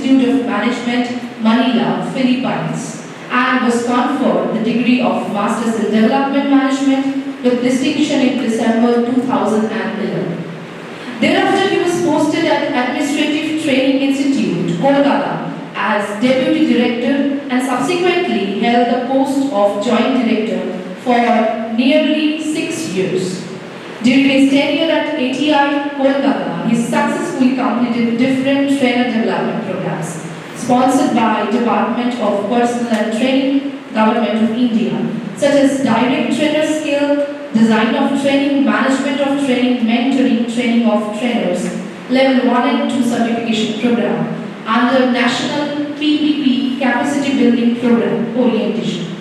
Institute of Management, Manila, Philippines, and was conferred the degree of Masters in Development Management with distinction in December 2011. Thereafter, he was posted at Administrative Training Institute, Kolkata, as Deputy Director and subsequently held the post of Joint Director for nearly 6 years. During his tenure at ATI, Kolkata, he successfully completed different trainer development programs sponsored by Department of Personnel and Training, Government of India, such as Direct Trainer Skill, Design of Training, Management of Training, Mentoring, Training of Trainers, Level 1 and 2 Certification Program, under National PPP Capacity Building Program Orientation.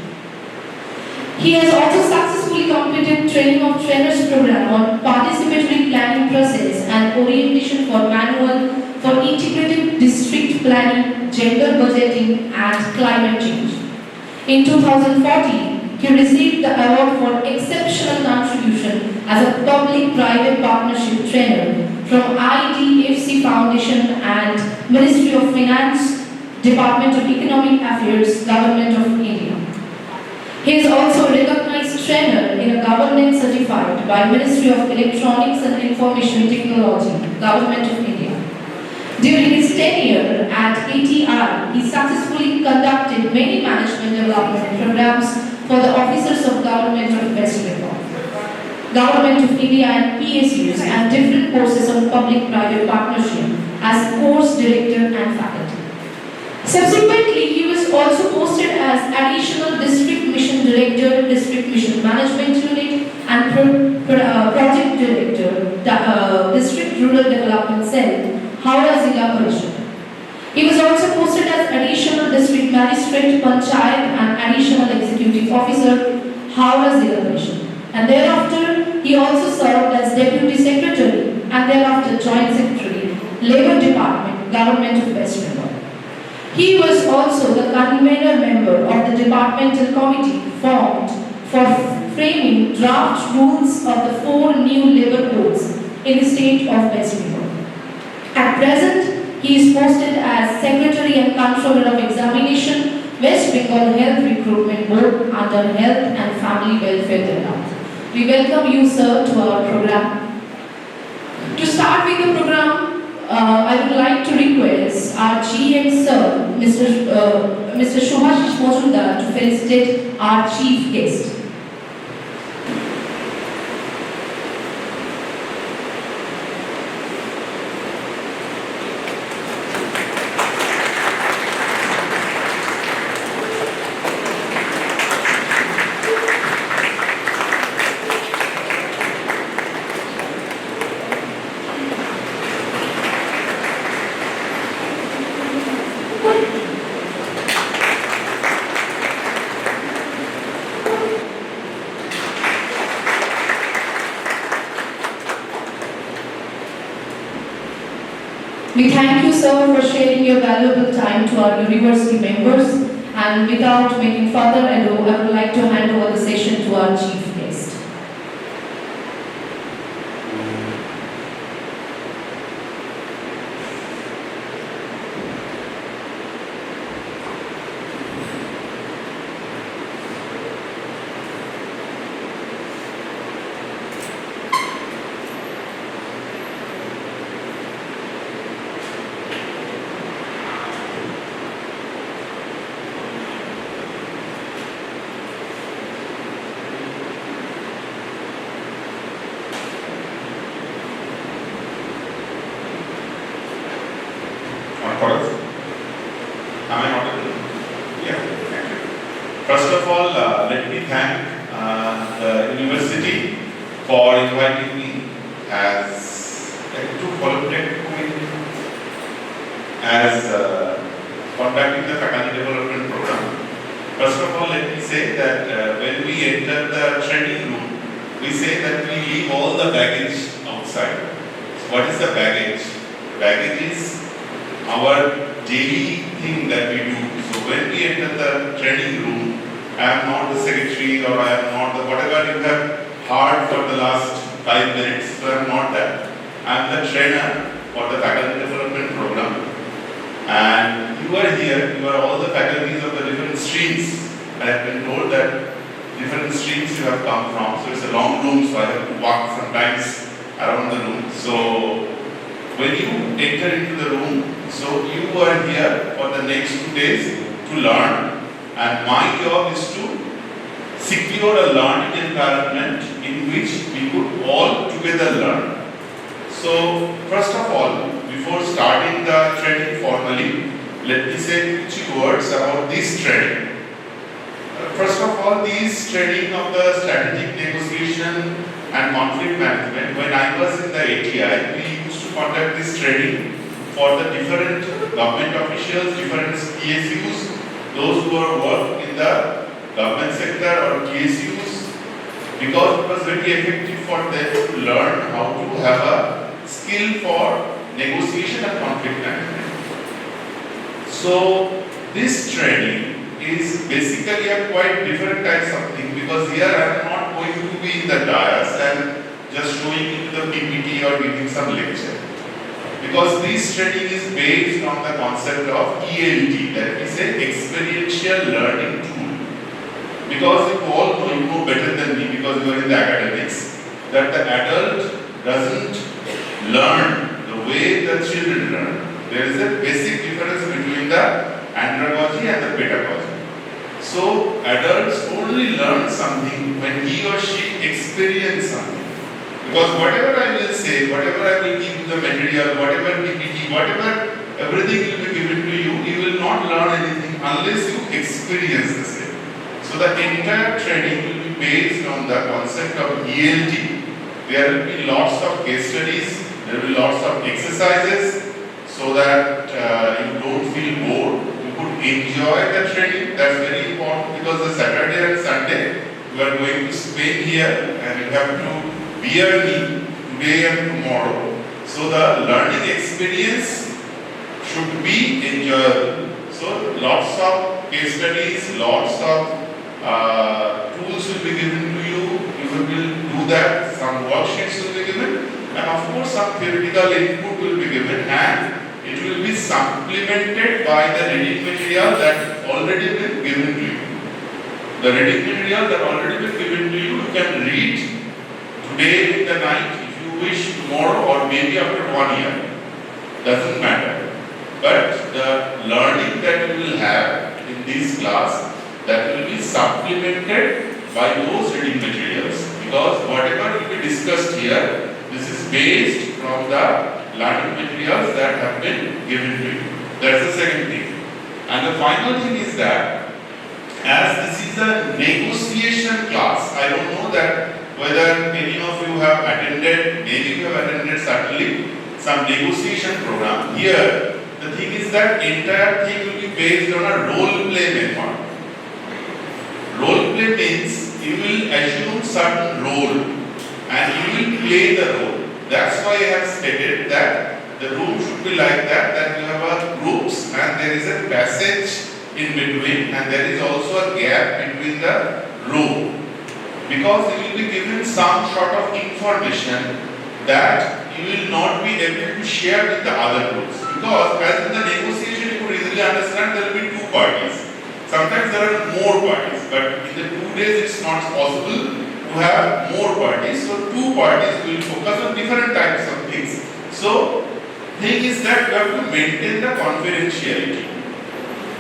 He has also successfully completed Training of Trainers Program on Participatory Planning Process and Orientation for Manual for Integrated District Planning, Gender Budgeting and Climate Change. In 2014, he received the award for exceptional contribution as a public-private partnership trainer from IDFC Foundation and Ministry of Finance, Department of Economic Affairs, Government of India. He is also a recognized trainer in a governance certified by Ministry of Electronics and Information Technology, Government of India. During his tenure at ATI, he successfully conducted many management development programs for the officers of Government of West Bengal, Government of India and PSUs, and different courses on public-private partnership as course director and faculty. Subsequently, he was also posted as Additional District Mission Director, District Mission Management Unit, and Project Director, District Rural Development Cell, Howrah Zilla Parishad. He was also posted as Additional District Magistrate, Panchayat, and Additional Executive Officer, Howrah Zilla Parishad. And thereafter, he also served as Deputy Secretary and thereafter Joint Secretary, Labour Department, Government of West Bengal. He was also the convener member of the departmental committee formed for framing draft rules of the 4 new labour codes in the state of West Bengal. At present, he is posted as Secretary and Controller of Examination, West Bengal Health Recruitment Board under Health and Family Welfare Department. We welcome you, sir, to our program. To start with the program, I would like to request our GM sir, Mr. Shubhashish Majumdar, to felicitate our chief guest. We thank you, sir, for sharing your valuable time to our university members. And without making further ado, I would like to hand over the session to our chief guest. Am I audible? Yeah, thank you. First of all, let me thank the university for inviting me as to collaborate as conducting the faculty development program. First of all, let me say that when we enter the training room, we say that we leave all the baggage outside. So what is the baggage? Baggage is our daily thing that we do. So when we enter the training room, I am not the secretary or I am not the whatever you have heard for the last 5 minutes. So I am not that. I am the trainer for the faculty development program. And you are here, you are all the faculties of the different streams. I have been told that different streams you have come from. So it's a long room, so I have to walk sometimes around the room. So when you enter into the room, so you are here for the next 2 days to learn, and my job is to secure a learning environment in which we could all together learn. So first of all, before starting the training formally, let me say 2 words about this training. First of all, this training of the strategic negotiation and conflict management, when I was in the ATI, we used to conduct this training for the different government officials, different PSUs, those who are work in the government sector or PSUs, because it was very effective for them to learn how to have a skill for negotiation and conflict management. So this training is basically a quite different type of thing, because here I am not going to be in the dais and just showing you the PPT or giving some lecture. Because this training is based on the concept of ELT, that is a experiential learning tool. Because you all know, you know better than me because you are in the academics, that the adult doesn't learn the way the children learn. There is a basic difference between the andragogy and the pedagogy. So adults only learn something when he or she experience something. Because whatever I will say, whatever I will give you the material, whatever PPT, whatever, everything will be given to you, you will not learn anything unless you experience the same. So the entire training will be based on the concept of ELT. There will be lots of case studies, there will be lots of exercises, so that you don't feel bored, you could enjoy the training. That's very important, because the Saturday and Sunday you are going to spend here and you have to bear me today and tomorrow. So the learning experience should be enjoyable. So lots of case studies, lots of tools will be given to you. You will do that. Some worksheets will be given, and of course some theoretical input will be given, and it will be supplemented by the reading material that already been given to you. The reading material that already been given to you, you can read today in the night, if you wish, tomorrow, or maybe after 1 year. Doesn't matter. But the learning that you will have in this class, that will be supplemented by those reading materials. Because whatever will be discussed here, this is based from the learning materials that have been given to you. That's the second thing. And the final thing is that, as this is a negotiation class, I don't know that whether any of you have attended, maybe you have attended certainly, some negotiation program. Here, the thing is that entire thing will be based on a role play method. Role play means you will assume certain role and you will play the role. That's why I have stated that the room should be like that you have a groups and there is a passage in between, and there is also a gap between the row. Because you will be given some sort of information that you will not be able to share with the other groups. Because as in the negotiation, you could easily understand there will be 2 parties. Sometimes there are more parties, but in the 2 days it's not possible to have more parties. So 2 parties will focus on different types of things. So thing is that you have to maintain the confidentiality.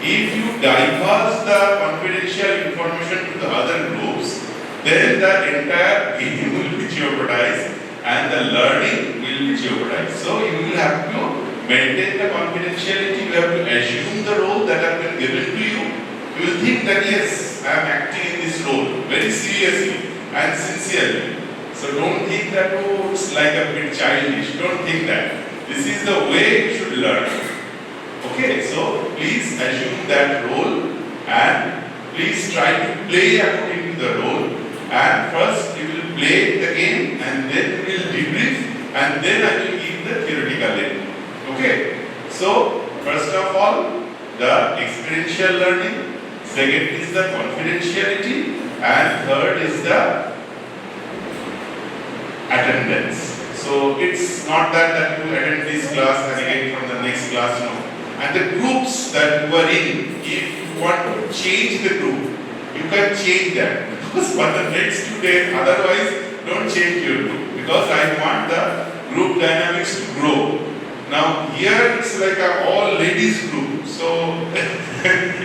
If you divulge the confidential information to the other groups, then the entire game will be jeopardized and the learning will be jeopardized. So you will have to maintain the confidentiality, you have to assume the role that has been given to you. You will think that yes, I am acting in this role very seriously and sincerely. So don't think that, oh, it's like a bit childish. Don't think that. This is the way you should learn. Okay, so please assume that role and please try to play according to the role. And first you will play the game and then we will debrief and then I will give the theoretical input. Okay, so first of all the experiential learning, second is the confidentiality, and third is the attendance. So it's not that you attend this class and again from the next class, no. And the groups that you are in, if you want to change the group, you can change that. Because for the next 2 days, otherwise, don't change your group. Because I want the group dynamics to grow. Now, here it's like an all ladies group. So,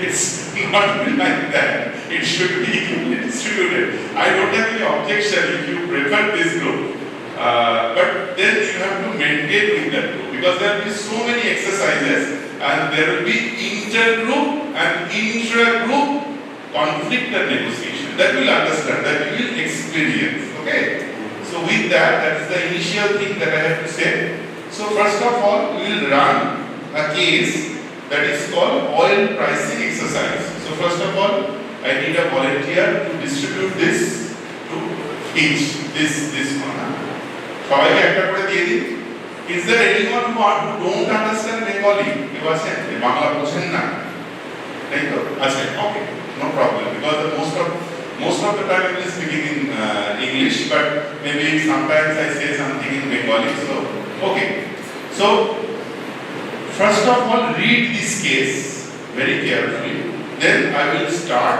it's not like that. It should be equally distributed. I don't have any objection if you prefer this group. But then you have to maintain with that group. Because there will be so many exercises and there will be inter-group and intra-group conflict and negotiation. That will understand, that you will experience. Okay? So with that, that is the initial thing that I have to say. So first of all, we will run a case that is called oil pricing exercise. So first of all, I need a volunteer to distribute this to each. This one. সবাইকে একটা করে দিয়ে দিন. Is there anyone who don't understand Bengali? কেউ আছেন? বাংলা বোঝেন না? তাই তো? আচ্ছা, okay, no problem. Because most of the time I will speak in English, but maybe sometimes I say something in Bengali. So, okay. So, first of all, read this case very carefully. Then I will start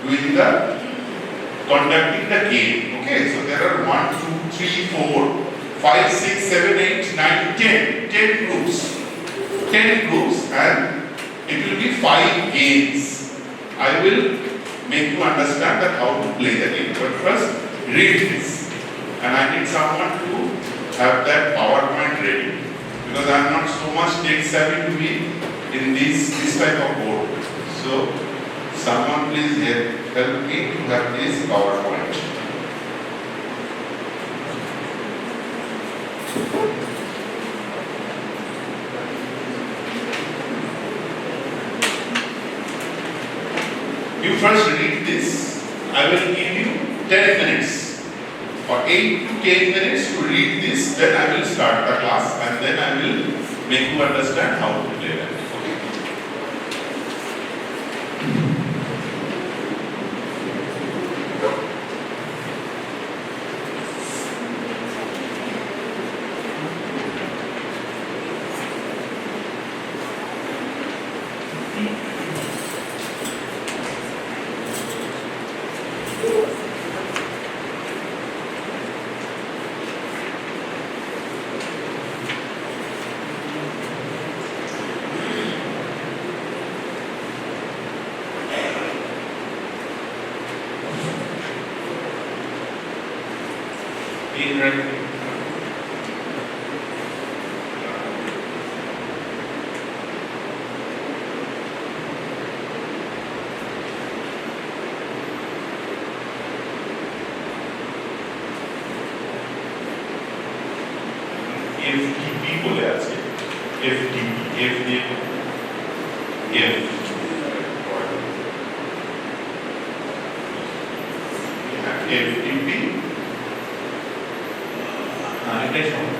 doing the conducting the game. Okay, so there are 1, 2, 3, 4, 5, 6, 7, 8, 9, 10. 10 groups. 10 groups, and it will be 5 games. I will make you understand that how to play the game. But first, read this. And I need someone to have that PowerPoint ready. Because I am not so much tech savvy to be in this type of board. So, someone please help me to have this PowerPoint. You first read this. I will give you 10 minutes or 8 to 10 minutes to read this. Then I will start the class and then I will make you understand how to play that. Okay? FTP বলে আছে FTP F দিয়ে F FTP এটাই সম্ভব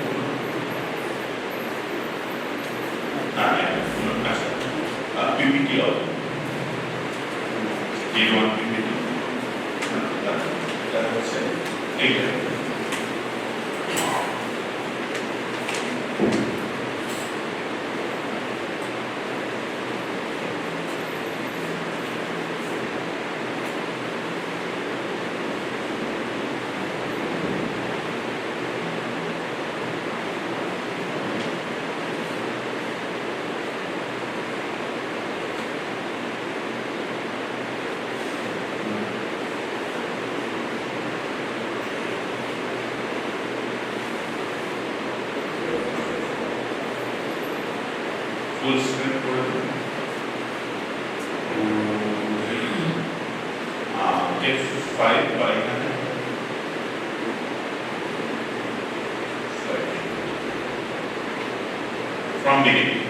PPT হবে A1 PPT এটা হচ্ছে এইটা full screen করে দেব F5 বা এখানে from beginning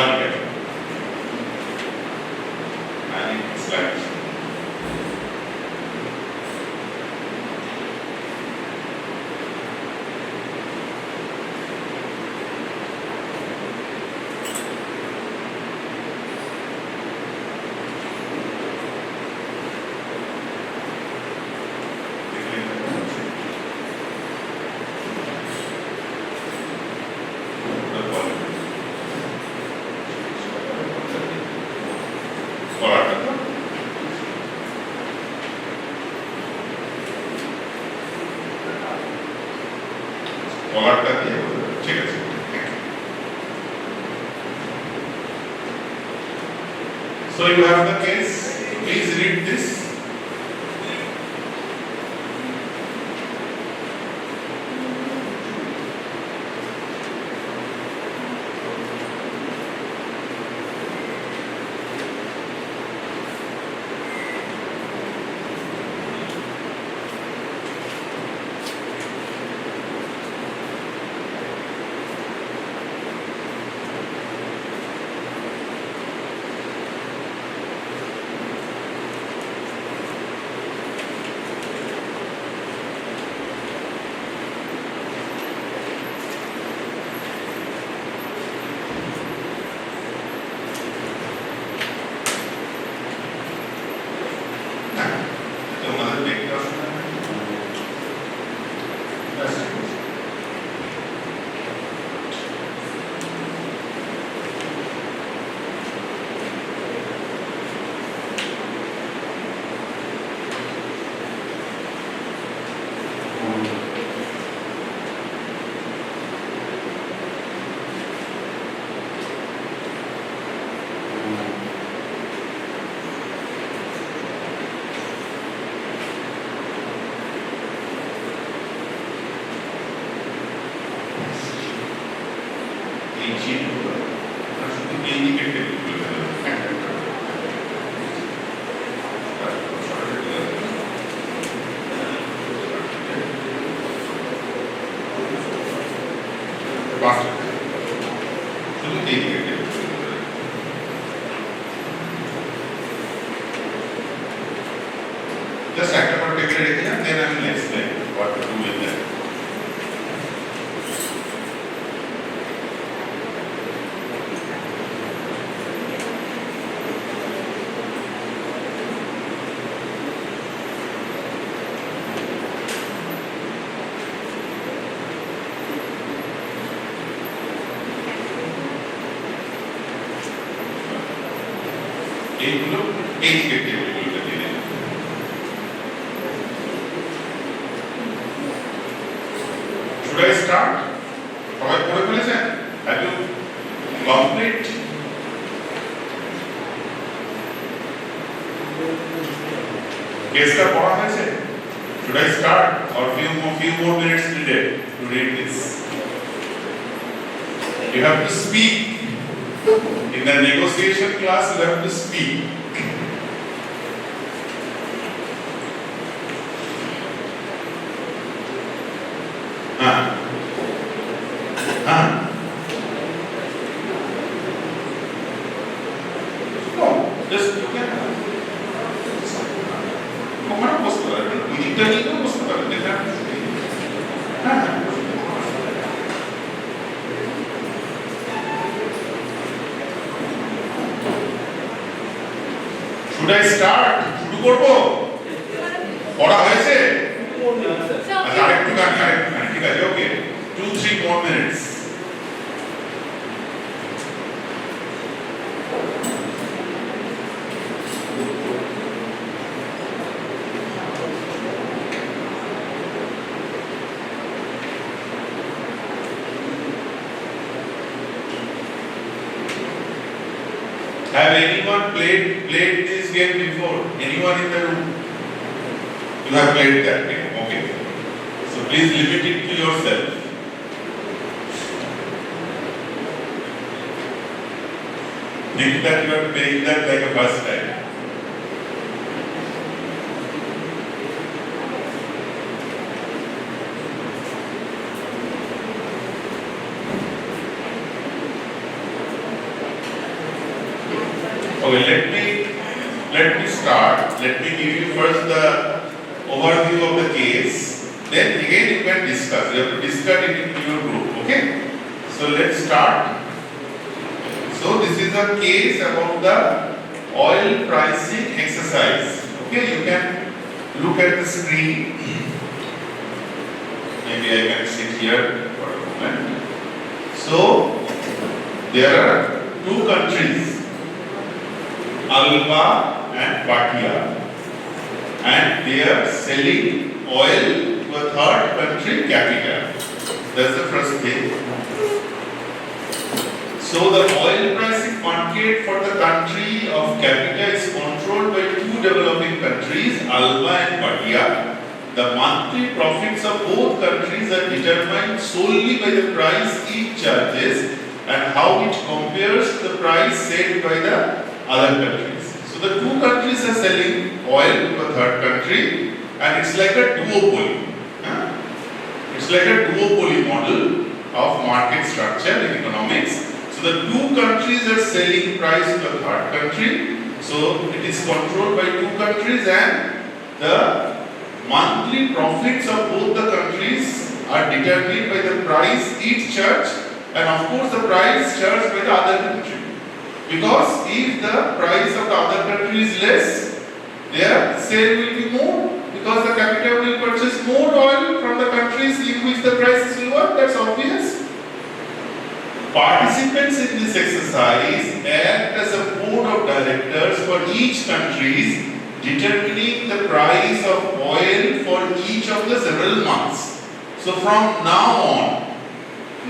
one get and slides কলারটা দিয়ে ঠিক আছে। So you have the case. Please read this. Just act upon take it again, then I will explain what to do with that. এইগুলো এই টেবিলগুলোতে দিলে Should I start? সবাই পড়ে ফেলেছেন? Have you complete? কেসটা পড়া হয়েছে? Should I start or few more minutes needed to read this? You have to speak. In the negotiation class, you have to speak. No, just you can. Kumar was there. Interview was there. Should I start? শুরু করব? পড়া হয়েছে? আচ্ছা আরেকটু গান ঠিক আছে ওকে 2-3 more minutes. Have anyone played this game before? Anyone in the room? You have played that game, okay. So please limit it to yourself. Think that you are playing that like a first time. Okay, let me start. Let me give you first the overview of the case. Then again you can discuss. You have to discuss it in your group. Okay? So let's start. So this is a case about the oil pricing exercise. Okay, you can look at the screen. Maybe I can sit here for a moment. So there are two countries, Alba and Batia, and they are selling oil to a third country capital. That's the first thing. So the oil pricing market for the country of Capita is controlled by two developing countries, Alba and Bhatia. The monthly profits of both countries are determined solely by the price each charges and how it compares to the price set by the other countries. So the two countries are selling oil to a third country, and it's like a duopoly. It's like a duopoly model of market structure in economics. So the two countries are selling price to the third country. So it is controlled by two countries, and the monthly profits of both the countries are determined by the price each charge, and of course the price charged by the other country. Because if the price of the other country is less, their sale will be more, because the Capita will purchase more oil from the countries in which the price is lower. That's obvious. Participants in this exercise act as a board of directors for each country, determining the price of oil for each of the several months. So from now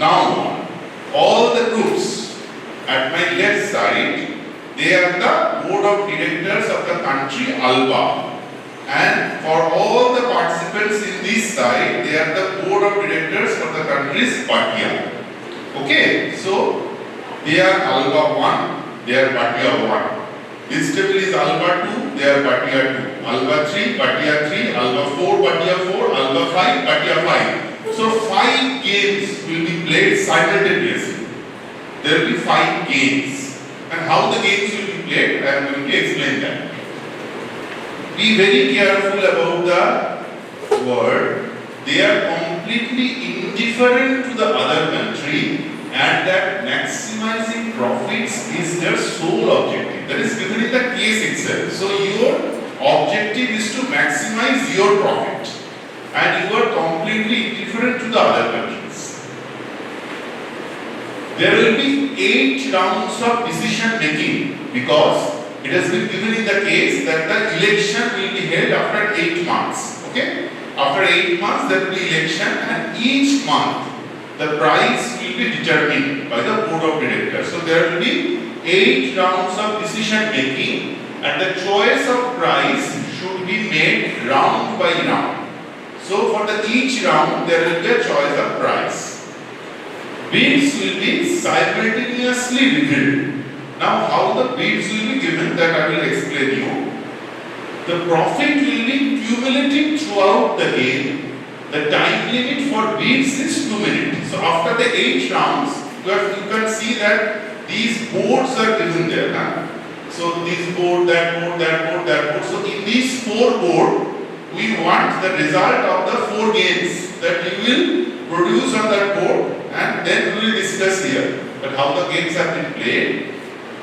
on, all the groups at my left side, they are the board of directors of the country Alba, and for all the participants in this side, they are the board of directors for the countries Bhatia. Okay, so they are Alba 1, they are Bhatia 1. This table is Alba 2, they are Bhatia 2. Alba 3, Bhatia 3, Alba 4, Bhatia 4, Alba 5, Bhatia 5. So 5 games will be played simultaneously. There will be 5 games. And how the games will be played, I am going to explain that. Be very careful about the word. They are completely indifferent to the other country, and that maximizing profits is their sole objective. That is given in the case itself. So your objective is to maximize your profit, and you are completely indifferent to the other countries. There will be 8 rounds of decision making, because it has been given in the case that the election will be held after 8 months. Okay? After 8 months there will be election, and each month the price will be determined by the board of directors. So there will be 8 rounds of decision making, and the choice of price should be made round by round. So for each round there will be a choice of price. Bids will be simultaneously revealed. Now how the bids will be given, that I will explain you. The profit will be cumulative throughout the game. The time limit for bids is 2 minutes. So after the 8 rounds, you can see that these boards are given there. So this board, that board, that board, that board. So in these 4 boards, we want the result of the 4 games that you will produce on that board, and then we will discuss here. But how the games have been played.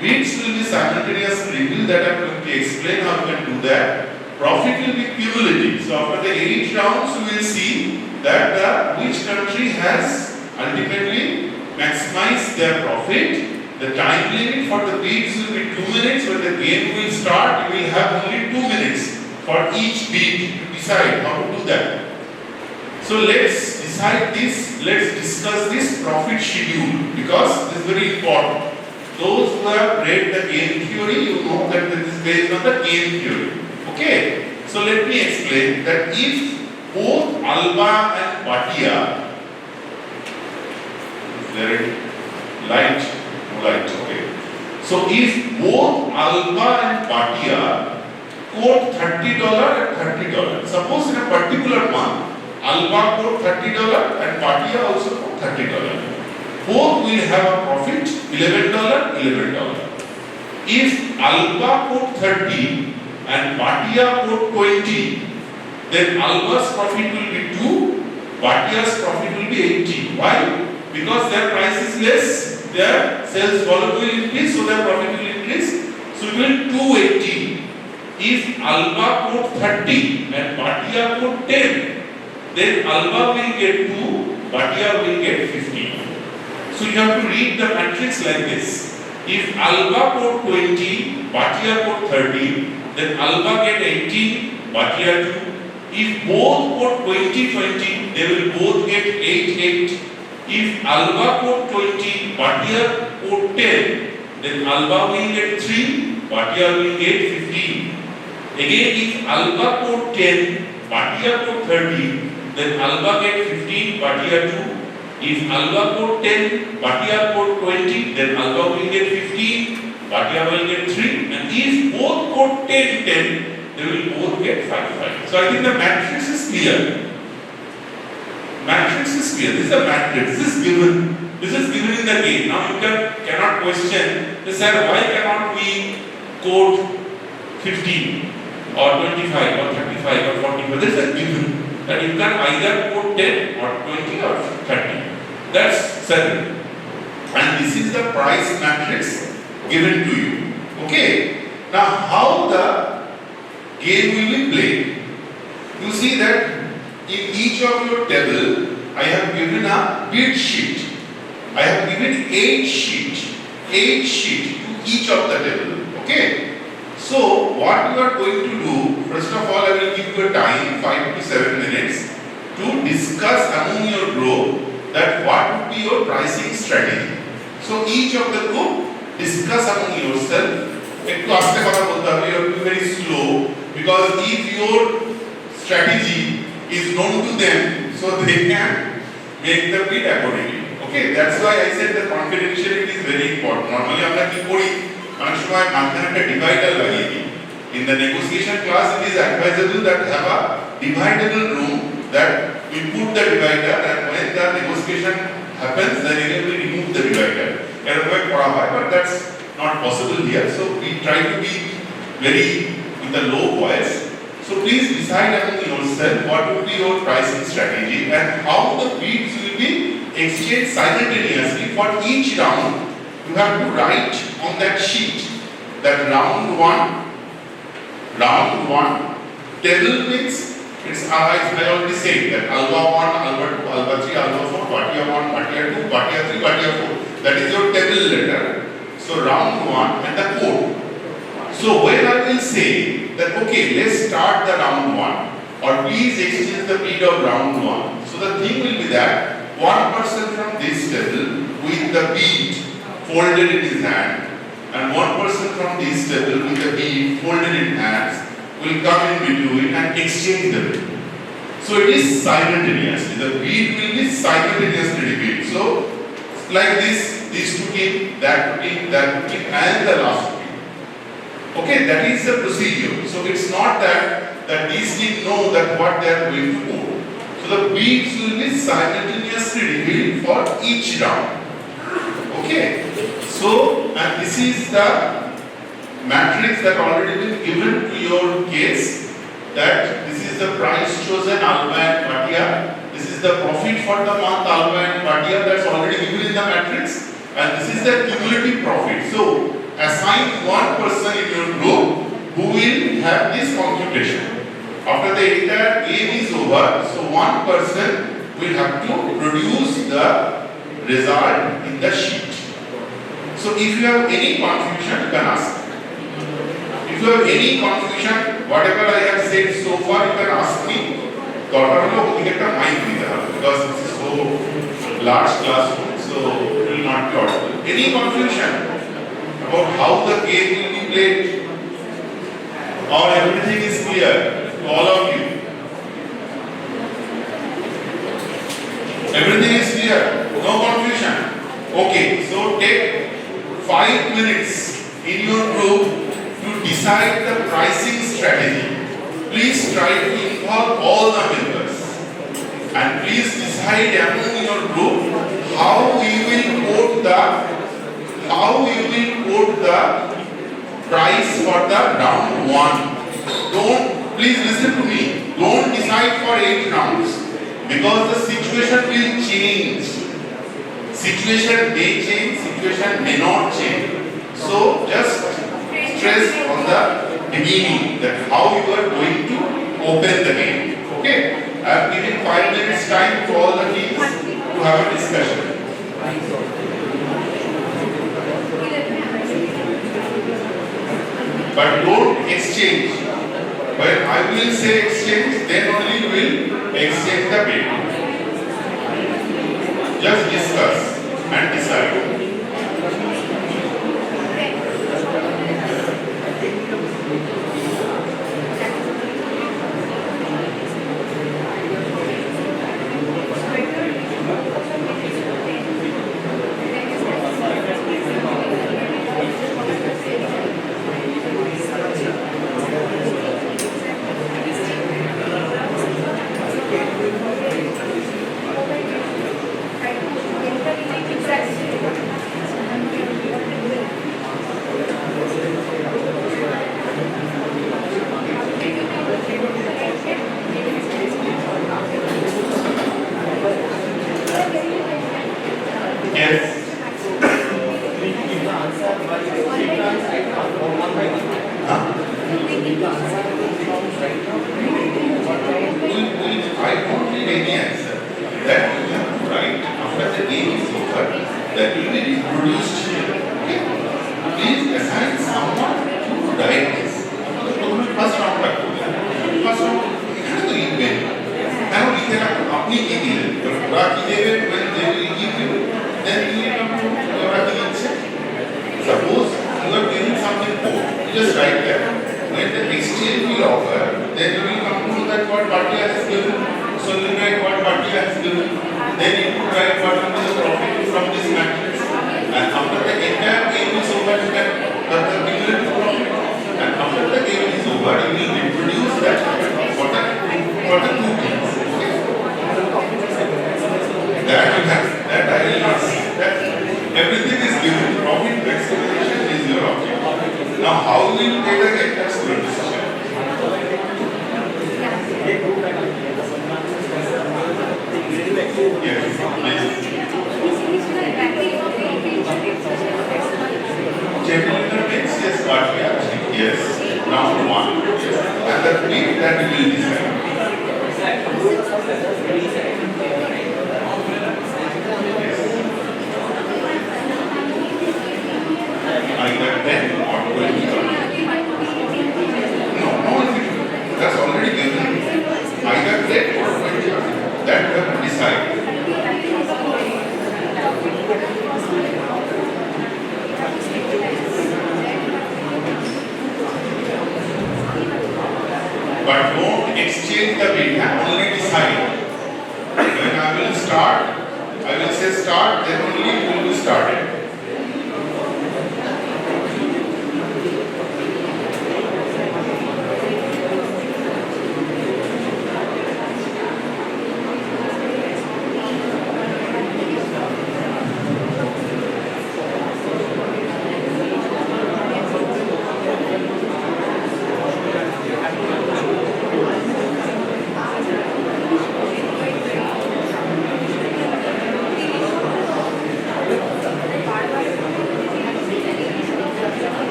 Bids will be simultaneously revealed, that I am going to explain how you can do that. Profit will be cumulative. So after the 8 rounds, we will see that which country has ultimately maximized their profit. The time limit for the bids will be 2 minutes. When the game will start, you will have only 2 minutes for each bid to decide how to do that. So let's decide this. Let's discuss this profit schedule, because this is very important. Those who have read the game theory, you know that this is based on the game theory. Okay, so let me explain that if both Alba and Bhatia, is there light? No light, okay. So if both Alba and Bhatia quote $30 and $30, suppose in a particular month, Alba quote $30 and Bhatia also quote $30. Both will have a profit $11. If Alba quote 30 and Bhatia quote 20, then Alba's profit will be 2, Bhatia's profit will be 80. Why? Because their price is less, their sales volume will increase, so their profit will increase. So it will 280. If Alba quote 30 and Bhatia quote 10, then Alba will get 2, Bhatia will get 15. So you have to read the matrix like this. If Alba quote 20, Bhatia quote 30, then Alba get 18, Bhatia 2, If both put 20-20, they will both get 8-8. If Alba put 20, Bhatia put 10, then Alba will get 3, Bhatia will get 15. Again, if Alba put 10, Bhatia put 30, then Alba get 15, Bhatia 2. If Alba put 10, Bhatia put 20, then Alba will get 15, Bhatia will get 3. And if both put 10, they will both get 5. So I think the matrix is clear. Matrix is clear. This is the matrix. This is given. This is given in the game. Now you cannot question, sir, why cannot we quote 15 or 25 or 35 or 45? This is a given. That you can either quote 10 or 20 or 30. That's certain. And this is the price matrix given to you. Okay. Now how the game will be played? You see that in each of your table, I have given a bid sheet. I have given 8 sheet to each of the table. Okay. So what you are going to do, first of all, I will give you a time, 5 to 7 minutes, to discuss among your group that what would be your pricing strategy. So each of the group discuss among yourself. You have to be very slow, because if your strategy is known to them, so they can make the bid accordingly. Okay, that's why I said the confidentiality is very important. Normally, আমরা কি করি? অনেক সময় মাঝখানে একটা divider লাগিয়ে দিই. In the negotiation class, it is advisable that have a dividable room, that we put the divider, and when the negotiation happens, then we remove the divider. But that's not possible here. So we try to be very in the low voice. So please decide among yourself what would be your pricing strategy and how the bids will be exchanged simultaneously for each round. You have to write on that sheet that round 1, table means it's I already said that Alba 1, Alba 2, Alba 3, Alba 4, Bhatia 1, Bhatia 2, Bhatia 3, Bhatia 4. That is your table letter. So round 1 and the code. So when I will say that okay, let's start the round 1, or please exchange the bid of round 1. So the thing will be that one person from this table with the bid folded in his hand, and one person from this table with the bid folded in hands will come in between and exchange the bid. So it is simultaneously. The bid will be simultaneously bid. So like this two team, that team, and the last team. Okay, that is the procedure. So it's not that these teams know that what they are going to do. So the bids will be simultaneously revealed for each round. Okay. So, and this is the matrix that already been given to your case, that this is the price chosen, Alba and Bhatia. This is the profit for the month, Alba and Bhatia, that's already given in the matrix. And this is the cumulative profit. So, assign one person in your group who will have this computation. After the entire game is over, so one person will have to produce the result in the sheet. So if you have any confusion, you can ask. If you have any confusion, whatever I have said so far, you can ask me. Because this is so large classroom, so it will not be audible. Any confusion about how the game will be played, or everything is clear to all of you? Everything is clear, no confusion. Okay, so take 5 minutes in your group to decide the pricing strategy. Please try to involve all the members, and please decide among your group how you will quote the price for the round 1. Please listen to me. Don't decide for 8 rounds, because the situation will change. Situation may change, situation may not change. So just stress on the beginning that how you are going to open the game. Okay? I have given 5 minutes time to all the teams to have a discussion. But don't exchange. When I we will say exchange, then only we will exchange the bid. Just discuss and decide.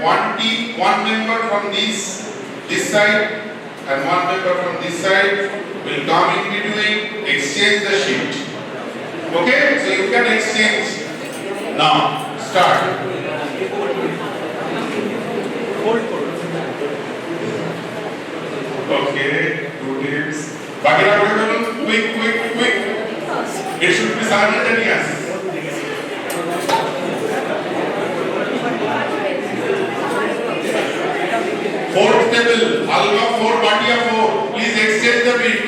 one member from this side and one member from this side will come in between, exchange the sheet. Okay, so you can exchange. Now, start. Okay, 2 tips. Quick. It should be simultaneous. Fourth table, Alga 4, Batia 4. Please exchange the bid.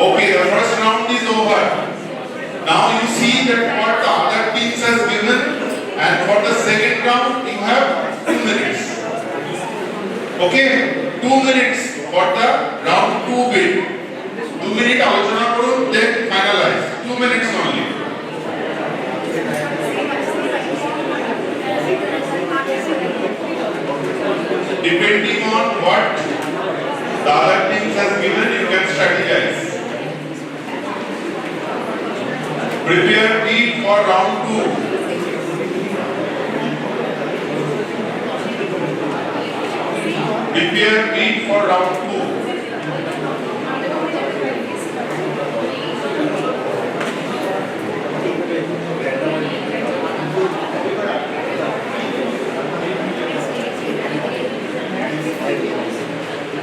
Okay, the first round is over. Now you see that what the other teams has given, and for the second round you have 2 minutes. Okay, 2 minutes for the round 2 bid. 2 minutes alochona korun, then finalize. 2 minutes only. Depending on what the other teams has given, you can strategize. Prepare bid for round 2. Prepare bid for round 2.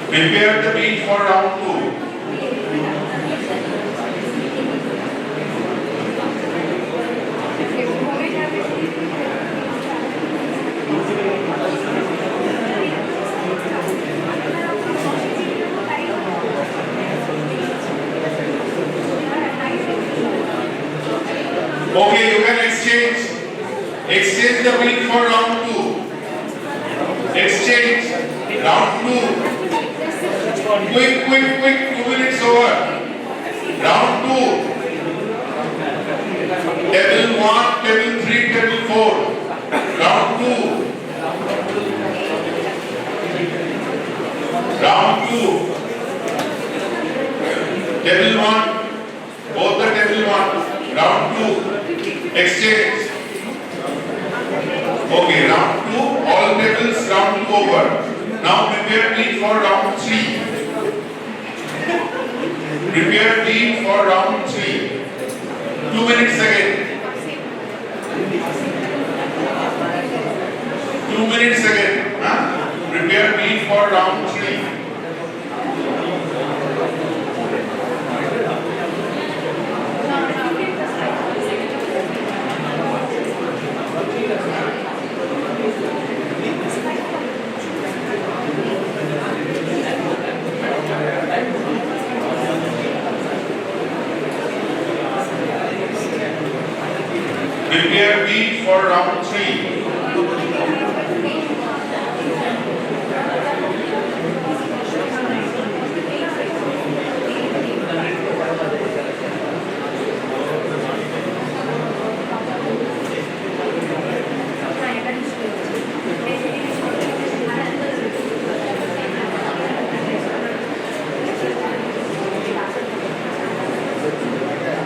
Prepare the bid for round 2. Okay, you can exchange the bid for round 2. Exchange round 2. Quick, 2 minutes over. Round 2. Table 1, table 3, table 4. Round 2. Round 2. Table 1. Both the table 1. Round 2. Exchange. Okay, round 2. All tables round 2 over. Now prepare bid for round 3. Prepare bid for round 3. 2 minutes again. 2 minutes again. Prepare bid for round 3. Prepare bid for round 3.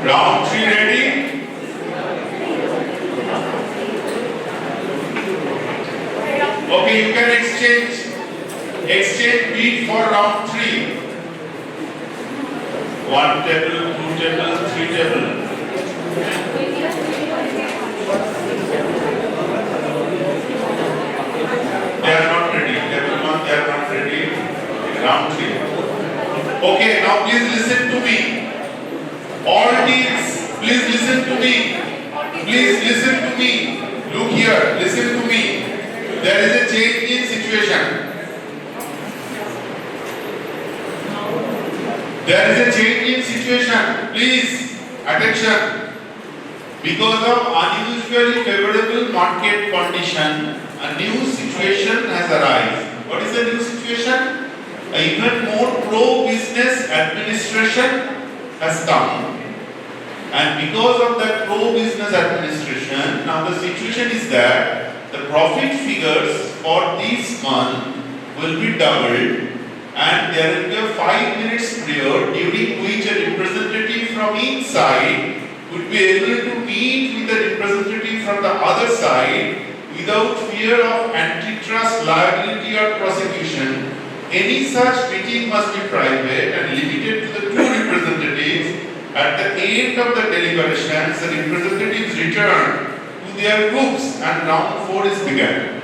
Round 3 ready? Okay, you can exchange bid for round 3. 1 table, 2 table, 3 table. They are not ready. Table 1, they are not ready. Round 3. Okay, now please listen to me. All teams, please listen to me. Please listen to me. Look here, listen to me. There is a change in situation. There is a change in situation. Please, attention. Because of unusually favorable market condition, a new situation has arisen. What is the new situation? An even more pro-business administration has come. And because of that pro-business administration, now the situation is that the profit figures for this month will be doubled, and there will be a 5 minutes period during which a representative from each side would be able to meet with a representative from the other side without fear of antitrust liability or prosecution, any such meeting must be private and limited to the two representatives. At the end of the deliberations, the representatives return to their groups and round 4 is begun.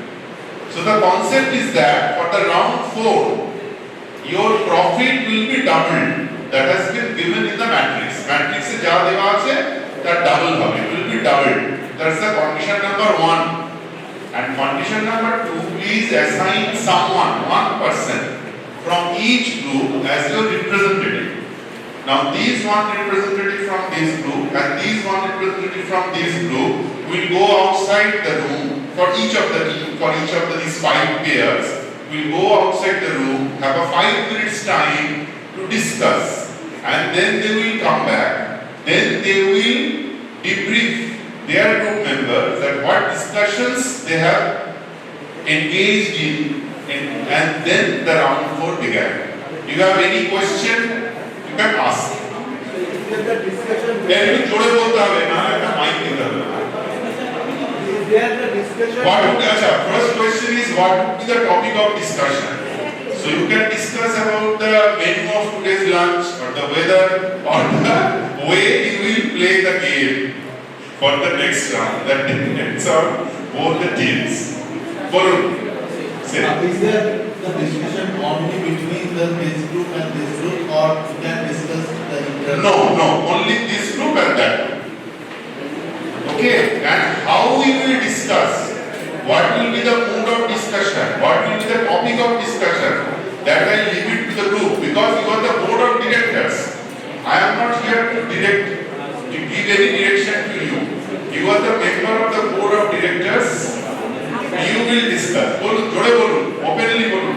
So the concept is that for the round 4, your profit will be doubled. That has been given in the matrix. Matrix is ja dewa ache, that double hobe. It will be doubled. That's the condition number 1. And condition number 2, please assign someone, one person from each group as your representative. Now these one representative from this group and these one representative from this group will go outside the room for each of these 5 pairs. Will go outside the room, have a 5 minutes time to discuss, and then they will come back. Then they will debrief their group members that what discussions they have engaged in, and then the round 4 began. You have any question? You can ask. First question is what would be the topic of discussion? So you can discuss about the menu of today's lunch or the weather or the way you will play the game for the next round. That depends on both the teams. Varun, say. Is there the discussion only between this group and this group, or you can discuss the internal? No, only this group and that group. Okay, and how we will discuss? What will be the mood of discussion? What will be the topic of discussion? That I leave it to the group, because you are the board of directors. I am not here to give any direction to you. You are the member of the board of directors. You will discuss. Openly bolun.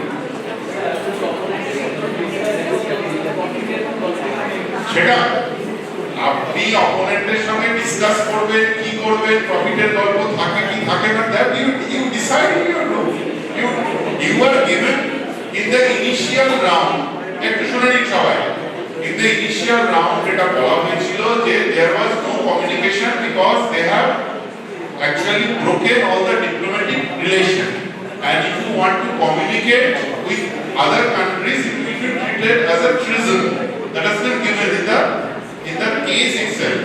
সেটা আপনি অপোনেন্টের সঙ্গে discuss করবেন, কি করবেন, প্রফিটের গল্প থাকে কি থাকে না, that you decide in your group. You are given in the initial round. একটু শুনে নিন সবাই। In the initial round এটা বলা হয়েছিল যে there was no communication because they have actually broken all the diplomatic relation, and if you want to communicate with other countries, it will be treated as a treason. That has been given in the case itself.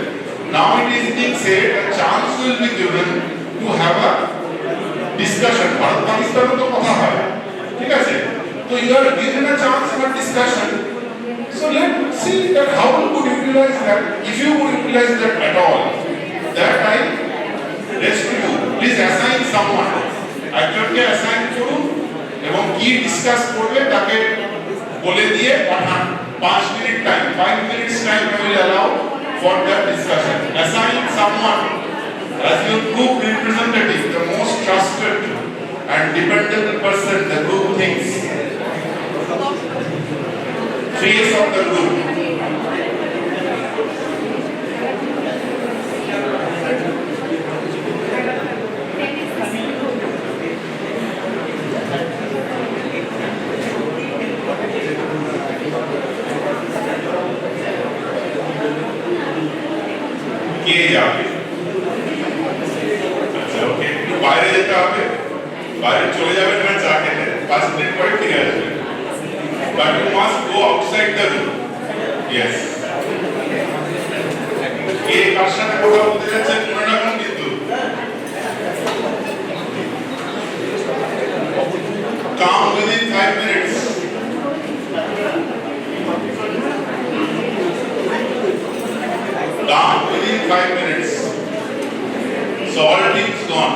Now it is being said a chance will be given to have a discussion. Bharat Pakistan to kotha hoy, thik ache? So you are given a chance for discussion. So let's see that how you could utilize that. If you could utilize that at all, that I rest to you. Please assign someone. একজনকে assign করুন এবং কি discuss করবে তাকে বলে দিয়ে পাঠান। 5 minute time, 5 minutes time I will allow for that discussion. Assign someone as your group representative, the most trusted and dependable person the group thinks. Face of the group. কে যাবে? আচ্ছা, ওকে, একটু বাইরে যেতে হবে, বাইরে চলে যাবেন না চা খেতে, 5 মিনিট পরে ফিরে আসবেন। But you must go outside the room. Yes. কে কার সাথে কথা বলতে যাচ্ছেন মনে রাখুন কিন্তু। Come within 5 minutes. Down within 5 minutes. So all teams gone,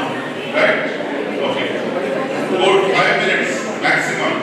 right? Okay. Good, 5 minutes maximum.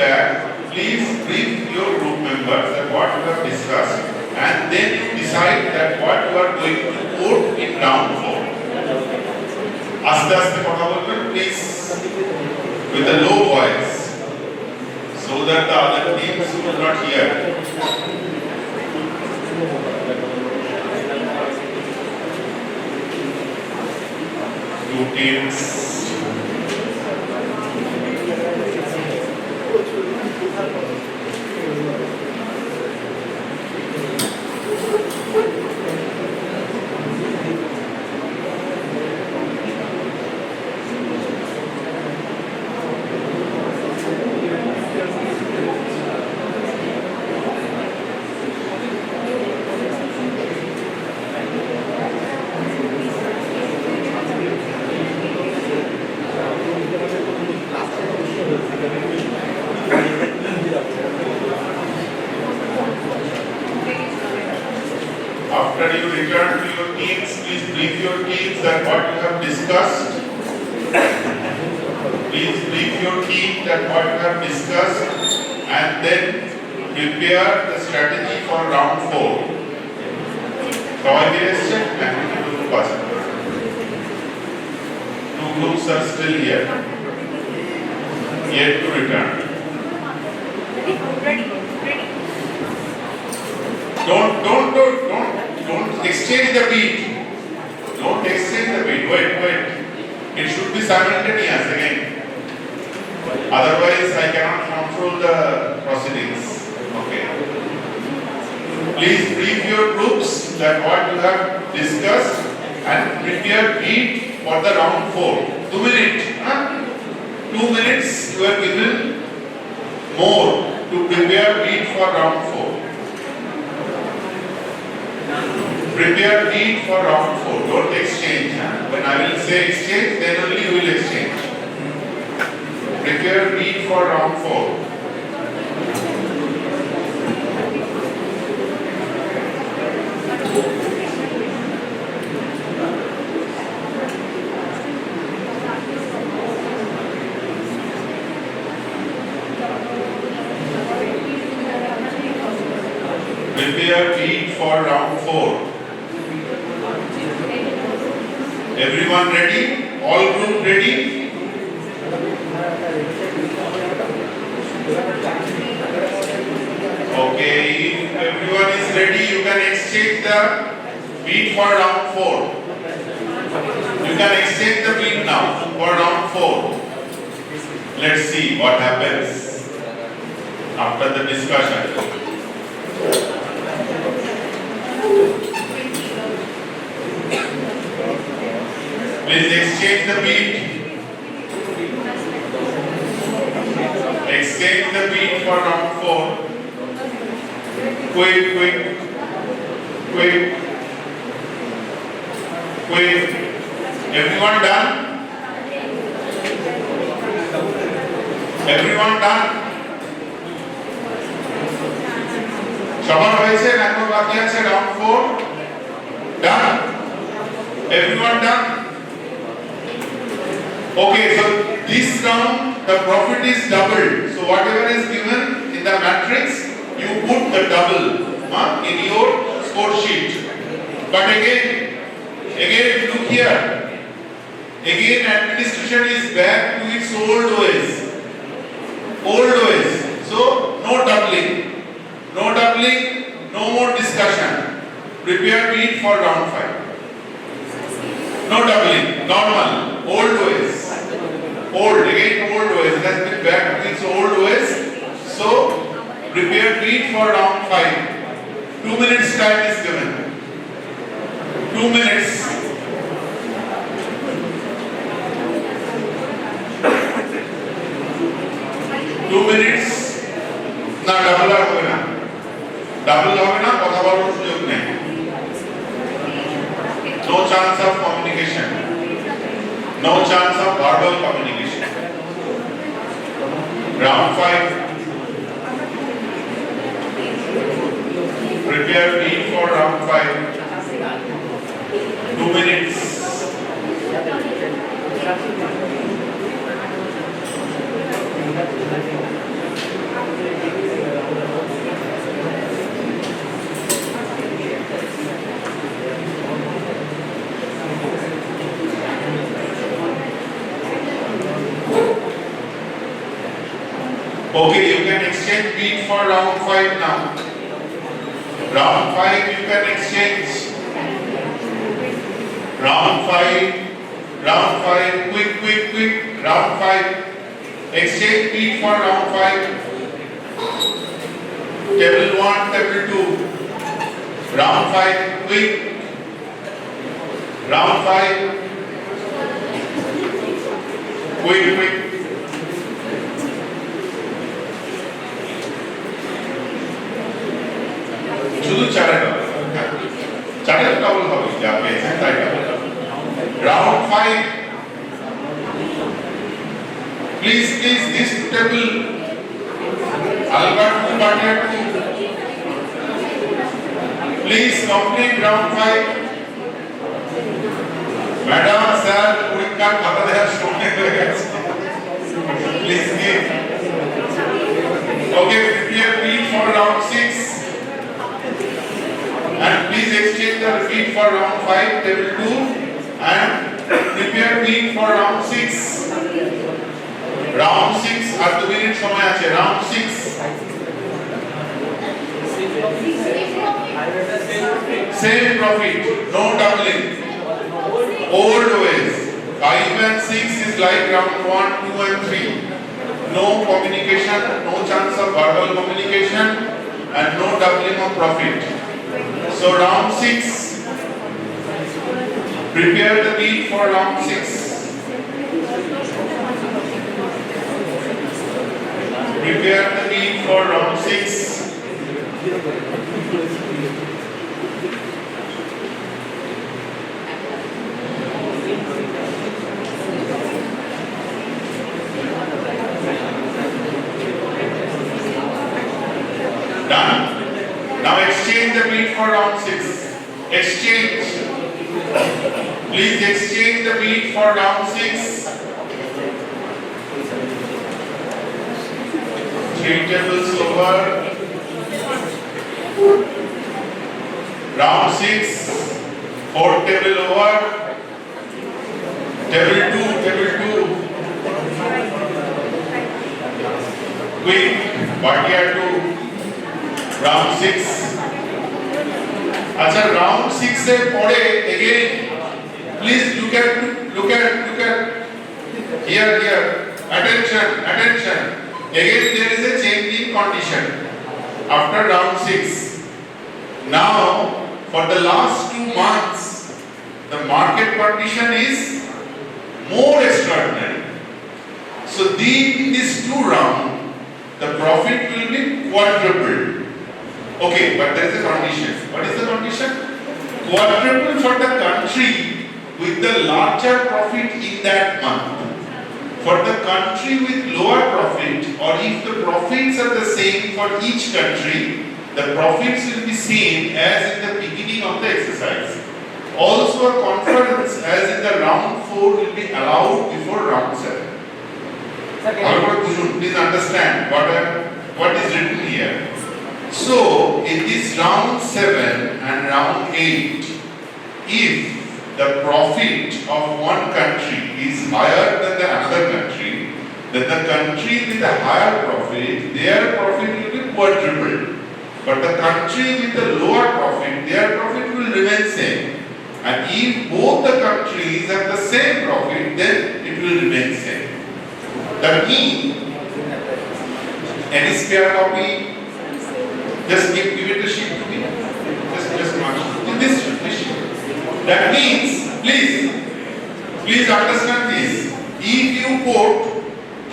back, please brief your group members that what you have discussed, and then you decide that what you are going to put in round 4. আস্তে আস্তে কথা বলবেন please with a low voice so that the other teams will not hear. Two teams. After you return to your teams, please brief your teams that what you have discussed. Please brief your team that what you have discussed, and then prepare the strategy for round 4. Two groups are still here, yet to return. Don't exchange the beat. Don't exchange the beat. Wait. It should be simultaneous again. Otherwise, I cannot control the proceedings. Okay. Please brief your groups that what you have discussed and prepare beat for the round 4. 2 minutes. 2 minutes you are given more to prepare beat for round 4. Prepare beat for round 4. Don't exchange. When I will say exchange, then only you will exchange. Prepare beat for round 4. Prepare beat for round 4. Everyone ready? All group ready? Okay, if everyone is ready, you can exchange the beat for round 4. You can exchange the beat now for round 4. Let's see what happens after the discussion. Please exchange the beat. Exchange the beat for round 4. Quick. Everyone done? Everyone done? সবার হয়েছে এখন বাকি আছে round 4. Done? Everyone done? Okay, so this round the profit is doubled. So whatever is given in the matrix, you put the double in your score sheet. But again, look here. Again, administration is back to its old ways. So no doubling, no more discussion. Prepare beat for round 5. No doubling, normal, old ways. Old ways. It has been back to its old ways. So prepare beat for round 5. 2 minutes time is given. 2 minutes. না double হবে না কথা বলার সুযোগ নেই no chance of communication no chance of verbal communication round 5 prepare beat for round 5 2 minutes Okay, you can exchange beat for round 5 now. Round 5 you can exchange. Round 5, quick. Round 5. Exchange beat for round 5. Table 1, table 2. Round 5, quick. Round 5. Quick. শুধু চারে double হবে যা পেয়েছেন তাই double. Round 5 please this table Albert Kumar please complete round 5 madam sir পরীক্ষার খাতা দেওয়ার সময় হয়ে গেছে please give okay prepare beat for round 6 and please exchange the beat for round 5 table 2 and prepare beat for round 6 round 6 R 2 minute সময় আছে round 6 same profit no doubling old ways 5 and 6 is like round 1 2 and 3 no communication no chance of verbal communication and no doubling of profit. So round 6, prepare the beat for round 6. Prepare the beat for round 6. Done. Now exchange the beat for round 6. Exchange. Please exchange the beat for round 6. 3 tables over. Round 6. 4 table over. Table 2. Quick. Bhatia 2. Round 6. আচ্ছা round 6 এর পরে again please look at here attention again there is a change in condition after round 6 now for the last 2 months the market condition is more extraordinary so in this 2 round the profit will be quadrupled. Okay, but there is a condition. What is the condition? Quadruple for the country with the larger profit in that month. For the country with lower profit, or if the profits are the same for each country, the profits will be same as in the beginning of the exercise. Also, a conference as in the round 4 will be allowed before round 7. However, please understand what is written here. So, in this round 7 and round 8, if the profit of one country is higher than the another country, then the country with the higher profit, their profit will be quadrupled. But the country with the lower profit, their profit will remain same. And if both the countries have the same profit, then it will remain same. That means, any spare copy? Just give it the sheet to me. Just mark this sheet. That means, please understand this. If you quote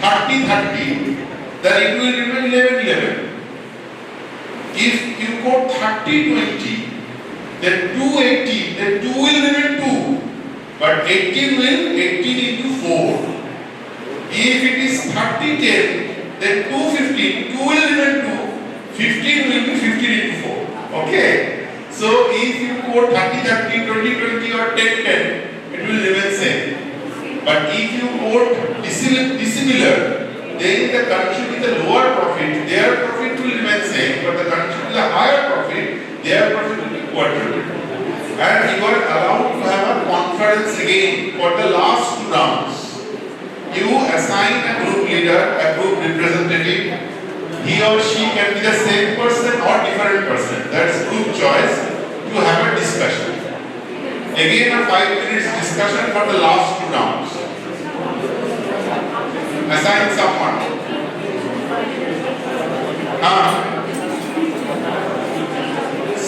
30-30, then it will remain 11-11. If you quote 30-20, then 280, then 2 will remain 2. But 18 will 18 into 4. If it is 30-10, then 215, 2 will remain 2. 15 will be 15 into 4. Okay? So if you quote 30-30, 20-20 or 10-10, it will remain same. But if you quote dissimilar, then the country with the lower profit, their profit will remain same. But the country with the higher profit, their profit will be quadrupled. And you are allowed to have a conference again for the last 2 rounds. You assign a group leader, a group representative, he or she can be the same person or different person. That's group choice to have a discussion. Again a 5 minutes discussion for the last 2 rounds. Assign someone.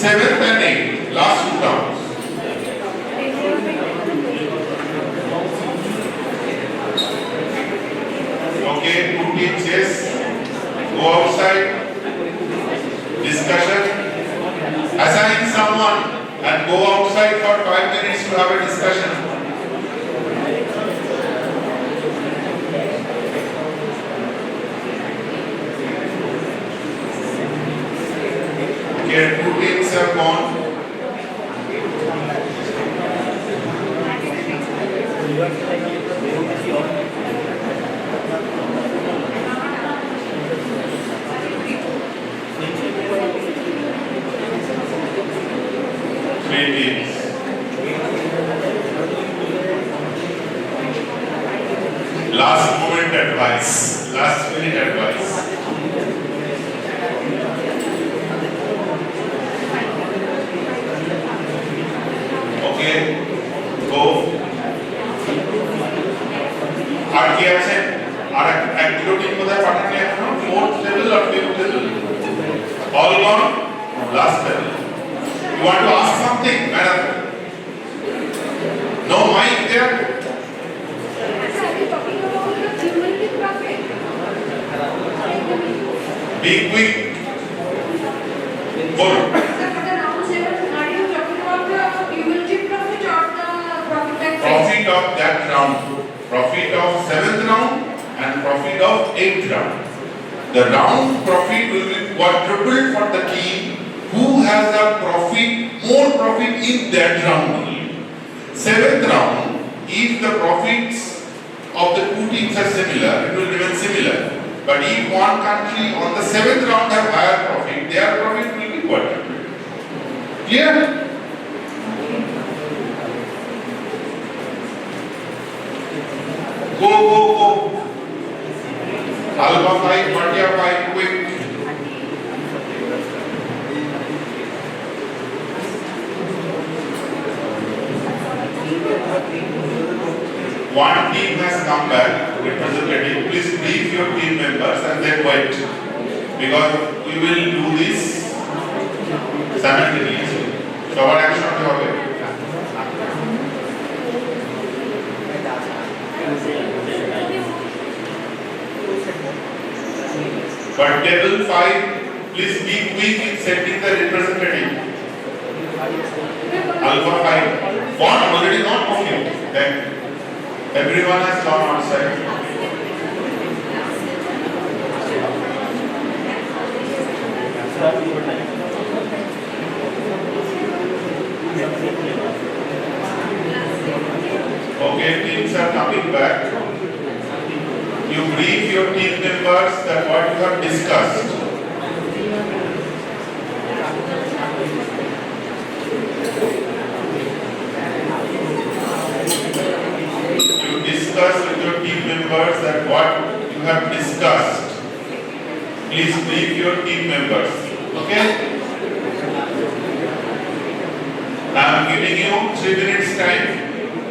7th and 8th, last 2 rounds. Okay, 2 teams, yes. Go outside. Discussion. Assign someone and go outside for 5 minutes to have a discussion. Okay, 2 teams have gone. Last moment advice, last minute advice. Okay, go. আর কি আছে? আর এক দুটো team কোথায় পাঠানো এখনো? 4th level or 5th level? All gone? Last level. You want to ask something, madam? No mic there? Be quick. Go. Profit of that round. Profit of 7th round and profit of 8th round. The round profit will be quadrupled for the team who has a profit, more profit in that round. 7th round, if the profits of the 2 teams are similar, it will remain similar. But if one country on the 7th round have higher profit, their profit will be quadrupled. Clear? Go. Alpha 5, Bhatia 5, quick. One team has come back, representative. Please brief your team members and then wait. Because we will do this simultaneously. সবার একসাথে হবে। But table 5, please be quick in sending the representative. Alpha 5. One already not okay. Then everyone has gone outside. Okay, teams are coming back. You brief your team members that what you have discussed. You discuss with your team members that what you have discussed. Please brief your team members. Okay? I am giving you 3 minutes time,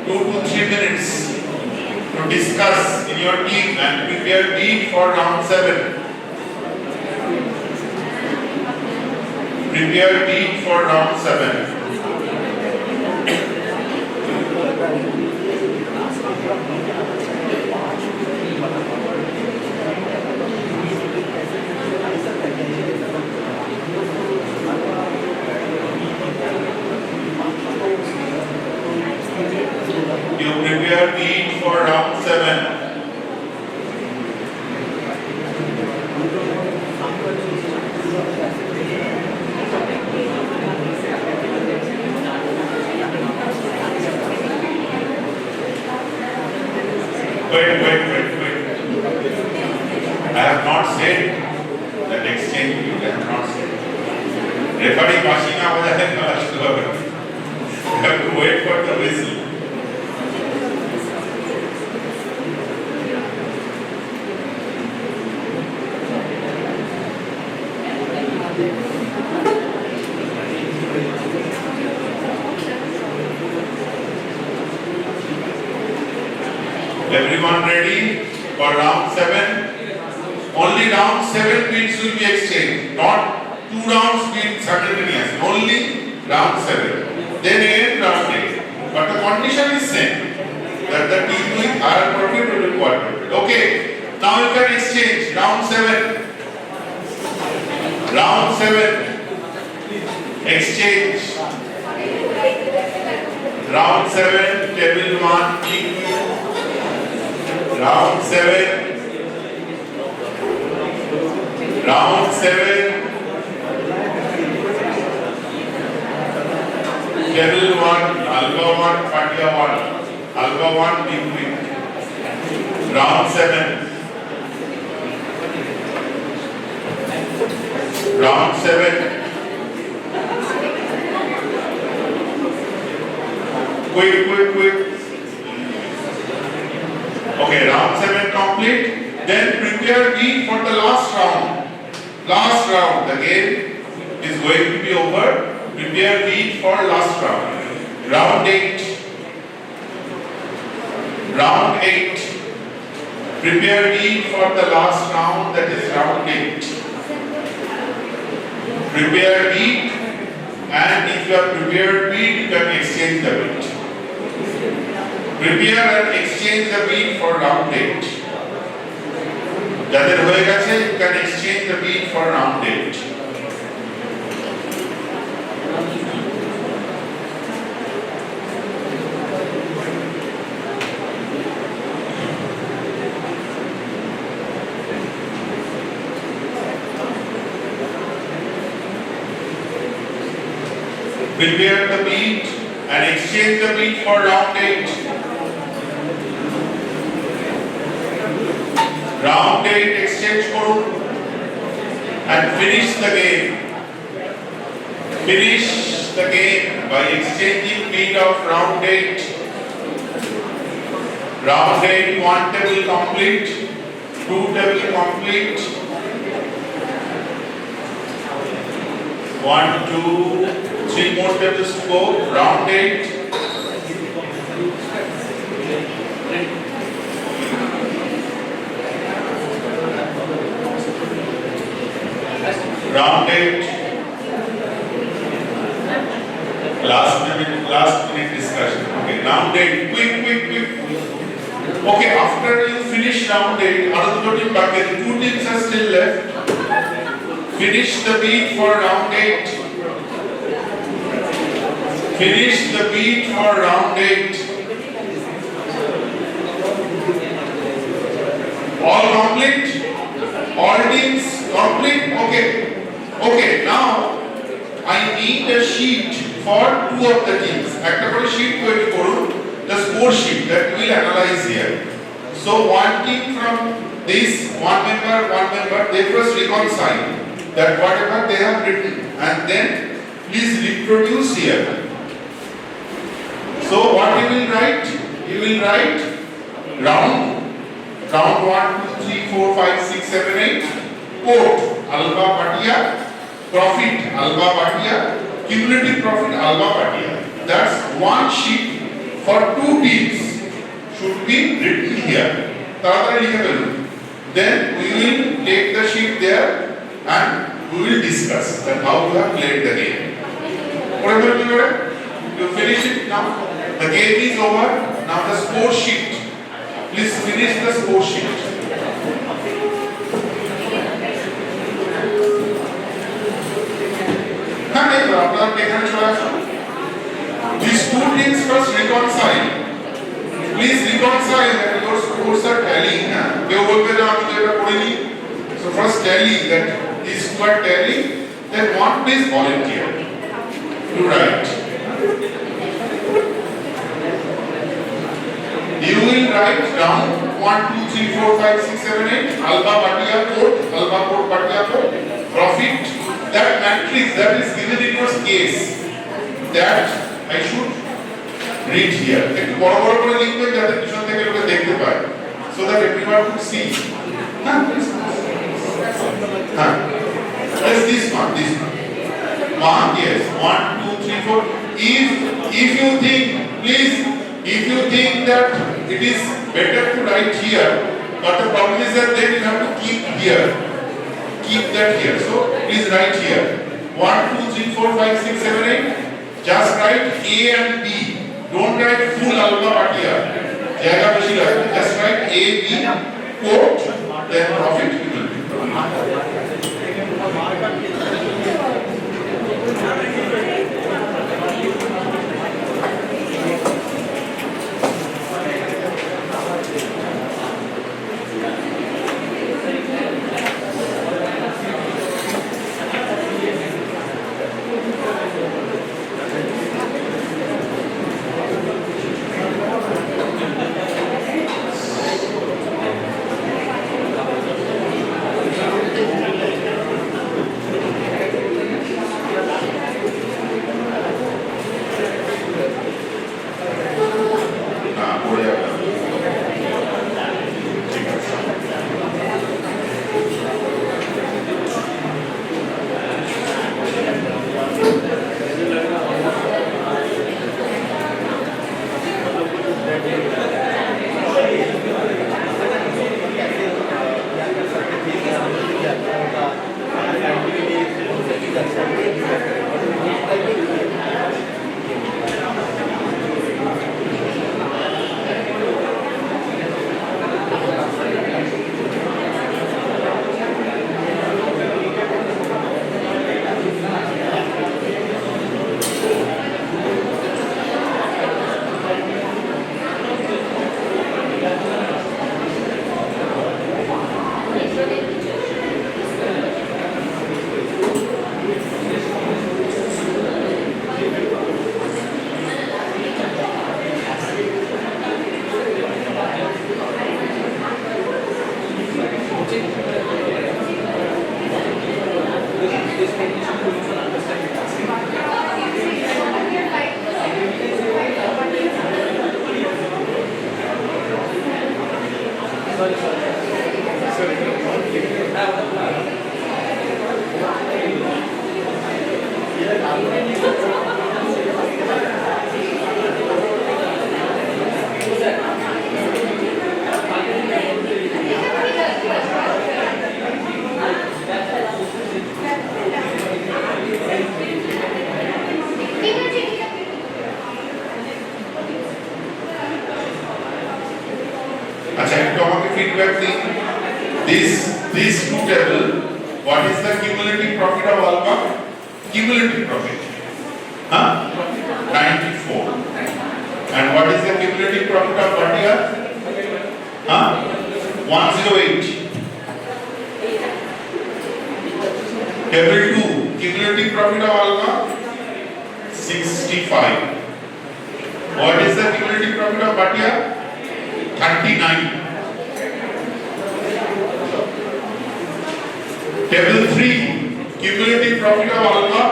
2 to 3 minutes to discuss in your team and prepare team for round 7. Prepare team for round 7. You prepare team for round 7. Wait. I have not said that exchange. You have not said. Referee passing out the last level. You have to wait for the whistle. Everyone ready for round 7? Only round 7 bids will be exchanged, not 2 rounds bid simultaneous. Only round 7. Then again round 8. But the condition is same, that the team with higher profit will be quadrupled. Okay, now you can exchange round 7. Round 7. Exchange. Round 7, table 1, equal. Round 7. Round 7. Table 1, alpha 1, patia 1. Alpha 1, big win. Round 7. Round 7. Quick. Okay, round 7 complete. Then prepare me for the last round. Last round. The game is going to be over. Prepare me for last round. Round 8. Round 8. Prepare me for the last round, that is round 8. Prepare me, and if you have prepared me, you can exchange the bid. Prepare and exchange the bid for round 8. যাদের হয়ে গেছে, you can exchange the bid for round 8. Prepare the bid and exchange the bid for round 8. Round 8 exchange করুন and finish the game. Finish the game by exchanging bid of round 8. Round 8, 1 table complete, 2 table complete. 1, 2, 3 more tables to go. Round 8. Round 8. Last minute discussion. Okay, round 8. Quick. Okay, after you finish round 8, another team back. 2 teams are still left. Finish the bid for round 8. Finish the bid for round 8. All complete? All teams complete? Okay, now I need a sheet for 2 of the teams. একটা করে sheet তৈরি করুন, the score sheet that we will analyze here. So one team from this, one member, they first reconcile that whatever they have written, and then please reproduce here. So what you will write? You will write round 1, 2, 3, 4, 5, 6, 7, 8. Quote alpha patia, profit alpha patia, cumulative profit alpha patia. That's one sheet for 2 teams should be written here. তাড়াতাড়ি লিখে ফেলুন. Then we will take the sheet there and we will discuss that how you have played the game. You finish it now. The game is over. Now the score sheet. Please finish the score sheet. These 2 teams first reconcile. Please reconcile that your scores are tallying. So first tally that these 2 are tallying. Then one please volunteer to write. You will write down 1, 2, 3, 4, 5, 6, 7, 8. Alpha patia code, patia code. Profit. That matrix that is given in your case, that I should read here. একটু বড় করে লিখবেন যাতে পিছন থেকে লোকে দেখতে পায়, so that everyone could see. Let's Yes, this one, this one. Mark, yes. 1, 2, 3, 4. If you think, please, if you think that it is better to write here, but the problem is that then you have to keep here. Keep that here. So please write here. 1, 2, 3, 4, 5, 6, 7, 8. Just write A and B. Don't write full alpha patia. Jaga beshi lagbe. Just write A, B, quote, then profit equal to. This two table, what is the cumulative profit of alpha? Cumulative profit. 94. And what is the cumulative profit of Bhatia? 108. Table 2, cumulative profit of alpha? 65. What is the cumulative profit of Bhatia? 39. Table 3, cumulative profit of alpha.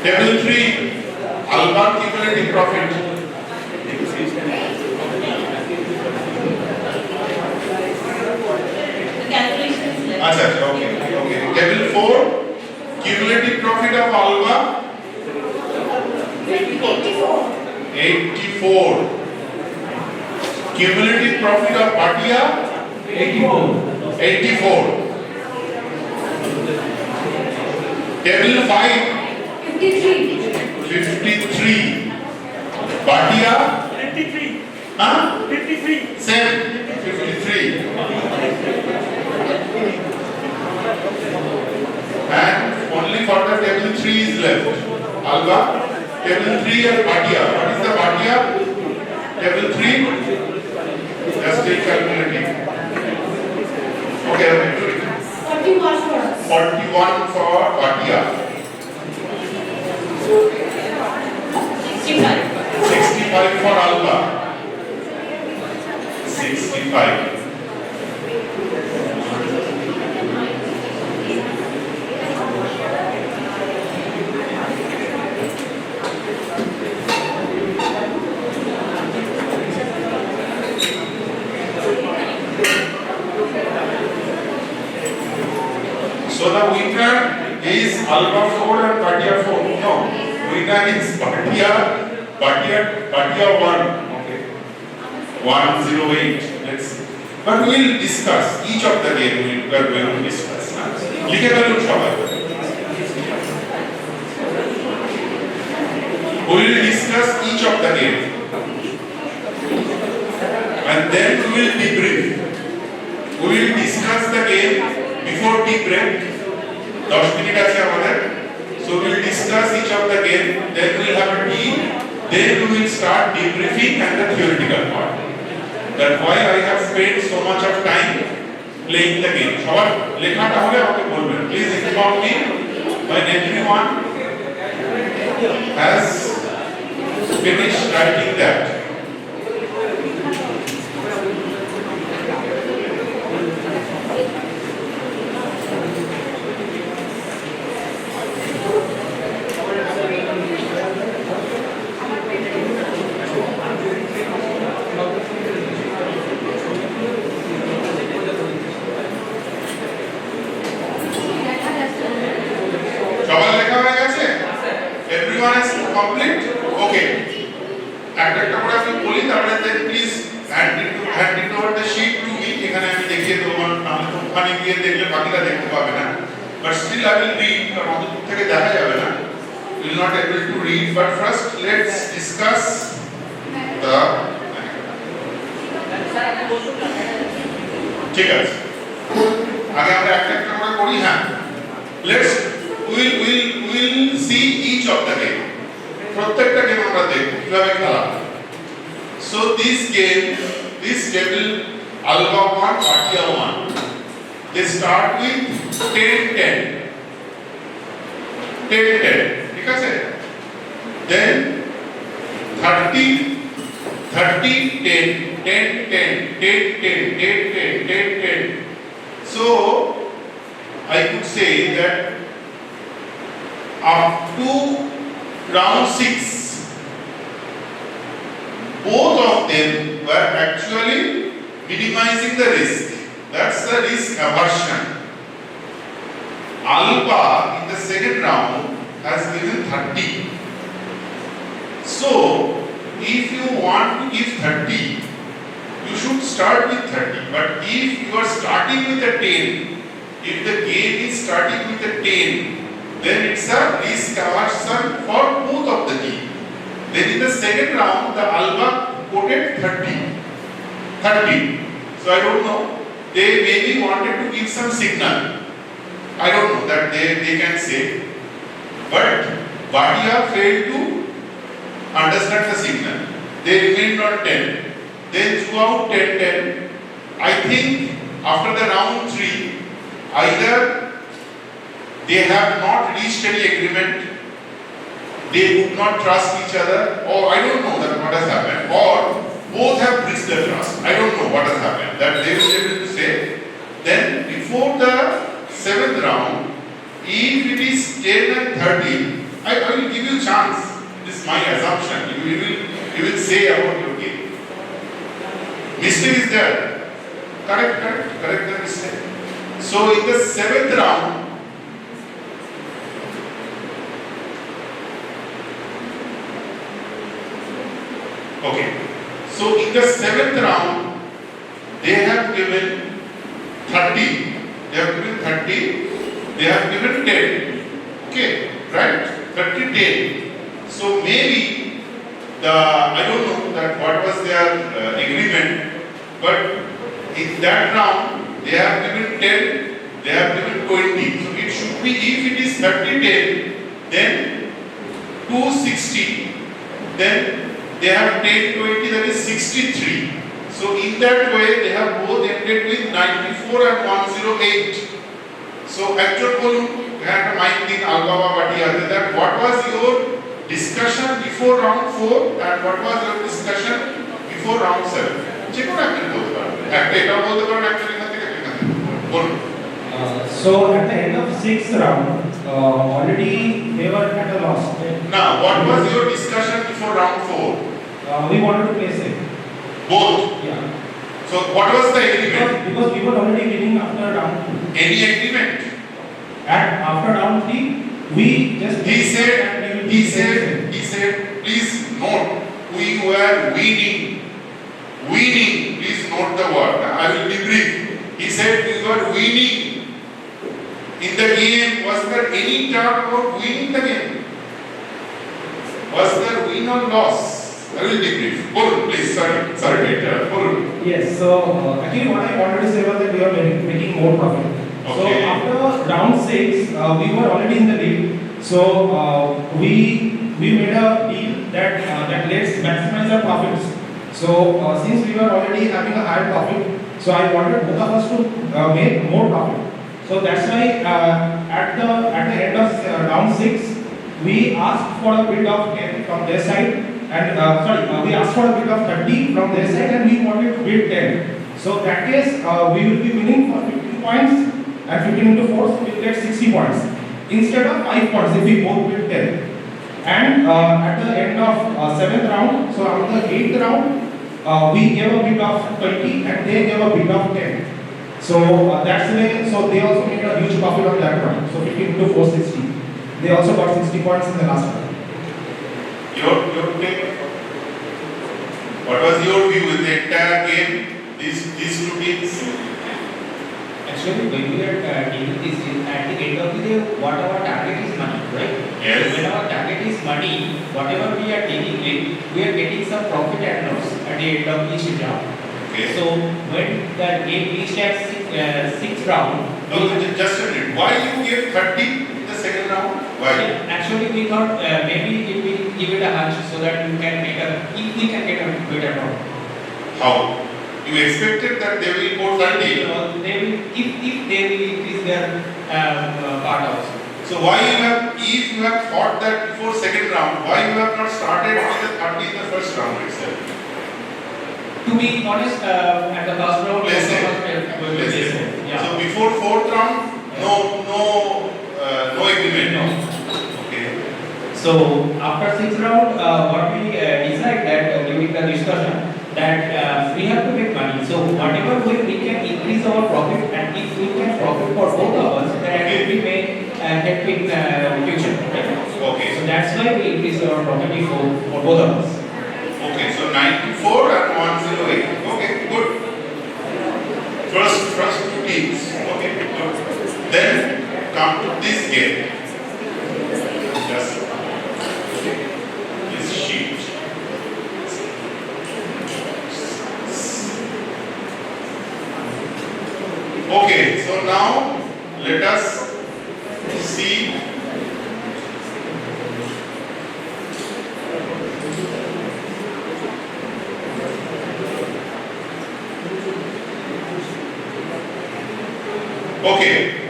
Table 3, alpha cumulative profit. The calculation is less. Okay. Table 4, cumulative profit of alpha. 84. Cumulative profit of Bhatia. 84. Table 5, 53. Bhatia? 53. 53. Same. 53. And only for the table 3 is left. Alpha. Table 3 and Bhatia. What is the Bhatia? Table 3. Just take calculating. Okay. 41 for us. 41 for Bhatia. 65. 65 for alpha. 65. So the winner is Alpha 4 and Bhatia 4. No, winner is Bhatia 1. Okay. 108. Let's see. But we will discuss each of the game. We are going to discuss. লিখে ফেলুন সবাই। We will discuss each of the game. And then we will debrief. We will discuss the game before tea break. 10 minutes আছে আমাদের। So we will discuss each of the game. Then we will have a tea. Then we will start debriefing and the theoretical part. That's why I have spent so much of time playing the game. সবার লেখাটা হলে আমাকে বলবেন। Please inform me when everyone has finished writing that. সবার লেখা হয়ে গেছে? Everyone is complete? Okay. একটা করে আমি বলি তারপরে then please hand it over the sheet to me. এখানে আমি দেখিয়ে দেবো আমি তো ওখানে গিয়ে দেখলে বাকিটা দেখতে পাবে না। But still I will read কারণ অত দূর থেকে দেখা যাবে না। Will not able to read but first let's discuss the ঠিক আছে আগে আমরা একটা করে করি হ্যাঁ let's we'll see each of the game প্রত্যেকটা গেম আমরা দেখব কিভাবে খেলা so this table alpha 1 bhatia 1 they start with 10 ঠিক আছে then 30 10 so I could say that up to round 6 both of them were actually minimizing the risk. That's the risk aversion. Alpha in the second round has given 30. So if you want to give 30 you should start with 30 but if you are starting with a 10 if the game is starting with a 10 then it's a risk aversion for both of the team. Then in the second round the alpha quoted 30. So I don't know, they maybe wanted to give some signal. I don't know that they can say. But Bhatia failed to understand the signal. They remained on 10. Then throughout 10, I think after the round 3, either they have not reached any agreement, they would not trust each other, or I don't know that what has happened, or both have breached the trust. I don't know what has happened. That they will be able to say. Then before the 7th round, if it is 10 and 30, I will give you a chance. This is my assumption. You will say about your game. Mistake is there. Correct the mistake. So in the 7th round, okay. So in the 7th round, they have given 30. They have given 30. They have given 10. Okay, right? 30-10. So maybe I don't know that what was their agreement, but in that round they have given 10. They have given 20. So it should be if it is 30-10, then 260. Then they have 10-20, that is 63. So in that way they have both ended with 94 and 108. So actual bolun had a mind in alpha bhatia that what was your discussion before round 4 and what was your discussion before round 7? Check out actually both একটা এটা বলতে পারেন actually এখান থেকে বলুন So at the end of 6th round, already they were at a loss. Now, what was your discussion before round 4? We wanted to play safe. Both? Yeah. So what was the agreement? Because we were already winning after round 2. Any agreement? and after round 3, we just He said, please note, we were winning. Winning, please note the word. I will be brief. He said we were winning in the game. Was there any talk about winning the game? Was there win or loss? I will be brief. Purun, please, sorry, Purun. Yes, so actually what I wanted to say was that we are making more profit. So Okay. after round 6, we were already in the lead. So we made a deal that let's maximize our profits. So since we were already having a higher profit, so I wanted both of us to make more profit. So that's why at the end of round 6, we asked for a bid of 10 from their side, and we asked for a bid of 30 from their side, and we wanted to bid 10. So that case, we will be winning for 15 points, and 15 into 4, so we will get 60 points instead of 5 points if we both bid 10. And at the end of 7th round, so on the 8th round, we gave a bid of 20 and they gave a bid of 10. So that's the way, so they also made a huge profit on that round. So 15 to 460. They also got 60 points in the last round. Your take? What was your view in the entire game? These two teams? Actually, when we are taking this, at the end of the day, what our target is money, right? Yes. So when our target is money, whatever we are taking in, we are getting some profit and loss at the end of each round. Okay. So when the game reached at sixth round, No, just a minute. Why you gave 30 in the second round? Why? actually we thought maybe if we give it a hunch so that we can make if we can get a better round. How? You expected that they will go 30. They will, if they will increase their part also. So why if you have thought that before second round, why you have not started with the 30 in the first round itself? To be honest, at the first round, Let's say. Yeah. So before fourth round, no agreement. No. Okay. So after sixth round, what we decide that during the discussion that we have to make money. So whatever way we can increase our profit, and if we can profit for both of us, then we may help in future. Right? Okay. So that's why we increase our profit for both of us. Okay. So 94 and 108. Okay. Good. First two teams. Okay. Good. Then come to this game. Just this sheet. Okay, so now let us see okay,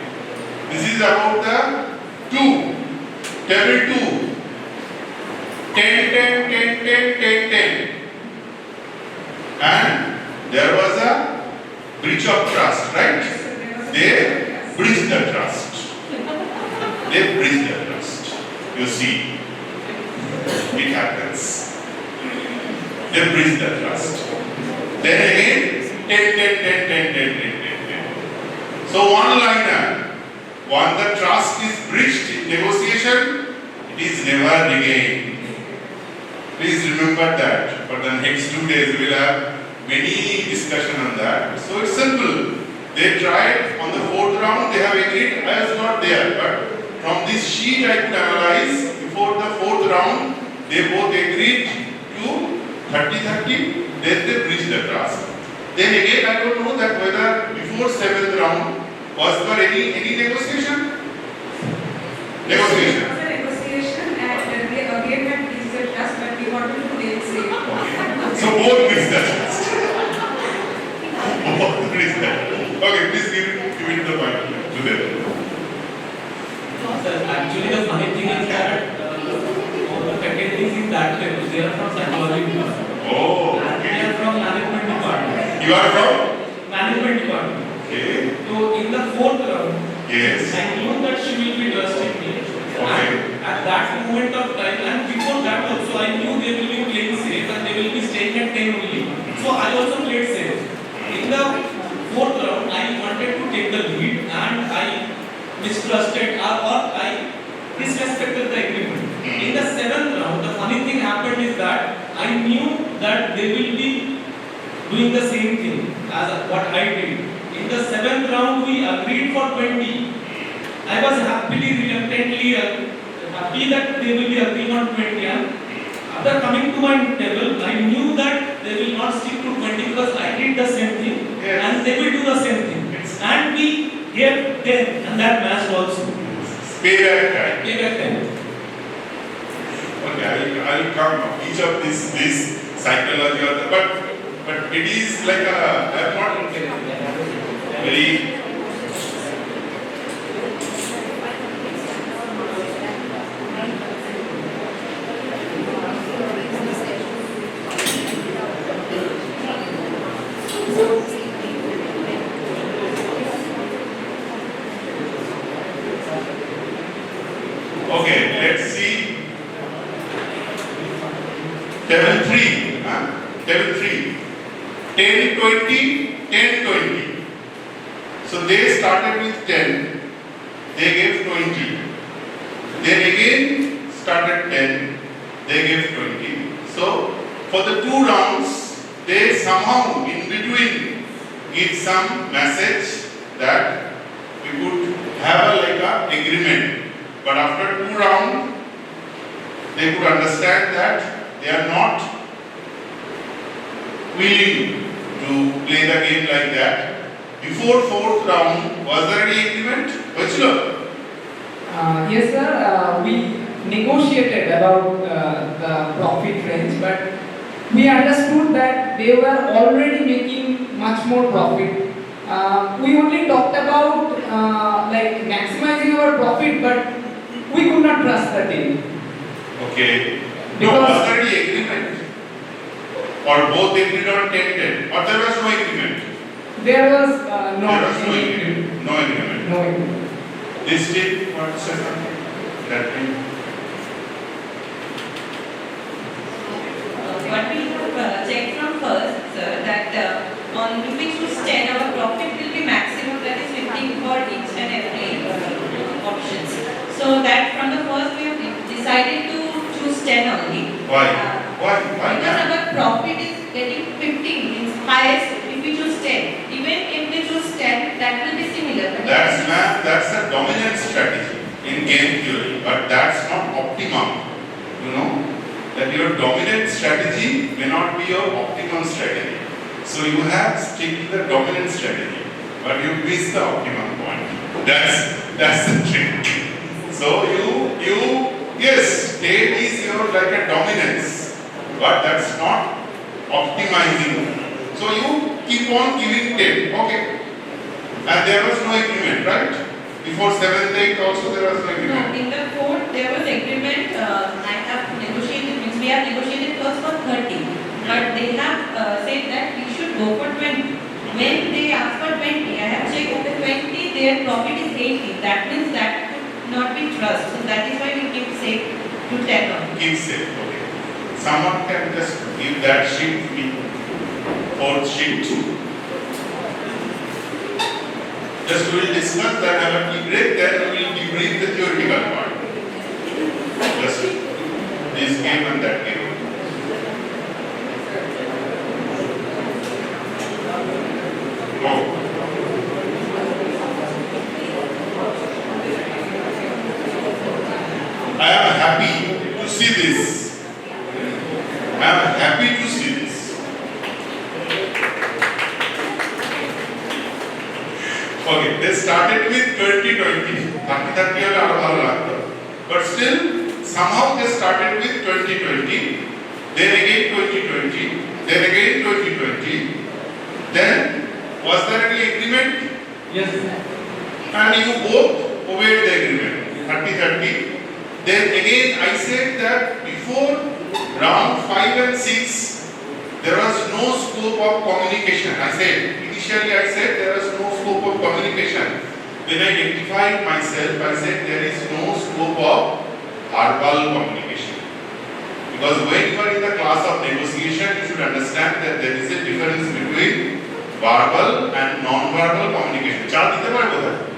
this is about the 2, table 2, 10, and there was a breach of trust, right? They breached the trust. They breached the trust. You see, it happens. They breached the trust. Then again, 10. So one liner, when the trust is breached in negotiation, it is never regained. Please remember that. For the next 2 days, we will have many discussion on that. So it's simple. They tried on the fourth round, they have agreed. I was not there, but from this sheet I could analyze before the fourth round, they both agreed to 30-30, then they breached the trust. Then again, I don't know that whether before seventh round was there any negotiation? Negotiation. It was a negotiation and they again had breached the trust, but we wanted to make safe. Okay. So both breached the trust. Both breached the trust. Okay, please give it the point to them. Sir, actually the funny thing is that the secretaries is that they are from psychology department. Oh, And they are okay. from management department. You are from? Management department. Okay. So in the fourth round, Yes. I knew that she will be trusting me. Okay. And at that moment of time, and before that also, I knew they will be playing safe and they will be staying at 10 only. So I also played safe. In the fourth round, I wanted to take the lead and I mistrusted or I disrespected the agreement. In the 7th round, the funny thing happened is that I knew that they will be doing the same thing as what I did. In the 7th round, we agreed for 20. I was reluctantly happy that they will be agreeing on 20. After coming to my table, I knew that they will not stick to 20 because I did the same thing and they will do the same thing. And we gave them and that matched also. Payback time. Payback time. Okay, I will come each of this psychology or the, but it is like a I am not very okay, let's see. Table 3. Table 3. 10, 20, 10, 20. So they started with 10. They gave 20. Then again started 10. They gave 20. So for the 2 rounds, they somehow in between give some message that we could have like a agreement. But after 2 rounds, they could understand that they are not willing to play the game like that. Before 4th round, was there any agreement? Yes, sir. We negotiated about the profit range, but we understood that they were already making much more profit. We only talked about like maximizing our profit, but we could not trust the deal. Okay. Because was there any agreement? Or both agreed on 10-10? Or there was no agreement? There was There was no agreement. No agreement. No agreement. This did what said that thing? What we have checked from first, sir, that on if we choose 10, our profit will be maximum, that is 15 for each and every options. So that from the first we have decided to choose 10 only. Why? Why? Because our profit is getting 15, means highest if we choose 10. Even if they choose 10, that will be similar. That's a dominant strategy in game theory, but that's not optimum. You know that your dominant strategy may not be your optimum strategy. So you have to stick to the dominant strategy, but you miss the optimum point. That's the trick. So you yes, 10 is your like a dominance, but that's not optimizing. So you keep on giving 10, okay? And there was no agreement, right? Before 7th, 8th also there was no agreement. No, in the 4th there was agreement. I have negotiated, means we have negotiated first for 30, but they have said that we should go for 20. When they asked for 20, I have checked the 20, their profit is 80. That means that could not be trust. So that is why we keep safe to 10 only. Keep safe, okay. Someone can just give that sheet to me. 4th sheet. Just we will discuss that, have a tea break, then we will debrief the theoretical part. Just this game and that game. Oh. I am happy to see this. I am happy to see this. Okay, they started with 2020. But still, somehow they started with 2020, then again 2020, then again 2020. Then, was there any agreement? Yes. And you both obeyed the agreement, 30-30. Then again I said that before round 5 and 6, there was no scope of communication. Initially I said there was no scope of communication. When I identified myself, I said there is no scope of verbal communication. Because when you are in the class of negotiation, you should understand that there is a difference between verbal and non-verbal communication. Chart dite parbo?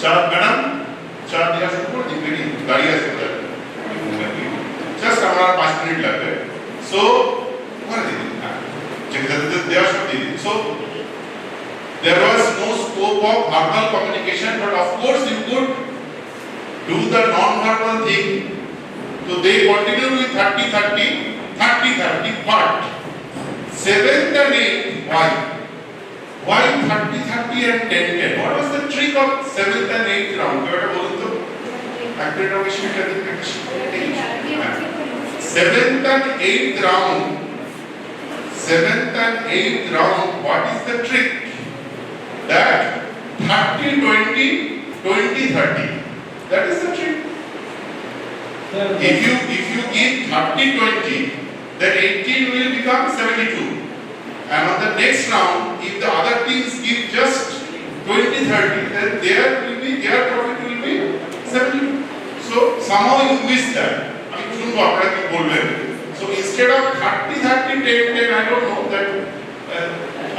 চা madam চা দিয়ে আসতে করে দিন ready দাঁড়িয়ে আছে just আমার 5 minute লাগবে সো ওখানে দিন যেখানে দেওয়া সব দিয়ে দিন so there was no scope of verbal communication but of course you could do the non-verbal thing so they continued with 30-30 30-30 but 7th and 8th why 30-30 and 10-10 what was the trick of 7th and 8th round এটা বলুন তো একটা ইনফরমেশনটা দিন 7th and 8th round 7th and 8th round what is the trick that 30-20 20-30 that is the trick if you give 30-20 then 18 will become 72 and on the next round if the other teams give just 20-30 then their profit will be 72 so somehow you miss that I mean শুনবো আপনারা কি বলবেন so instead of 30-30 10-10 I don't know that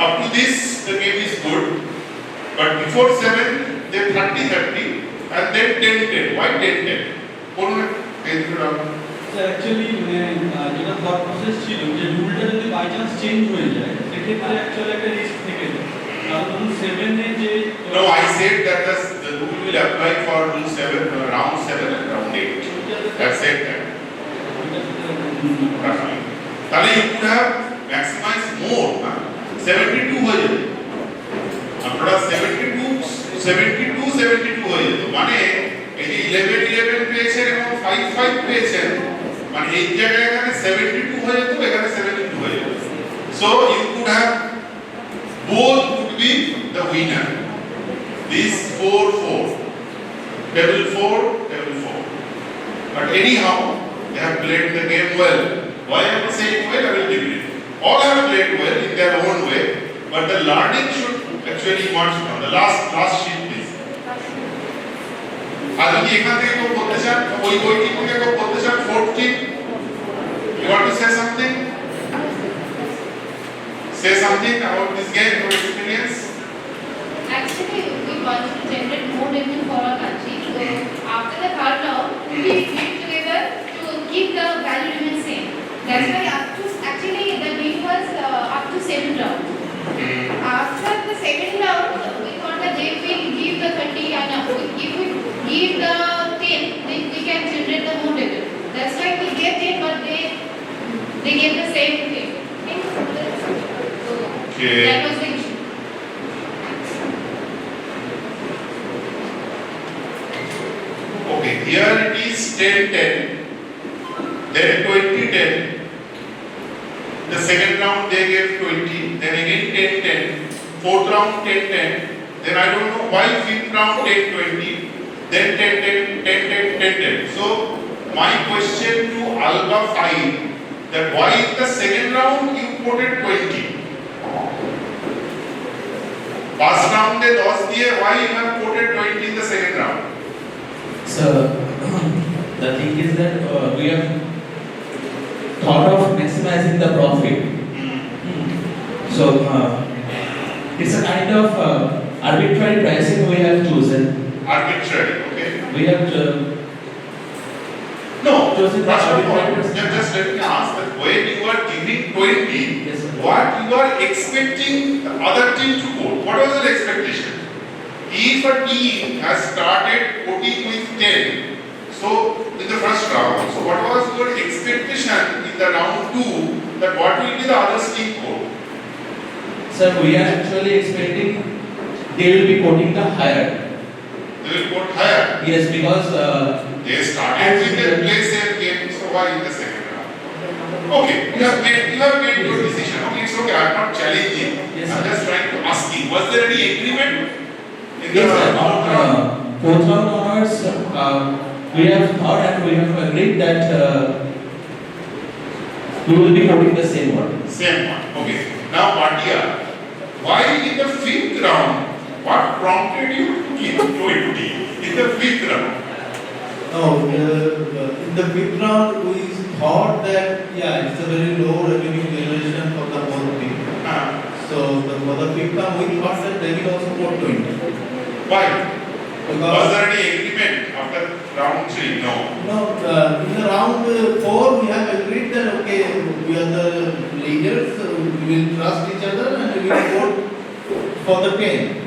up to this the game is good but before 7 then 30-30 and then 10-10 why 10-10 বলুন actually যেটা thought process ছিল যে রুলটা যদি by chance change হয়ে যায় সেক্ষেত্রে অ্যাকচুয়ালি একটা রিস্ক থেকে যায় কারণ 7 এ যে no I said that the rule will apply for rule 7 round 7 and round 8 I said that তাহলে you could have maximized more 72 হয়ে যেত আপনারা 72 হয়ে যেত মানে এই 11 পেয়েছেন এবং 5 পেয়েছেন মানে এই জায়গায় এখানে 72 হয়ে যেত এখানে 72 হয়ে যেত so you could have both could be the winner this 4 table 4 but anyhow they have played the game well why am I saying well I will give it all have played well in their own way but the learning should actually emerge from the last sheet please আর যদি এখান থেকে কেউ বলতে চান ওই বইটি থেকে কেউ বলতে চান 14 you want to say something about this game your experience Actually, we wanted to generate more revenue for our country. So after the third round, we came together to keep the value remain same. That's why actually the deal was up to 7 rounds. After the 7th round, we thought that if we give the 30 and if we give the 10, then we can generate the more revenue. That's why we gave 10, but they gave the same thing. So that was the issue. Okay, here it is 10-10, then 20-10. The second round they gave 20, then again 10-10. Fourth round 10-10. Then I don't know why fifth round 10-20. Then 10-10, 10-10. So my question to Alba 5 that why in the second round you quoted 20? First round they 10 diye why you have quoted 20 in the second round? So the thing is that we have thought of maximizing the profit. So it's a kind of arbitrary pricing we have chosen. Arbitrary, okay? We have No, chosen the first of all, arbitrary pricing. just let me ask that when you are giving 20, Yes, sir. what you are expecting the other team to quote? What was your expectation? If a team has started quoting with 10, so in the first round, so what was your expectation in the round 2 that what will be the other team quote? Sir, we are actually expecting they will be quoting the higher. They will quote higher. Yes, because They started with the play safe game, so why in the second round? Okay, you have made your decision. Okay, it's okay. I'm not challenging. Yes, I'm sir. just trying to ask you. Was there any agreement in yes, sir, the on fourth round onwards, we have thought and we have agreed that we will be quoting the same one. Same one. Okay. Now, Patia, why in the fifth round? What prompted you to give 20 in the fifth round? No, in the fifth round we thought that it's a very low revenue generation for the whole team. So for the fifth round we thought that they will also quote 20. Why? Was there any agreement after round 3? No. No, in the round 4 we have agreed that okay, we are the leaders, so we will trust each other and we will vote for the 10.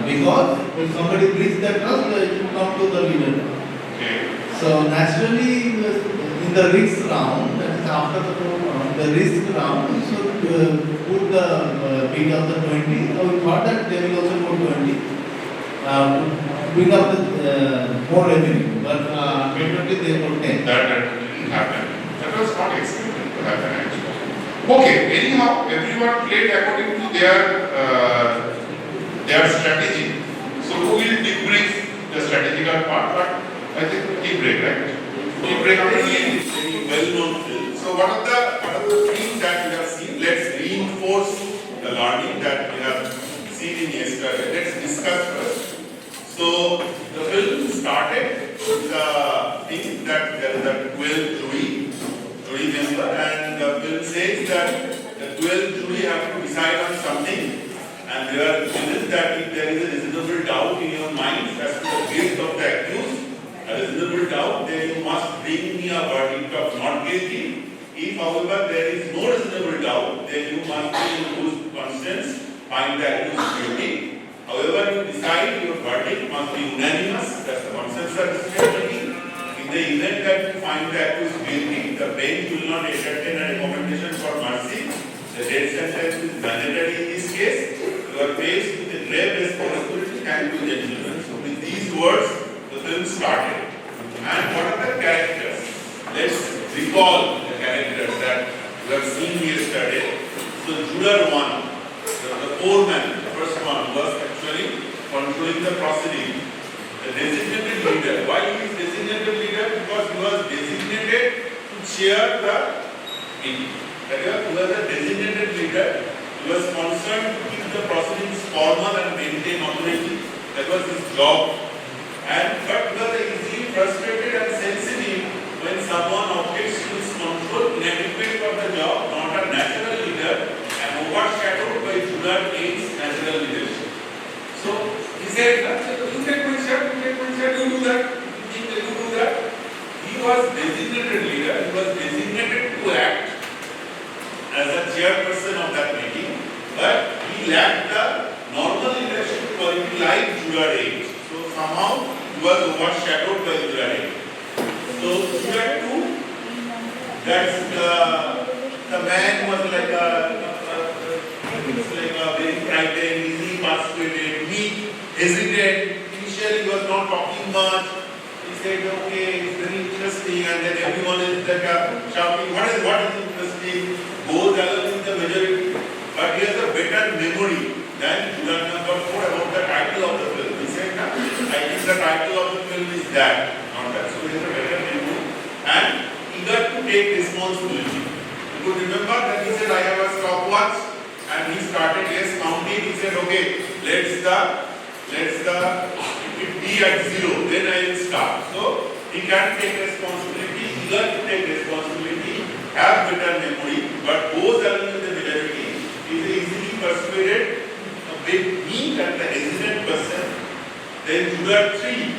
Because if somebody breaks that trust, it will come to the leader. Okay. So naturally, in the risk round, that is after the risk round, we should put the bid of the 20. So we thought that they will also put 20. Bring up the more revenue, but ultimately they put 10. That didn't happen. That was not expected to happen actually. Okay, anyhow, everyone played according to their strategy. So who will debrief the strategical part? But I think debrief, right? Debrief is very well-known field. So what are the things that we have seen? Let's reinforce the learning that we have seen in yesterday. Let's discuss first. So the film started with the thing that there is a 12 jury member, and the film says that the 12 jury have to decide on something, and they are given that if there is a reasonable doubt in your mind as to the guilt of the accused, a reasonable doubt, then you must bring me a verdict of not guilty. If, however, there is no reasonable doubt, then you must be in whose conscience find the accused guilty. However, you decide your verdict must be unanimous, that's the consensus decision. In the event that you find the accused guilty, the bench will not entertain a recommendation for mercy. The death sentence is mandatory in this case. You are faced with a grave responsibility. Thank you, gentlemen. So with these words, the film started. And what are the characters? Let's recall the characters that we have seen yesterday. So juror 1, the foreman, the first one was actually controlling the proceeding. The designated leader. Why he is designated leader? Because he was designated to chair the meeting. That is, he was a designated leader. He was concerned to keep the proceedings formal and maintain authority. That was his job. But he was easily frustrated and sensitive when someone objects to his control, inadequate for the job, not a natural leader, and overshadowed by juror A's natural leadership. So he said, you take my shirt, you do that, you do that. He was designated leader, he was designated to act as a chairperson of that meeting, but he lacked the normal leadership quality like juror A. So somehow he was overshadowed by juror A. So juror 2, that's the man was like a very frightened, easily persuaded, weak, hesitant. Initially he was not talking much. He said, okay, it's very interesting, and then everyone is like shouting, what is interesting? Goes along with the majority. But he has a better memory than juror number 4 about the title of the film. He said, I think the title of the film is that, not that. So he has a better memory and eager to take responsibility. You could remember that he said, I have a stopwatch, and he started counting. He said, okay, if it be at 0, then I will start. So he can take responsibility, eager to take responsibility, have better memory, but goes along with the majority. He is easily persuaded, a bit meek and the hesitant person. Then juror 3,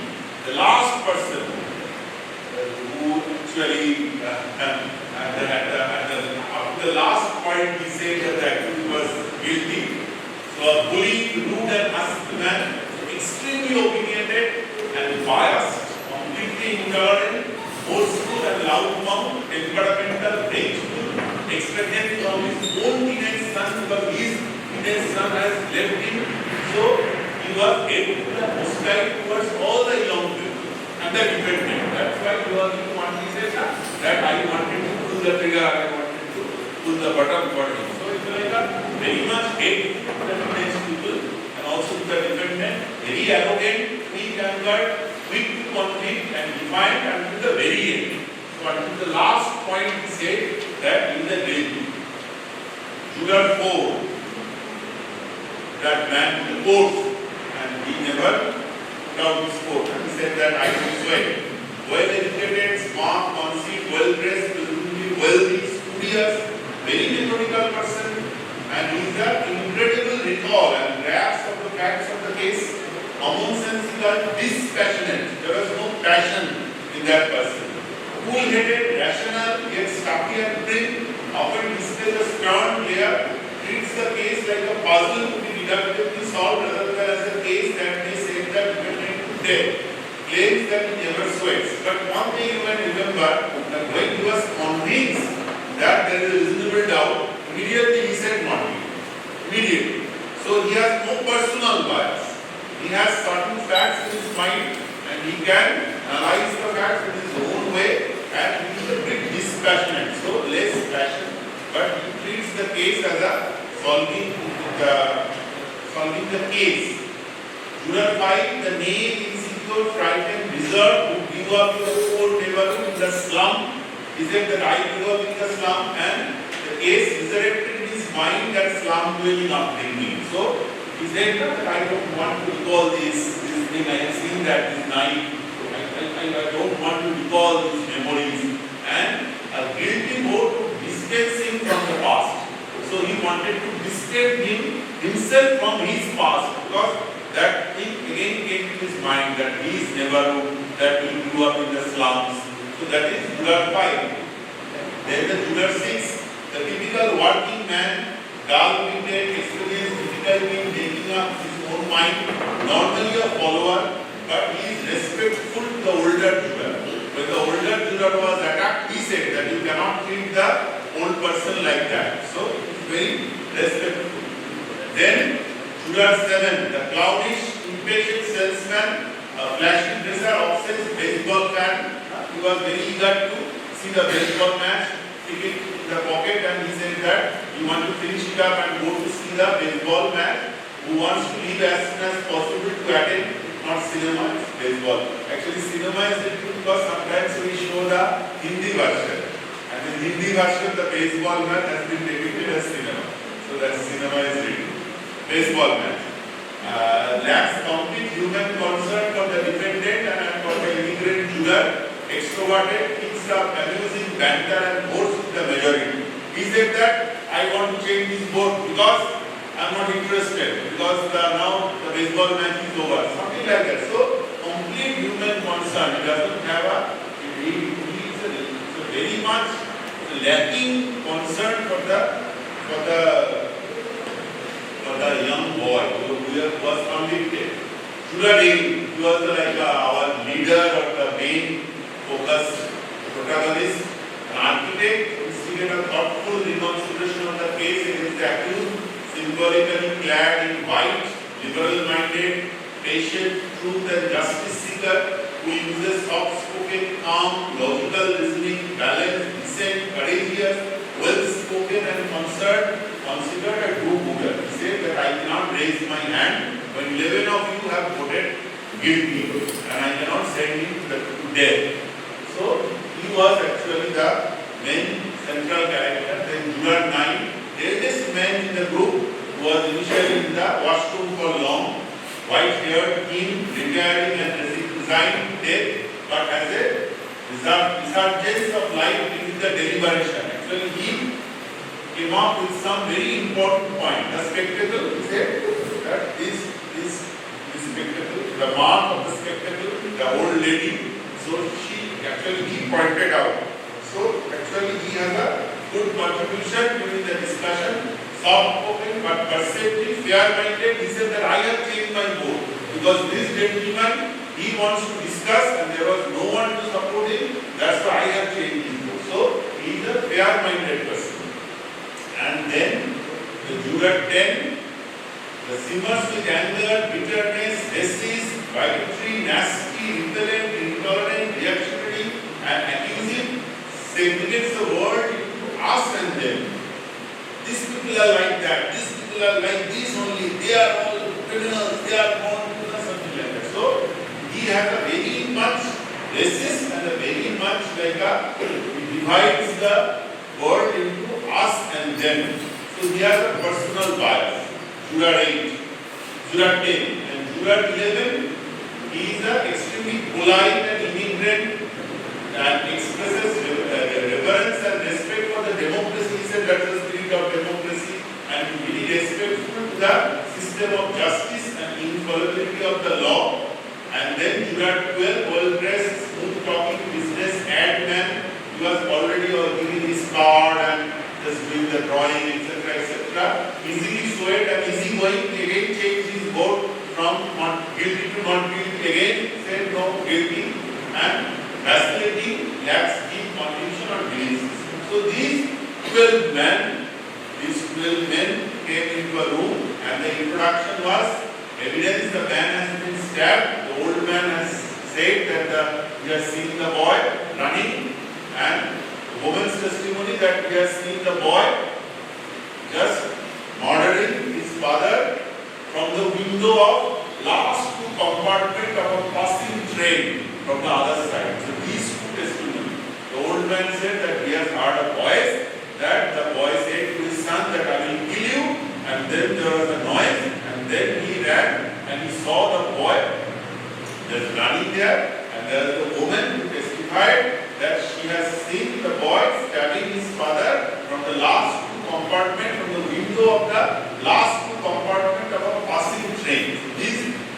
the last person, who actually at the last point he said that the accused was guilty. So a bully, rude and husky man, extremely opinionated and biased, completely intolerant, forceful and loud-mouthed, temperamental, vengeful, expectant from his own teenage son, because his teenage son has left him. So he was hostile towards all the young people and the defendant. That's why he was said that I wanted to pull the trigger, I wanted to pull the button for him. So it's like a very much hate to the teenage people and also to the defendant, very arrogant, weak-angered, quick to conflict and defiant until the very end. So until the last point he said that he is a guilty. Juror 4, that man reports, and he never put out his court. He said that I will swear. Well-educated, smart, conceit, well-dressed, presumably wealthy, studious, very methodical person, and he is an incredible recall and grasp of the facts of the case. Common sense is called dispassionate. There was no passion in that person. Cool-headed, rational, yet stuffier brain, often displays a stern player, treats the case like a puzzle to be deductively solved rather than as a case that may save the defendant to death. Claims that he never sweats. But one thing you may remember, that when he was convinced that there is a reasonable doubt, immediately he said not guilty. Immediately. So he has no personal bias. He has certain facts in his mind and he can analyze the facts in his own way and he is a bit dispassionate. So less passion, but he treats the case as a solving the case. Juror 5, the name insecure, frightened, reserved, who grew up in the poor neighborhood in the slum. He said that I grew up in the slum and the case resurrected in his mind that slum dwelling upbringing. So he said that I don't want to recall this thing, I have seen that this night, I don't want to recall these memories. And a guilty vote to distance him from the past. So he wanted to distance himself from his past because that thing again came to his mind that he is never, that he grew up in the slums. So that is juror 5. Then the juror 6, the typical working man, dull-witted, experienced difficulty in making up his own mind, normally a follower, but he is respectful to the older juror. When the older juror was attacked, he said that you cannot treat the old person like that. So he is very respectful. Then juror 7, the clownish, impatient salesman, a flashy dresser, obsessed baseball fan. He was very eager to see the baseball match, ticket in the pocket, and he said that you want to finish it up and go to see the baseball match. Who wants to leave as soon as possible to attend, not cinema, it's baseball. Actually, cinema is different because sometimes we show the Hindi version. And in Hindi version, the baseball match has been depicted as cinema. So that cinema is written. Baseball match. Lacks complete human concern for the defendant and for the immigrant juror. Extroverted, picks up amusing banter and votes with the majority. He said that I want to change this vote because I am not interested, because now the baseball match is over. Something like that. So, complete human concern. He doesn't have he is very much lacking concern for the young boy who was convicted. Juror 8, he was like our leader or the main focused protagonist, an architect, instigated a thoughtful reconsideration of the case against the accused, symbolically clad in white, liberal-minded, patient, truth and justice seeker, who uses soft-spoken, calm, logical reasoning, balanced, decent, courageous, well-spoken and considered a do-gooder. He said that I cannot raise my hand when 11 of you have voted guilty and I cannot send him to death. So he was actually the main central character. Then juror 9, the eldest man in the group, who was initially in the washroom for long, white-haired, keen, retiring and resigned to death, but has a resurgence of life in the deliberation. Actually, he came up with some very important point. The spectacle, he said that this spectacle, the mark of the spectacle, the old lady, so he pointed out. So actually he has a good contribution during the discussion, soft-spoken but perceptive, fair-minded. He said that I have changed my vote because this gentleman, he wants to discuss and there was no one to support him. That's why I have changed his vote. So he is a fair-minded person. And then the juror 10, the simmers with anger, bitterness, disease, bigotry, nasty, repellent, intolerant, reactionary, and accusing, segregates the world into us and them. These people are like that, these people are like this only, they are all criminals, they are born criminals, something like that. So, he has a very much racist and a very much like he divides the world into us and them. So, he has a personal bias. Juror 8, Juror 10, and Juror 11, he is extremely polite and immigrant and expresses reverence and respect for the democracy. He said that's the spirit of democracy and very respectful to the system of justice and infallibility of the law. And then juror 12, well-dressed, smooth-talking business ad man. He was already giving his card and just doing the drawing, etc., etc. Easily swayed and easy going. Again changed his vote from not guilty to not guilty. Again said no, guilty. And vacillating, lacks deep conviction or belief system. So these 12 men came into a room and the introduction was evidence the man has been stabbed. The old man has said that he has seen the boy running, and the woman's testimony that he has seen the boy just murdering his father from the window of last two compartment of a passing train from the other side. So these two testimonies. The old man said that he has heard a voice, that the boy said to his son that I will kill you, and then there was a noise, and then he ran and he saw the boy just running there, and there is a woman who testified that she has seen the boy stabbing his father from the last two compartment, from the window of the last two compartment of a passing train. So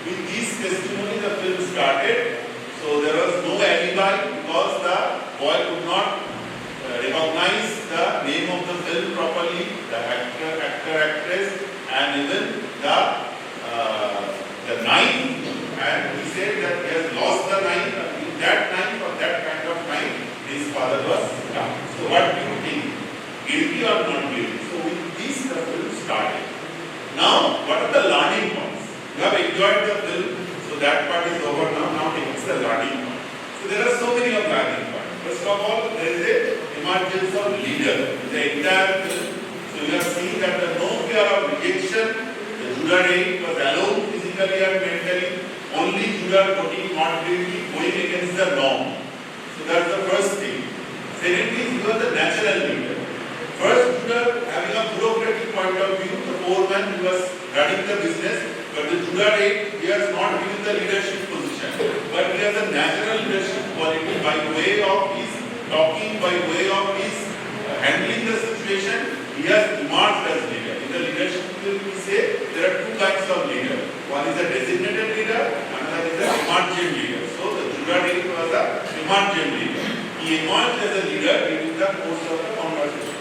with these testimonies the film started. So there was no alibi because the boy could not recognize the name of the film properly, the actor, actress, and even the knife. And he said that he has lost the knife, and with that knife or that kind of knife, his father was stabbed. So what do you think? Guilty or not guilty? So with this the film started. Now, what are the learning points? You have enjoyed the film, so that part is over now. Now it's the learning point. So there are so many of learning points. First of all, there is a emergence of leader. The entire film. So you have seen that the no fear of rejection, the juror was alone physically and mentally. Only juror voting not guilty, going against the norm. So that's the first thing. Second is you are the natural leader. First juror having a bureaucratic point of view, the foreman who was running the business, but the juror 8, he has not given the leadership position. But he has a natural leadership quality by way of his talking, by way of his handling the situation. He has emerged as leader. In the leadership we say there are two kinds of leader. One is a designated leader, another is an emergent leader. So the juror was a emergent leader. He emerged as a leader during the course of the conversation.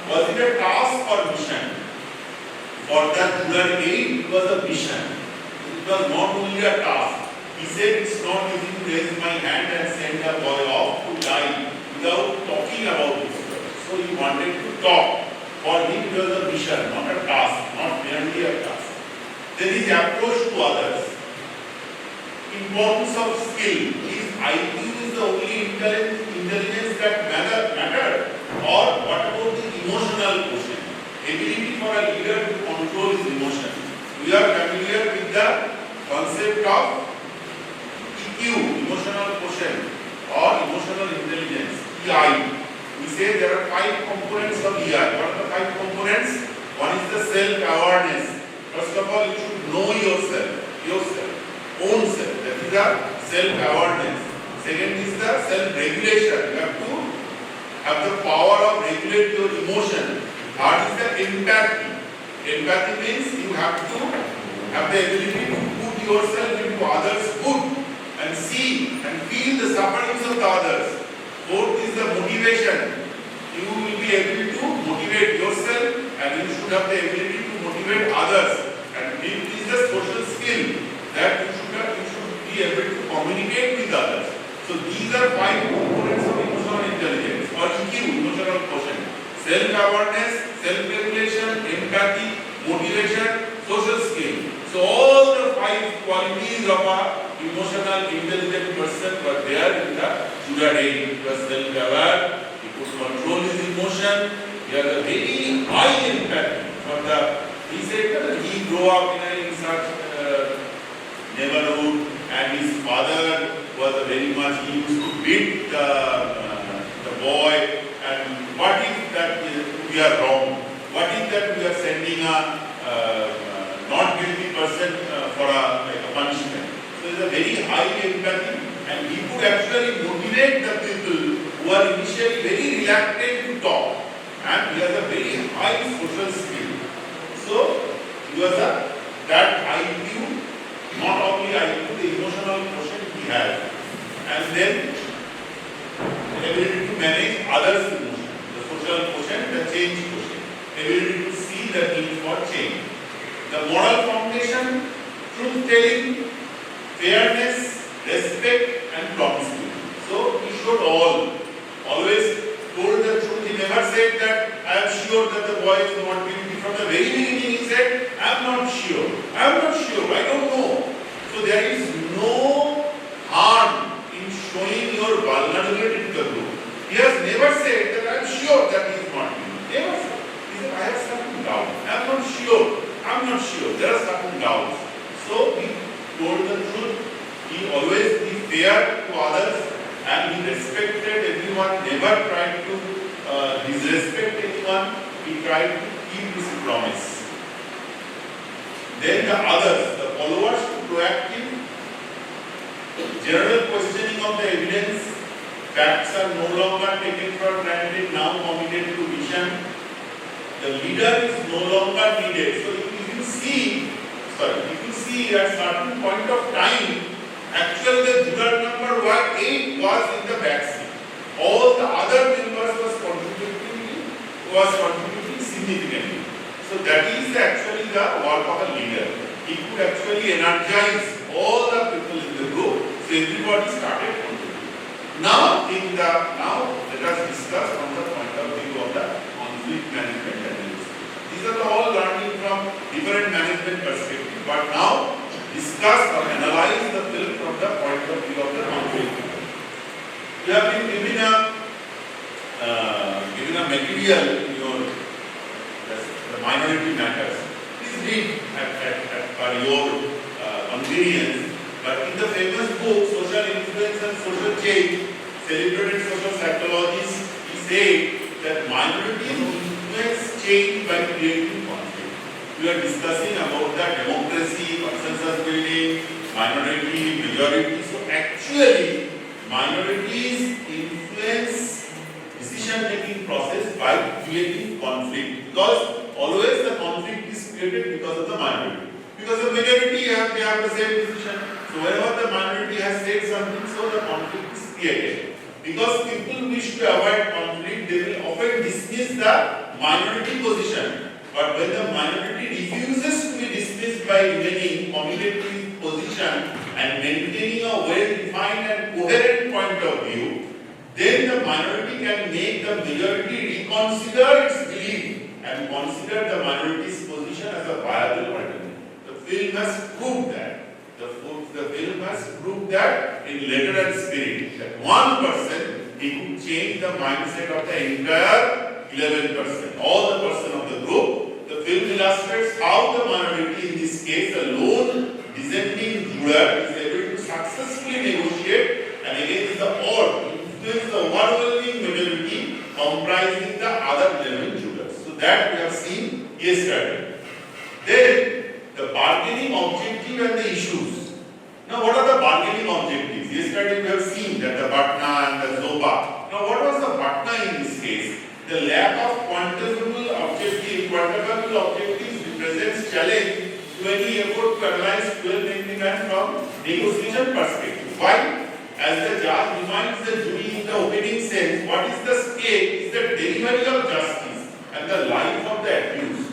Was it a task or mission? For the juror 8, it was a mission. It was not only a task. He said it's not easy to raise my hand and send a boy off to die without talking about this. So he wanted to talk. For him it was a mission, not a task, not merely a task. Then his approach to others. Importance of skill. His IQ is the only intelligence that mattered. Or what about the emotional quotient? Ability for a leader to control his emotion. We are familiar with the concept of EQ, emotional quotient, or emotional intelligence, EI. We say there are 5 components of EI. What are the 5 components? One is the self-awareness. First of all, you should know yourself, own self. That is the self-awareness. Second is the self-regulation. You have to have the power of regulate your emotion. Third is the empathy. Empathy means you have to have the ability to put yourself into others' foot and see and feel the sufferings of the others. Fourth is the motivation. You will be able to motivate yourself and you should have the ability to motivate others. And fifth is the social skill that you should be able to communicate with others. So these are 5 components of emotional intelligence or EQ, emotional quotient. Self-awareness, self-regulation, empathy, motivation, social skill. So all the 5 qualities of a emotional intelligent person were there in the juror. He was self-aware, he could control his emotion, he had a very high empathy for the. He said that he grew up in such neighborhood and his father was very much, he used to beat the boy, and what if that we are wrong? What if that we are sending a not guilty person for a punishment? So there is a very high empathy and he could actually motivate the people who are initially very reluctant to talk, and he has a very high social skill. So he was that IQ Not only I put the emotional quotient he has, and then the ability to manage others' emotion, the social quotient, the change quotient, ability to see the need for change. The moral foundation, truth telling, fairness, respect, and promiscuity. So he should always told the truth. He never said that I am sure that the boy is not guilty. From the very beginning he said, I am not sure. I don't know. So there is no harm in showing your vulnerability to the group. He has never said that I am sure that he is not guilty. Never said. He said, I have certain doubts. I am not sure. There are certain doubts. So he told the truth. He always be fair to others and he respected everyone, never tried to disrespect anyone. He tried to keep his promise. Then the others, the followers, proactive, general questioning of the evidence, facts are no longer taken for granted, now committed to vision. The leader is no longer needed. So if you see at certain point of time, actually the juror number 8 was in the back seat. All the other members was contributing significantly. So that is actually the work of a leader. He could actually energize all the people in the group, so everybody started contributing. Now let us discuss from the point of view of the conflict management and negotiation. These are all learning from different management perspectives, but now discuss or analyze the film from the point of view of the conflict. You have been given a material in your the minority matters. Please read for your convenience. But in the famous book Social Influence and Social Change, celebrated social psychologists, he said that minorities influence change by creating conflict. We are discussing about the democracy, consensus building, minority, majority. So actually, minorities influence decision-making process by creating conflict, because always the conflict is created because of the minority. Because the majority they have the same decision. So whenever the minority has said something, so the conflict is created. Because people wish to avoid conflict, they will often dismiss the minority position. But when the minority refuses to be dismissed by remaining committed to its position and maintaining a well-defined and coherent point of view, then the minority can make the majority reconsider its belief and consider the minority's position as a viable alternative. The film has proved that. The film has proved that in letter and spirit, that one person, he could change the mindset of the entire 11%, all the person of the group. The film illustrates how the minority, in this case, the lone dissenting juror, is able to successfully negotiate and against the odd, influence the overwhelming majority comprising the other 11 jurors. So that we have seen yesterday. Then, the bargaining objective and the issues. Now, what are the bargaining objectives? Yesterday we have seen that the Batna and the Zoba. Now, what was the Batna in this case? The lack of quantifiable objectives represents challenge to any effort to analyze 12 man from negotiation perspective. Why? As the judge reminds the jury in the opening sense, what is the stake is the delivery of justice and the life of the accused.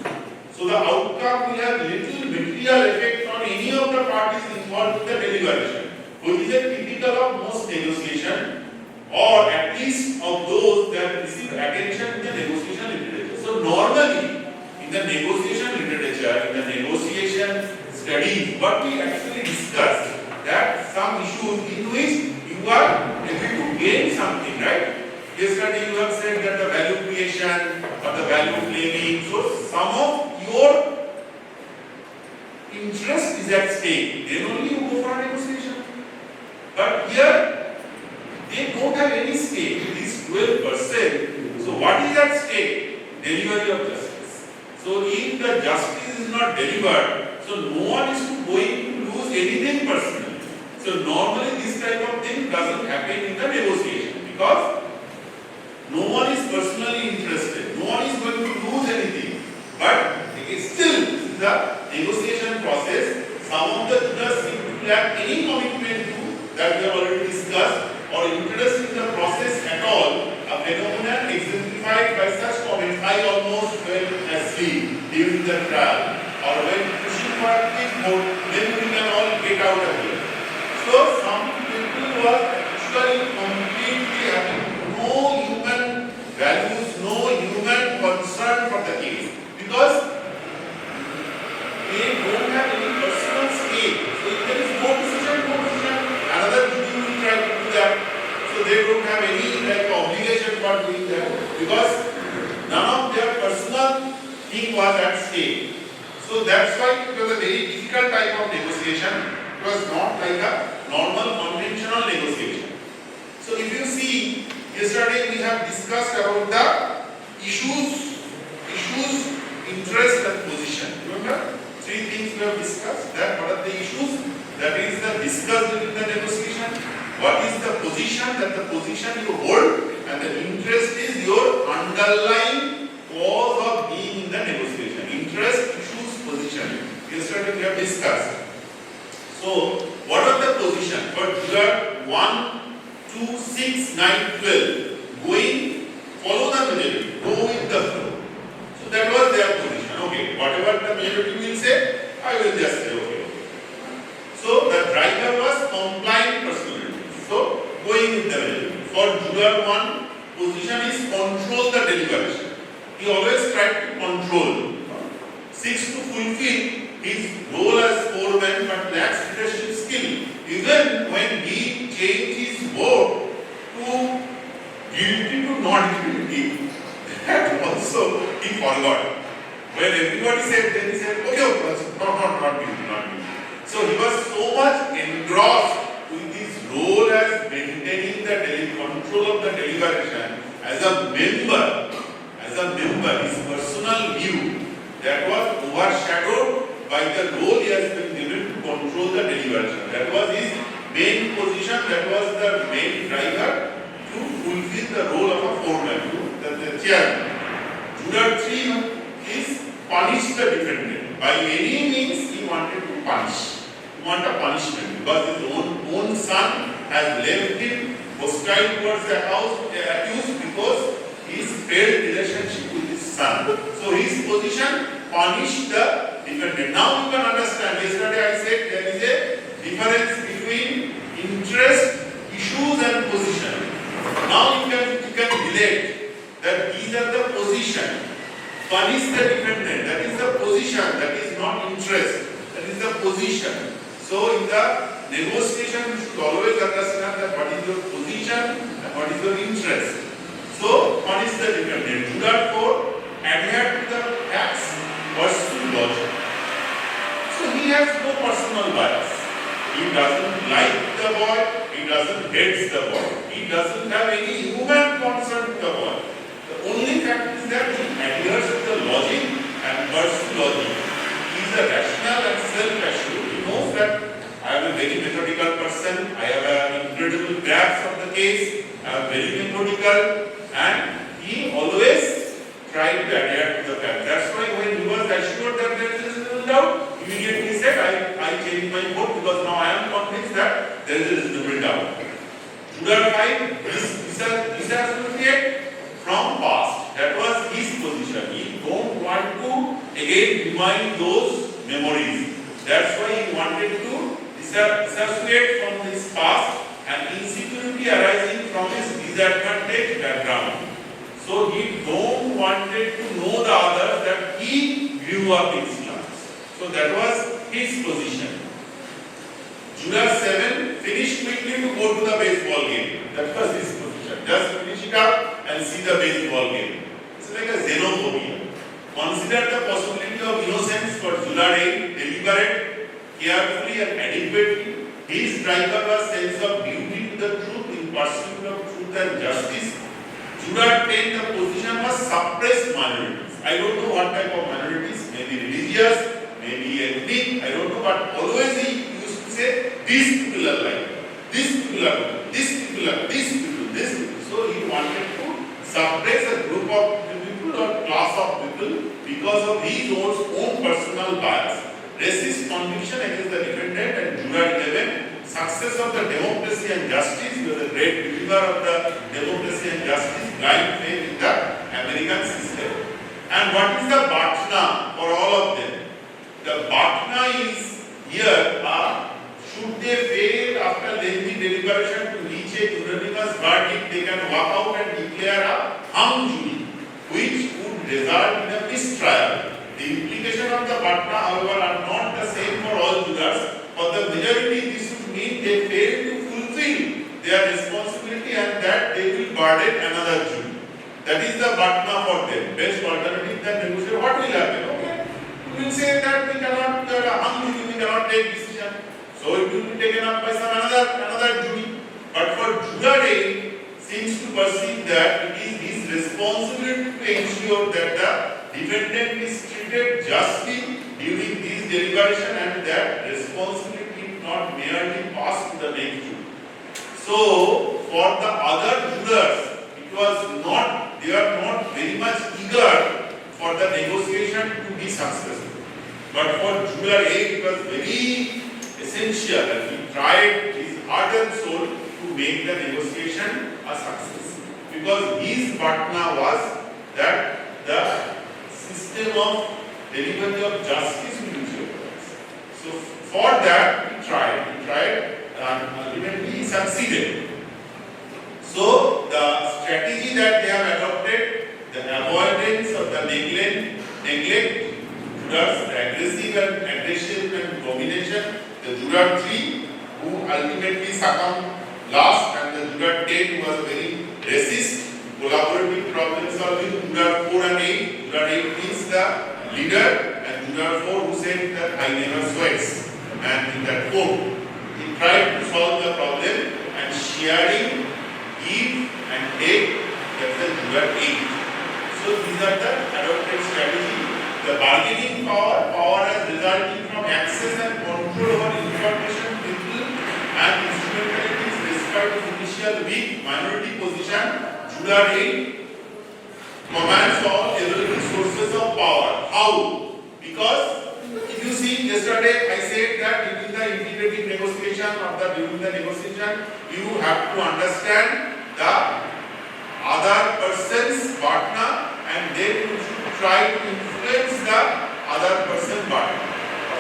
So the outcome will have little material effect on any of the parties involved in the deliberation, which is a typical of most negotiation, or at least of those that receive attention in the negotiation literature. So normally, in the negotiation literature, in the negotiation studies, what we actually discuss, that some issues in which you are able to gain something, right? Yesterday you have said that the value creation or the value claiming, so some of your interest is at stake, then only you go for a negotiation. But here, they don't have any stake, it is 12%. So what is at stake? Delivery of justice. So if the justice is not delivered, so no one is going to lose anything personally. So normally this type of thing doesn't happen in the negotiation, because no one is personally interested, no one is going to lose anything. But still, the negotiation process, some of the judges already discussed, or interest in the process at all, a phenomenon exemplified by such comments, I almost fell asleep during the trial, or when pushing for a quick vote, then we can all get out of here. So some people were actually completely having no human values, no human concern for the case, because they don't have any personal stake. So if there is no decision, another jury will try to do that. So they don't have any obligation for doing that, because none of their personal thing was at stake. So that's why it was a very difficult type of negotiation. It was not like a normal conventional negotiation. So if you see, yesterday we have discussed about the issues, interest and position. Remember? Three things we have discussed. That what are the issues? That is the discussed during the negotiation. What is the position? That the position you hold, and the interest is your underlying cause of being in the negotiation. Interest, issues, position. Yesterday we have discussed. So, what are the position? For juror 1, 2, 6, 9, 12, going, follow the majority, go with the flow. So that was their position. Okay, whatever the majority will say, I will just say okay. So the driver was compliant personality. So going with the majority. For juror 1, position is control the deliberation. He always tried to control. 6, to fulfill his role as foreman but lacks leadership skill. Even when he changed his vote to guilty to not guilty, that also he forgot. When everybody said, then he said, okay, not guilty. So he was so much engrossed with his role as maintaining the control of the deliberation as a member, his personal view that was overshadowed by the role he has been given to control the deliberation. That was his main position, that was the main driver to fulfill the role of a foreman, the chairman. Juror 3 is punish the defendant. By any means he wanted to punish. He wanted a punishment because his own son has left him hostile towards the house accused because his failed relationship with his son. So his position punish the defendant. Now you can understand. Yesterday I said there is a difference between interest, issues and position. Now you can relate that these are the position. Punish the defendant, that is the position, that is not interest, that is the position. So in the negotiation you should always understand that what is your position and what is your interest. So punish the defendant. Juror 4, adhere to the facts, pursue logic. So he has no personal bias. He doesn't like the boy, he doesn't hate the boy. He doesn't have any human concern to the boy. The only fact is that he adheres to the logic and pursues logic. He is a rational and self-assured. He knows that I am a very methodical person, I have an incredible grasp of the case, I am very methodical, and he always tried to adhere to the fact. That's why when he was assured that there is no doubt, immediately said, I changed my vote because now I am convinced that there is a reasonable doubt. Juror 5, disassociate from past. That was his position. He don't want to again remind those memories. That's why he wanted to disassociate from his past and insecurity arising from his disadvantaged background. So he don't wanted to know the others that he grew up in slums. So that was his position. Juror 7 finished quickly to go to the baseball game. That was his position. Just finish it up and see the baseball game. It's like a xenophobia. Consider the possibility of innocence for Juror 8, deliberate, carefully and adequately. His driver was sense of duty to the truth in pursuit of truth and justice. Juror 10, the position was suppressed minorities. I don't know what type of minorities, maybe religious, maybe ethnic, I don't know, but always he used to say, these people are like, these people are like, these people are, these people, this people. So he wanted to suppress a group of people or class of people because of his own personal bias. Racist conviction against the defendant, and Juror 11 success of the democracy and justice. He was a great believer of the democracy and justice, blind faith in the American system. And what is the Batna for all of them? The Batna is here, should they fail after lengthy deliberation to reach a unanimous verdict, they can walk out and declare a hung jury, which would result in a mistrial. The implication of the Batna, however, are not the same for all jurors. For the majority, this would mean they fail to fulfill their responsibility and that they will burden another jury. That is the Batna for them. Best alternative than negotiate. What will happen? Okay, we will say that we cannot, we cannot take decision. So it will be taken up by some another jury. But for juror A seems to perceive that it is his responsibility to ensure that the defendant is treated justly during this deliberation and that responsibility not merely passed to the next jury. So for the other jurors, it was not, they are not very much eager for the negotiation to be successful. But for juror A, it was very essential and he tried his heart and soul to make the negotiation a success. Because his partner was that the system of delivery of justice will be jeopardized. So for that he tried and ultimately he succeeded. So the strategy that they have adopted, the avoidance of the neglect, jurors, the aggressive and domination, the juror 3 who ultimately succumbed last, and the juror 10 who was very racist, collaborative, problem solving, juror 4 and 8. Juror 8 means the leader, and juror 4 who said that I never sweats. And in that court, he tried to solve the problem and sharing, give and take, that's the juror 8. So these are the adopted strategy. The bargaining power has resulted from access and control over information, people and instrumentalities despite his initial weak minority position. Juror 8 commands all available sources of power. How? Because if you see yesterday I said that during the integrative negotiation during the negotiation you have to understand the other person's partner and then you should try to influence the other person's partner.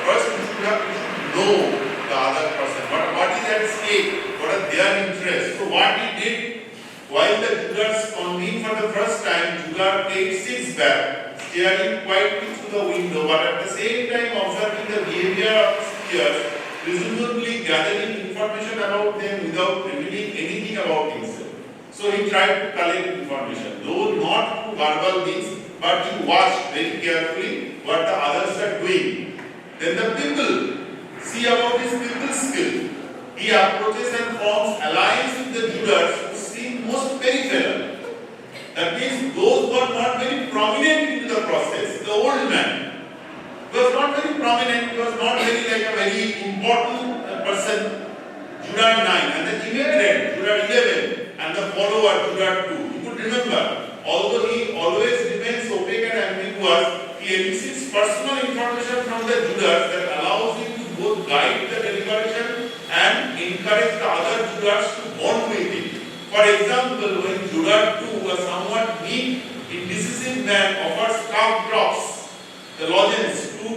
First you should know the other person. What is at stake? What are their interests? So what he did, while the jurors convened for the first time, juror 8 sits back, staring quietly through the window, but at the same time observing the behavior of his peers, presumably gathering information about them without revealing anything about himself. So he tried to collect information, though not through verbal means, but he watched very carefully what the others are doing. Then the people see about his people skill. He approaches and forms alliance with the jurors who seem most peripheral. That means those who are not very prominent in the process. The old man, he was not very prominent, he was not very important person. Juror 9 and the immigrant, juror 11 and the follower, juror 2. You could remember, although he always remains opaque and ambiguous, he elicits personal information from the jurors that allows him to both guide the deliberation and encourage the other jurors to bond with him. For example, when juror 2, a somewhat meek, indecisive man, offers cough drops, the lozenge to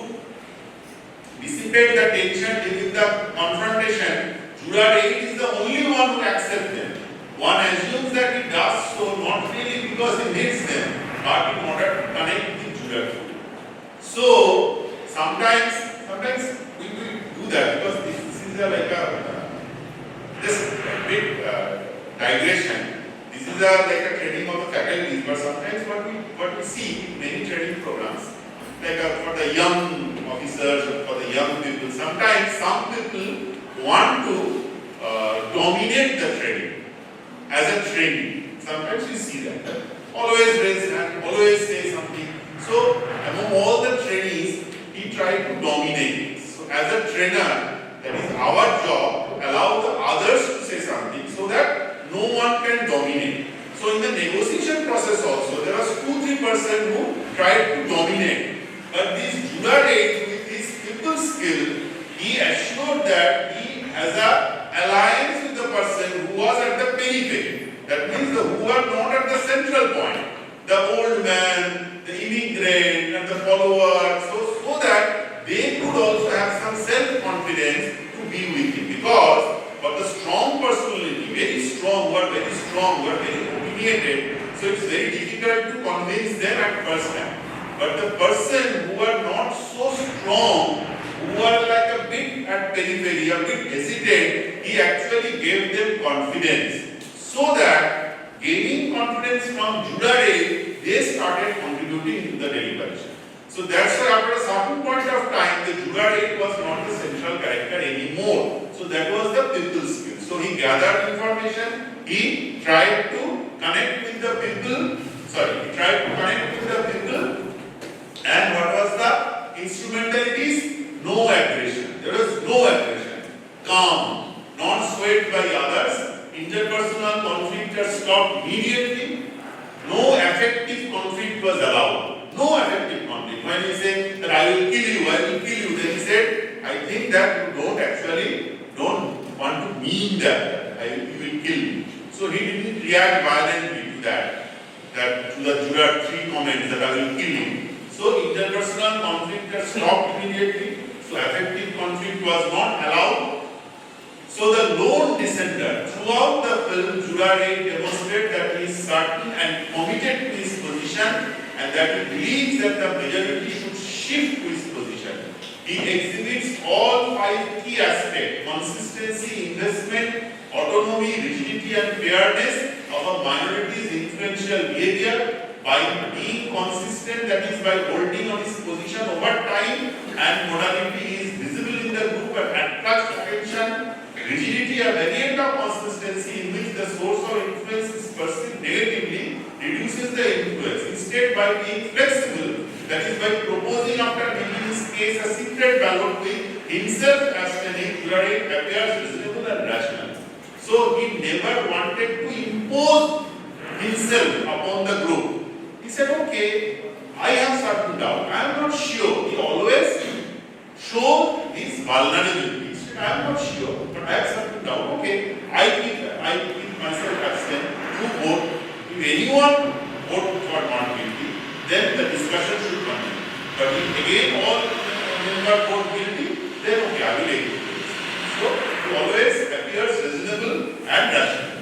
dissipate the tension during the confrontation, juror 8 is the only one who accepts them. One assumes that he does so not really because he needs them, but in order to connect with juror 2. So sometimes we will do that because this is just a bit digression. This is like a training of the faculty, but sometimes what we see in many training programs, like for the young officers or for the young people, sometimes some people want to dominate the training as a training. Sometimes you see that. Always raise hand, always say something. So among all the trainees, he tried to dominate. So as a trainer, that is our job, allow the others to say something so that no one can dominate. So in the negotiation process also, there was 2-3 persons who tried to dominate. But this juror 8 with his people skill, he assured that he has alliance with the person who was at the periphery. That means who were not at the central point. The old man, the immigrant, and the follower, so that they could also have some self-confidence to be with him. Because of the strong personality, very strong, who are very opinionated, so it's very difficult to convince them at first time. But the person who are not so strong, who are like a bit at periphery, a bit hesitant, he actually gave them confidence. So that gaining confidence from Judare, they started contributing to the deliberation. So that's why after a certain point of time, the Judare was not the central character anymore. So that was the people's skill. So he gathered information, he tried to connect with the people, and what was the instrumentalities? No aggression. There was no aggression. Calm, not swayed by others. Interpersonal conflict has stopped immediately. No affective conflict was allowed. No affective conflict. When he said that I will kill you, then he said, I think that you don't want to mean that you will kill me. So he didn't react violently to that to the Juror 3 comments that I will kill you. So interpersonal conflict has stopped immediately. So affective conflict was not allowed. So the lone dissenter, throughout the film, Jurare demonstrates that he is certain and committed to his position and that he believes that the majority should shift to his position. He exhibits all 5 key aspects: consistency, investment, autonomy, rigidity and fairness of a minority's influential behavior. By being consistent, that is by holding on his position over time, and modernity is visible in the group and attracts attention. Rigidity, a variant of consistency in which the source of influence is perceived negatively, reduces the influence. Instead, by being flexible, that is by proposing after making his case a secret ballot with himself abstaining, Jurare appears reasonable and rational. So he never wanted to impose himself upon the group. He said, okay, I have certain doubt. I am not sure. He always showed his vulnerability. He said, I am not sure, but I have certain doubt. Okay, I keep myself absent. You vote. If anyone vote for not guilty, then the discussion should continue. But if again all members vote guilty, then okay, I will agree. So he always appears reasonable and rational.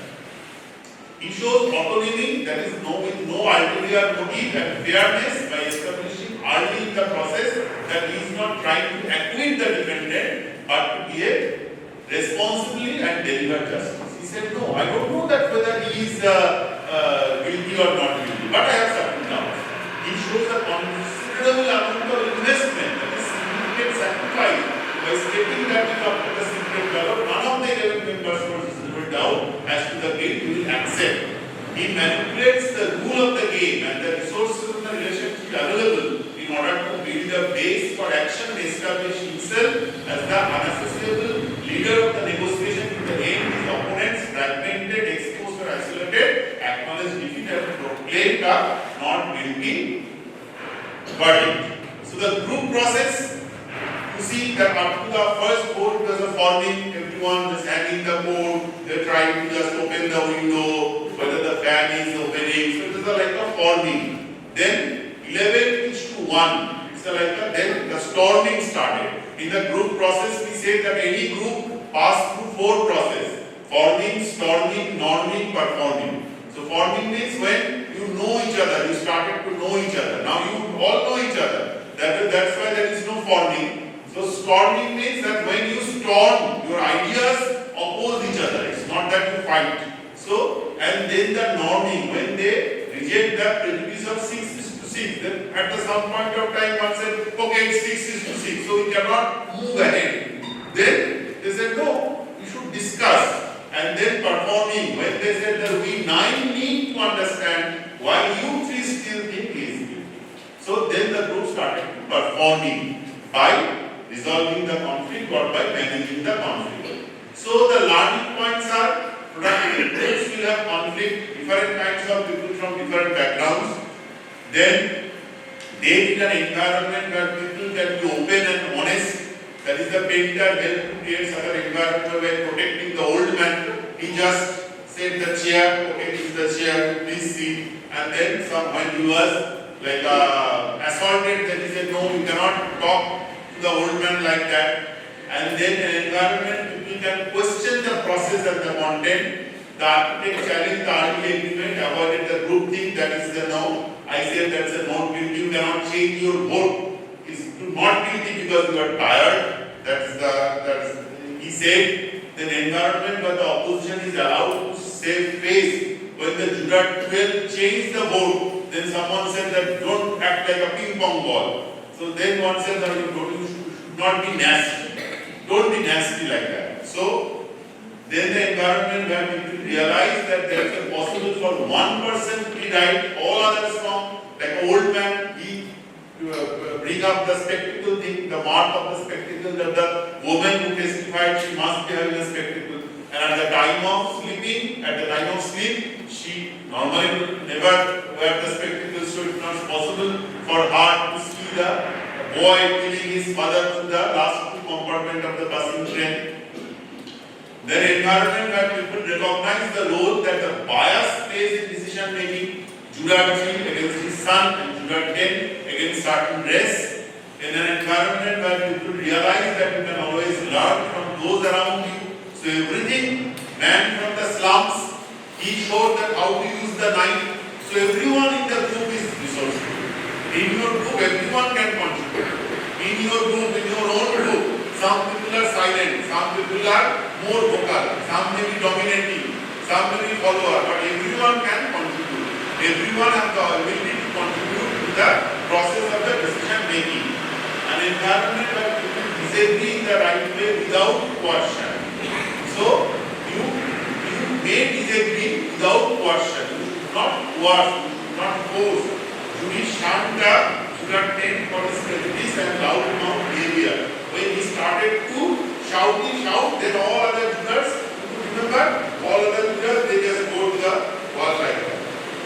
He shows autonomy, that is with no ulterior motive, and fairness by establishing early in the process that he is not trying to acquit the defendant but to behave responsibly and deliver justice. He said, no, I don't know that whether he is guilty or not guilty, but I have certain doubts. He shows a considerable amount of investment, that is significant sacrifice, by stating that if after the secret ballot, none of the 11 members were ruled out as to the guilt, he will accept. He manipulates the rule of the game and the resources and the relationships available in order to build a base for action and establish himself as the unassociable leader of the negotiation to the end his opponents, fragmented, exposed or isolated, acknowledge defeat and proclaim the not guilty verdict. So the group process, you see that up to the first vote there was a forming, everyone just hanging the board, they are trying to just open the window, whether the fan is opening, so it is like a forming. Then 11 is to 1, it's then the storming started. In the group process we say that any group passed through 4 processes: forming, storming, norming, performing. So forming means when you know each other, you started to know each other, now you all know each other. That's why there is no forming. So storming means that when you storm, your ideas oppose each other. It's not that you fight. So, and then the norming, when they reject the prejudice of 6:6, then at some point of time one said, okay, it's 6:6, so we cannot move ahead. Then they said, no, we should discuss. And then performing, when they said that we 9 need to understand why you 3 still think is guilty. So then the group started performing by resolving the conflict or by managing the conflict. So the learning points are productive. Will have conflict, different kinds of people from different backgrounds. Then they need an environment where people can be open and honest. that is the painter helped to create such an environment where protecting the old man, he just said the chair, okay, this is the chair, please sit. And then when he was like assaulted, then he said, no, you cannot talk to the old man like that. And then an environment, people can question the process and the content. The architect challenged the early agreement, avoided the group thing, that is the no. I said that's a not guilty, you cannot change your vote. It's not guilty because you are tired. He said, the environment where the opposition is allowed to save face. When the Jurat 12 changed the vote, then someone said that don't act like a ping pong ball. So then one said that you should not be nasty. Don't be nasty like that. So then the environment where people realize that there is a possible for one person to be right, all others wrong. Like old man, he bring up the spectacle thing, the mark of the spectacle, that the woman who testified, she must be having a spectacle. And at the time of sleep, she normally would never wear the spectacles, so it's not possible for her to see the boy killing his mother to the last two compartment of the passing train. The environment where people recognize the role that the bias plays in decision making, Jurat 3 against his son and Jurat 10 against certain race. In an environment where people realize that you can always learn from those around you. So everything, man from the slums, he showed that how to use the knife. So everyone in the group is resourceful. In your group, everyone can contribute. In your group, in your own group, some people are silent, some people are more vocal, some may be dominating, some may be follower, but everyone can contribute. Everyone has the ability to contribute to the process of the decision making. An environment where people disagree in the right way without coercion. So you may disagree without coercion. You should not coerce, you should not force. Jury shunned the Jurat 10 for his prejudice and loud mouth behavior. When he started to shout, then all other jurors, remember, all other jurors, they just go to the wall like that.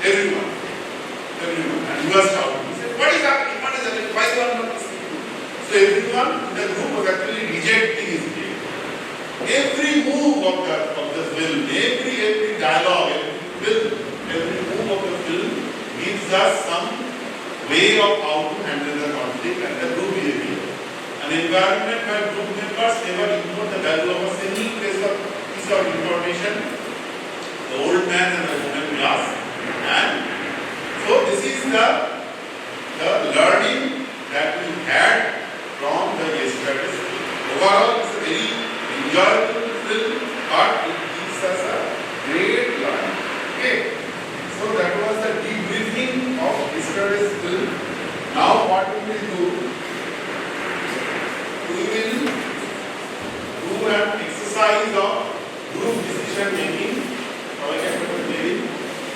Everyone. And he was shouting. He said, what is happening? Why you are not listening? So everyone in the group was actually rejecting his claim. Every move of the film, every dialogue, every move of the film gives us some way of how to handle the conflict and the group behavior. An environment where group members never ignore the value of a single piece of information, the old man and the woman class. And so this is the learning that we had from the yesterday's film. Overall, it's a very enjoyable film, but it gives us a great learning. Okay, so that was the debriefing of yesterday's film. Now what we will do? We will do an exercise of group decision making. We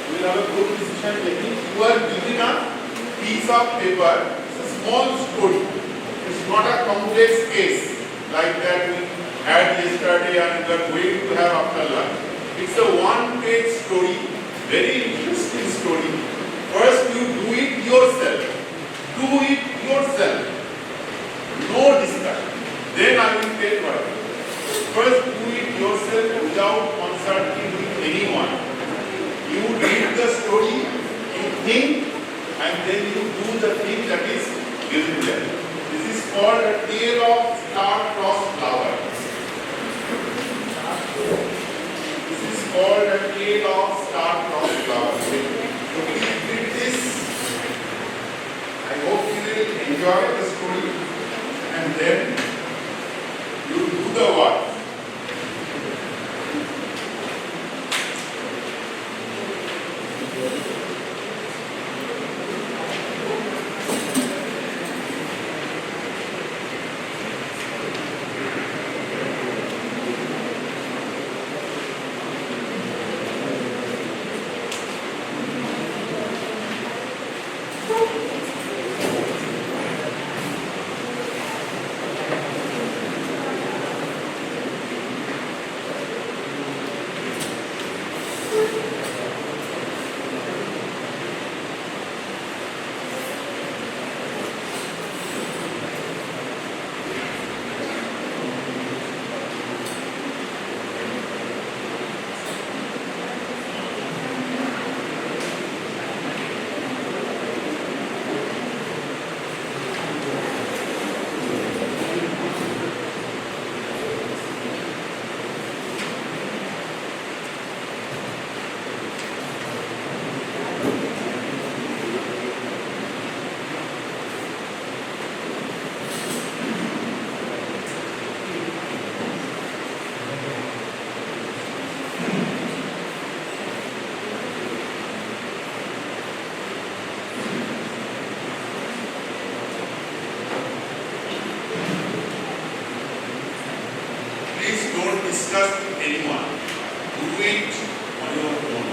will have a group decision making. You are given a piece of paper. It's a small story. It's not a complex case like that we had yesterday and we are going to have after lunch. It's a one-page story, very interesting story. First you do it yourself. Do it yourself. No discussion. Then I will tell what. First do it yourself without consulting with anyone. You read the story, you think, and then you do the thing that is given there. This is called a tale of star-crossed flower. This is called a tale of star-crossed flower. So please read this. I hope you will enjoy the story, and then you do the work. discuss with anyone. Do it on your own.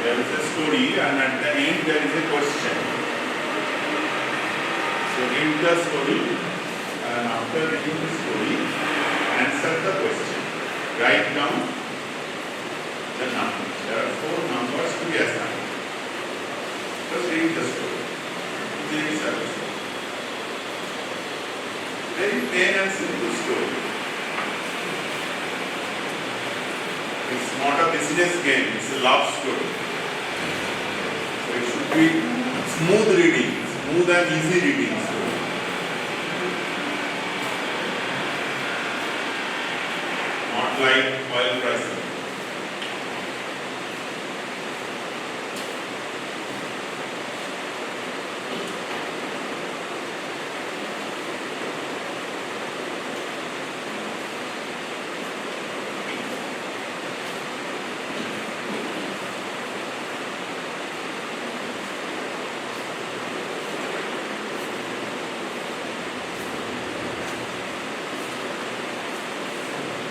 There is a story and at the end there is a question. So read the story and after reading the story, answer the question. Write down the numbers. There are 4 numbers to be assigned. Just read the story. Very service. Very plain and simple story. It's not a business game, it's a love story. So it should be smooth reading, smooth and easy reading. Not like oil prices.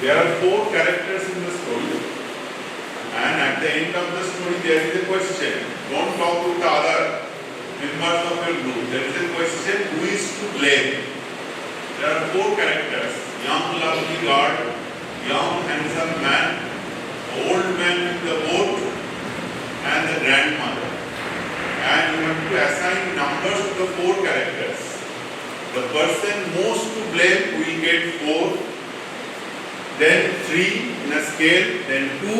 There are 4 characters in the story, and at the end of the story there is a question. Don't talk with the other members of your group. There is a question, who is to blame? There are 4 characters: young lovely girl, young handsome man, old man with the boat, and the grandmother. And you have to assign numbers to the 4 characters. The person most to blame will get 4. Then 3 in a scale, then 2,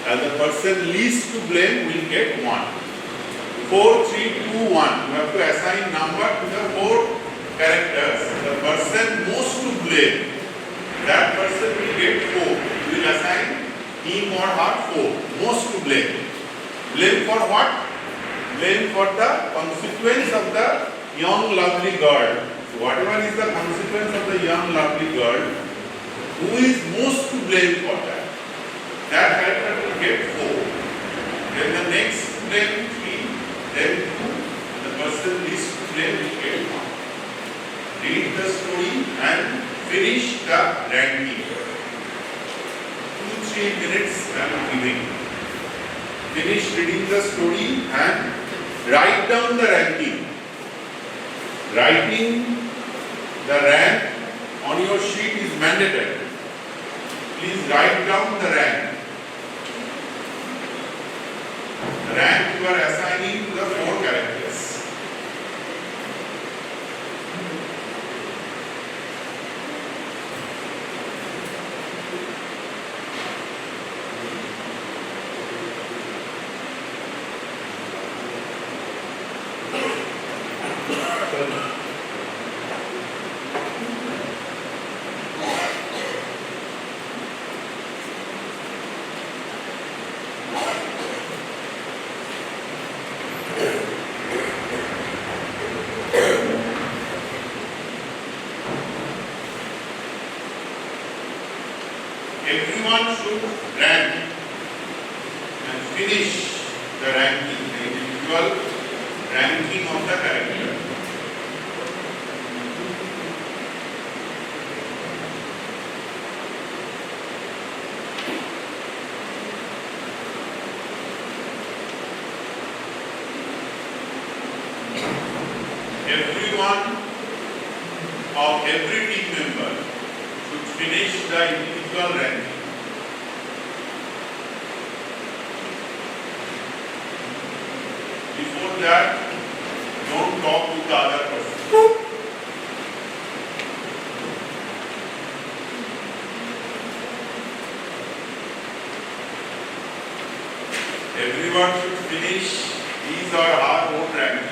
and the person least to blame will get 1. 4, 3, 2, 1. You have to assign number to the 4 characters. The person most to blame, that person will get 4. You will assign him or her 4. Most to blame. Blame for what? Blame for the consequence of the young lovely girl. So whatever is the consequence of the young lovely girl, who is most to blame for that? That character will get 4. Then the next blame 3, then 2. The person least to blame will get 1. Read the story and finish the ranking. 2-3 minutes I am giving. Finish reading the story and write down the ranking. Writing the rank on your sheet is mandatory. Please write down the rank. The rank you are assigning to the 4 characters. Everyone should rank and finish the ranking, the individual ranking of the character. Everyone of every team member should finish the individual ranking. Before that, don't talk to the other person. Everyone should finish his or her own ranking.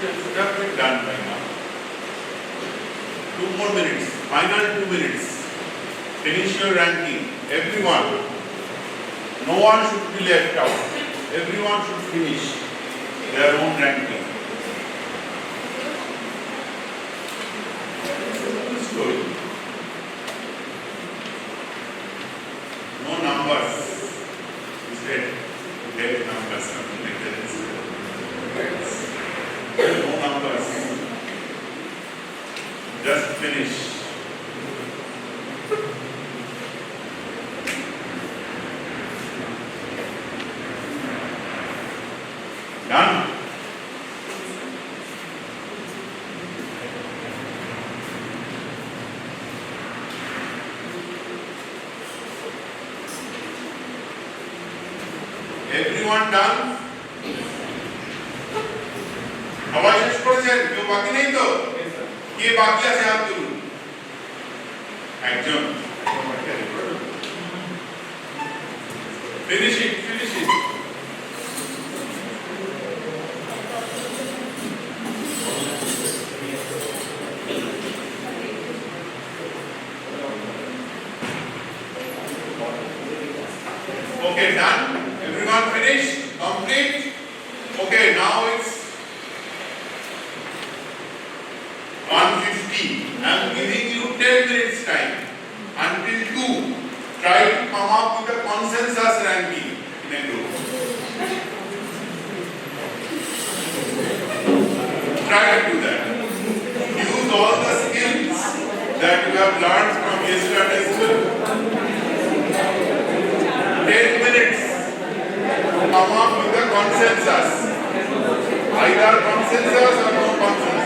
Should have been done by now. 2 more minutes, final 2 minutes. Finish your ranking. Everyone. No one should be left out. Everyone should finish their own ranking. Story. No numbers. Instead, get numbers, something like that. No numbers. Just finish. Done. Everyone done? সবাই শেষ করেছেন? কেউ বাকি নেই তো? কে বাকি আছে হাত তুলুন। একজন। Finish it, finish it. Okay, done. Everyone finished? Complete? Okay, now it's 150. I am giving you 10 minutes time. Until 2, try to come up with a consensus ranking in a group. Try to do that. Use all the skills that you have learned from yesterday's school. 10 minutes to come up with a consensus. Either consensus or no consensus.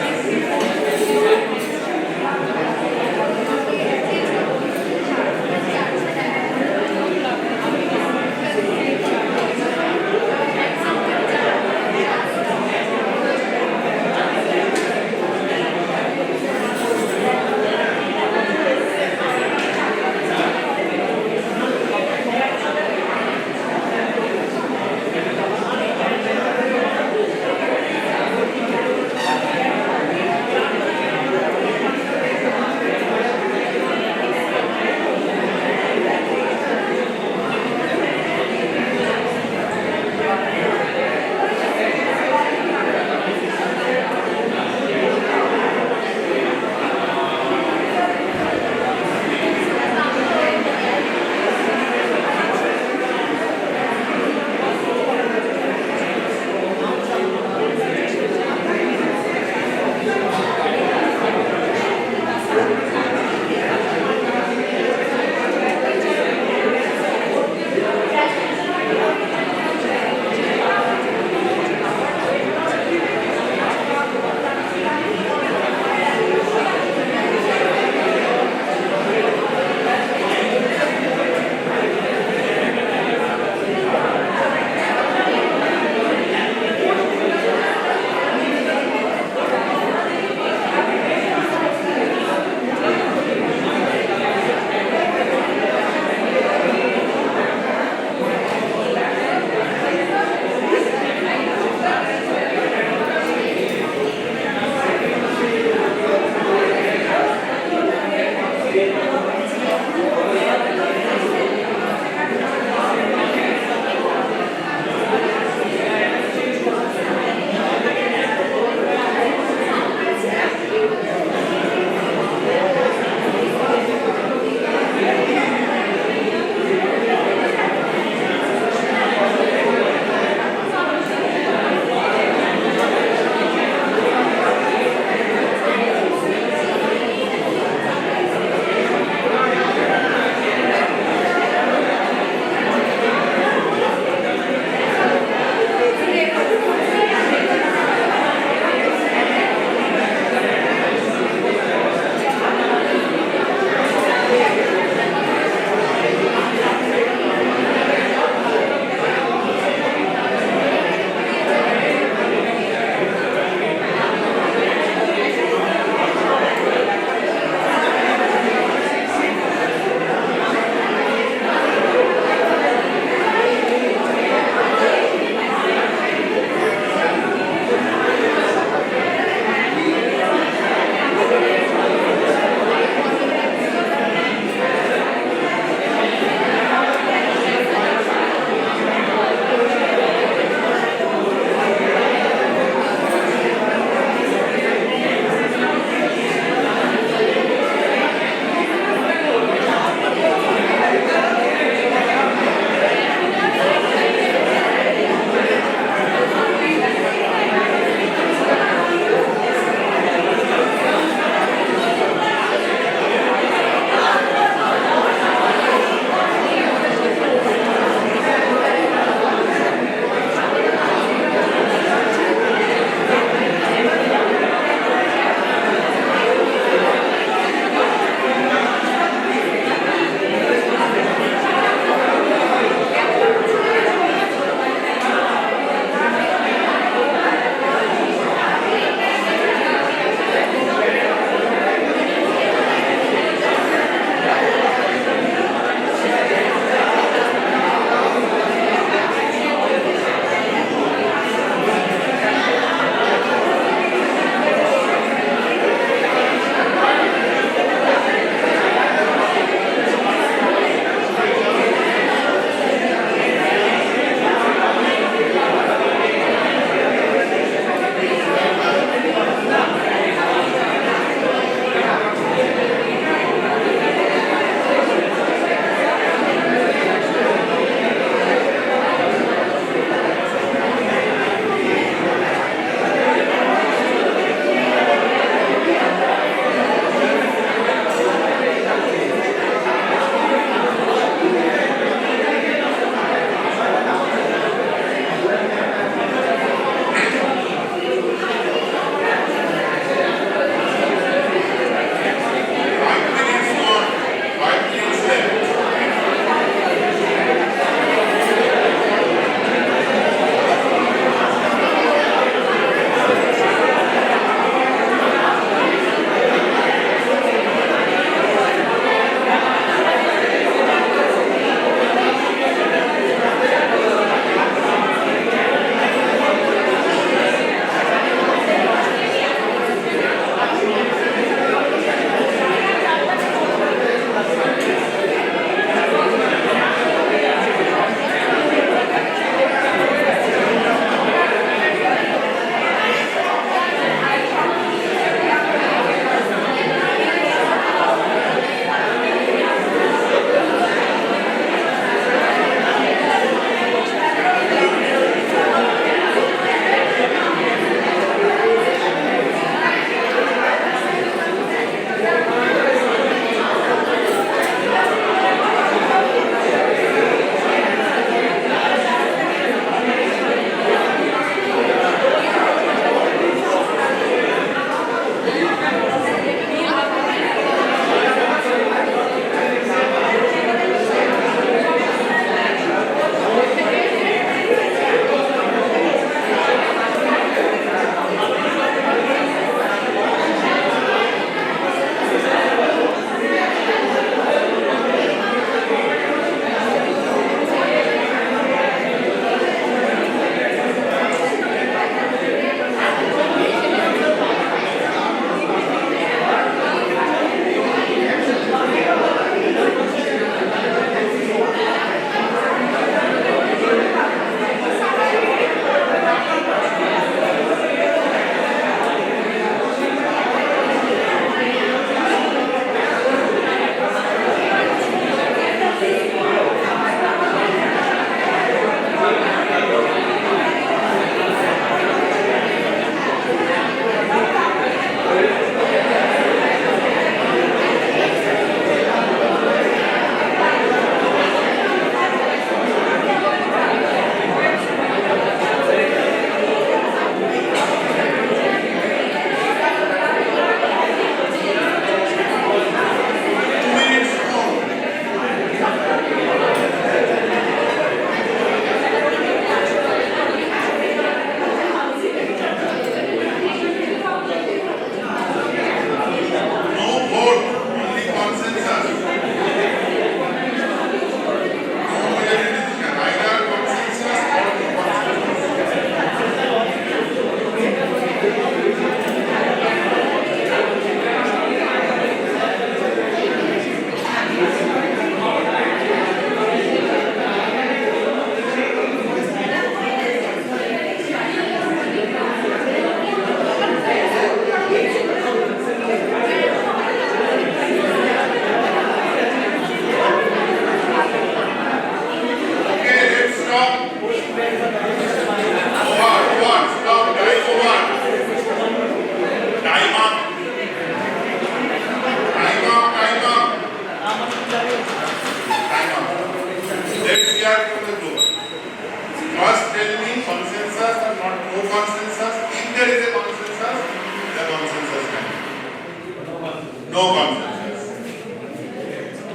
No consensus.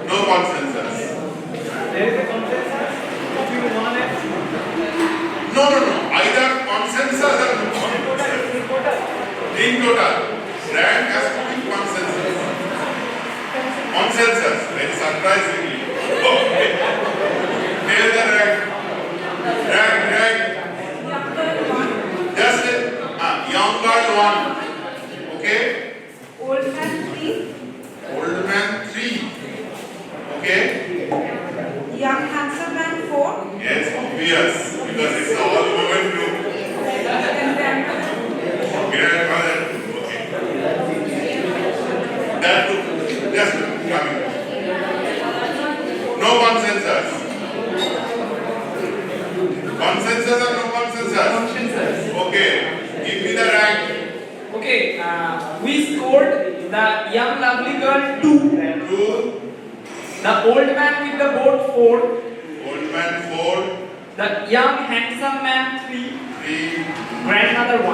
No consensus. There is a consensus between 1 and 2. No. Either consensus or no consensus. In total, rank has to be consensus. Consensus, very surprisingly. Okay. Tell the rank. Rank. Just young girl 1. Okay. Old man 3. Old man 3. Okay. Young handsome man 4. Yes, obvious. Because it's all women group. Grandmother. Okay. That too. Just coming. No consensus. Consensus or no consensus? Consensus. Okay. Give me the rank. Okay, we scored the young lovely girl 2, 2. the old man with the boat 4, Old man 4. the young handsome man 3, 3. grandmother 1.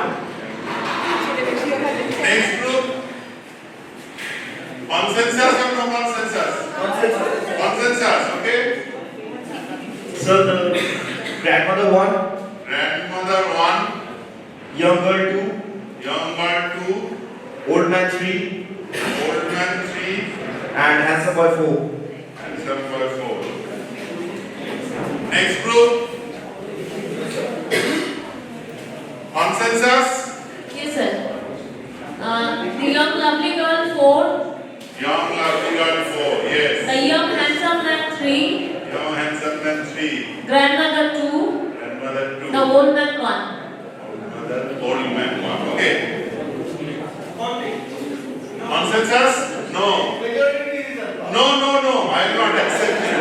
Next group. Consensus or no consensus? Consensus, okay? So the grandmother 1, Grandmother 1, young girl 2, young girl 2, old man 3, old man 3, and handsome boy 4. handsome boy 4. Next group. Consensus? Yes, sir. The young lovely girl 4, Young lovely girl 4, yes. the young handsome man 3, Young handsome man 3, grandmother 2, grandmother 2, the old man 1. old man 1. Okay. Consensus? No. No. I will not accept it.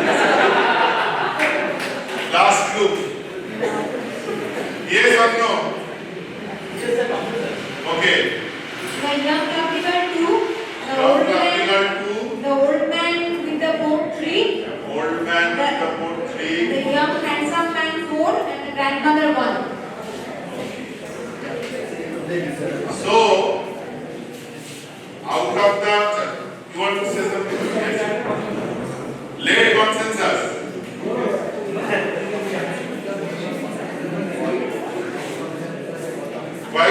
Last group. Yes or no? Okay. The young lovely girl 2. The Young old lovely man. girl 2, The old man with the boat 3. old man with the boat 3. The young handsome man 4 and the grandmother 1. So, out of the, you want to say something? Yes. Late consensus. Why?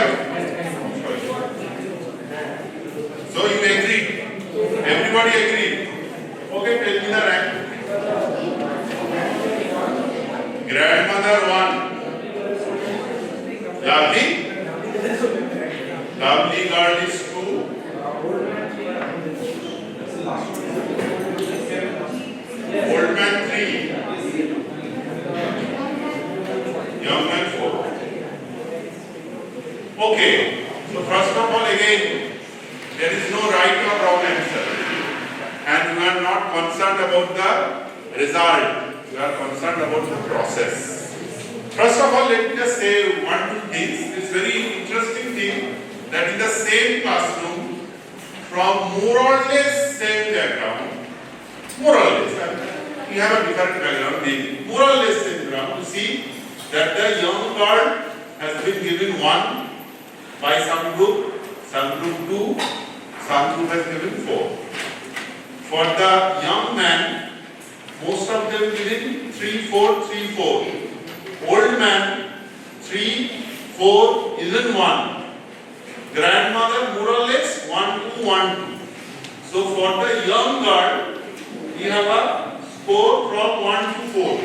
So you agreed. Everybody agreed. Okay, tell me the rank. Grandmother 1. Lovely. Lovely girl is 2. Old man 3. Young man 4. Okay. So first of all again, there is no right or wrong answer. And we are not concerned about the result. We are concerned about the process. First of all, let me just say one, two things. It's very interesting thing that in the same classroom, from more or less same background, more or less, we have a different background, maybe more or less same background, you see that the young girl has been given 1 by some group 2, some group has given 4. For the young man, most of them given 3, 4, 3, 4. Old man 3, 4, even 1. Grandmother more or less 1, 2, 1, 2. So for the young girl, we have a score from 1 to 4.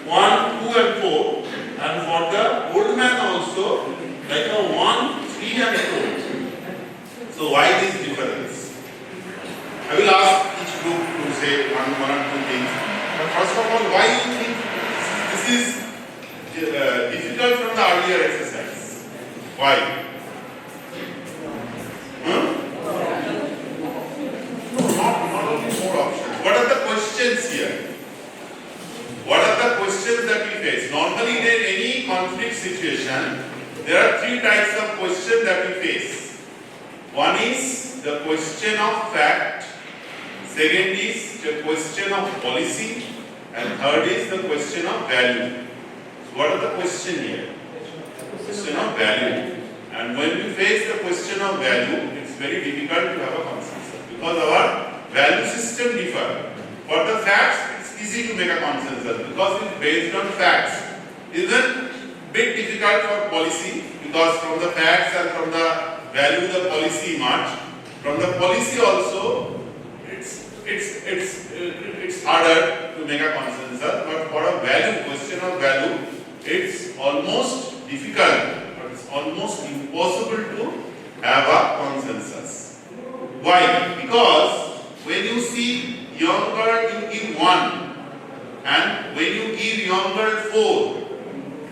1, 2 and 4. And for the old man also, like a 1, 3 and 4. So why this difference? I will ask each group to say one or two things. But first of all, why you think this is difficult from the earlier exercise? Why? Not only more options. What are the questions here? What are the questions that we face? Normally in any conflict situation, there are 3 types of questions that we face. One is the question of fact, second is the question of policy, and third is the question of value. So what are the question here? Question of value. And when we face the question of value, it's very difficult to have a consensus. because our value system differ. For the facts, it's easy to make a consensus because it's based on facts. Isn't bit difficult for policy because from the facts and from the value the policy emerge. From the policy also, it's harder to make a consensus. But for a value, question of value, it's almost difficult, but it's almost impossible to have a consensus. Why? Because when you see young girl, you give 1, and when you give young girl 4,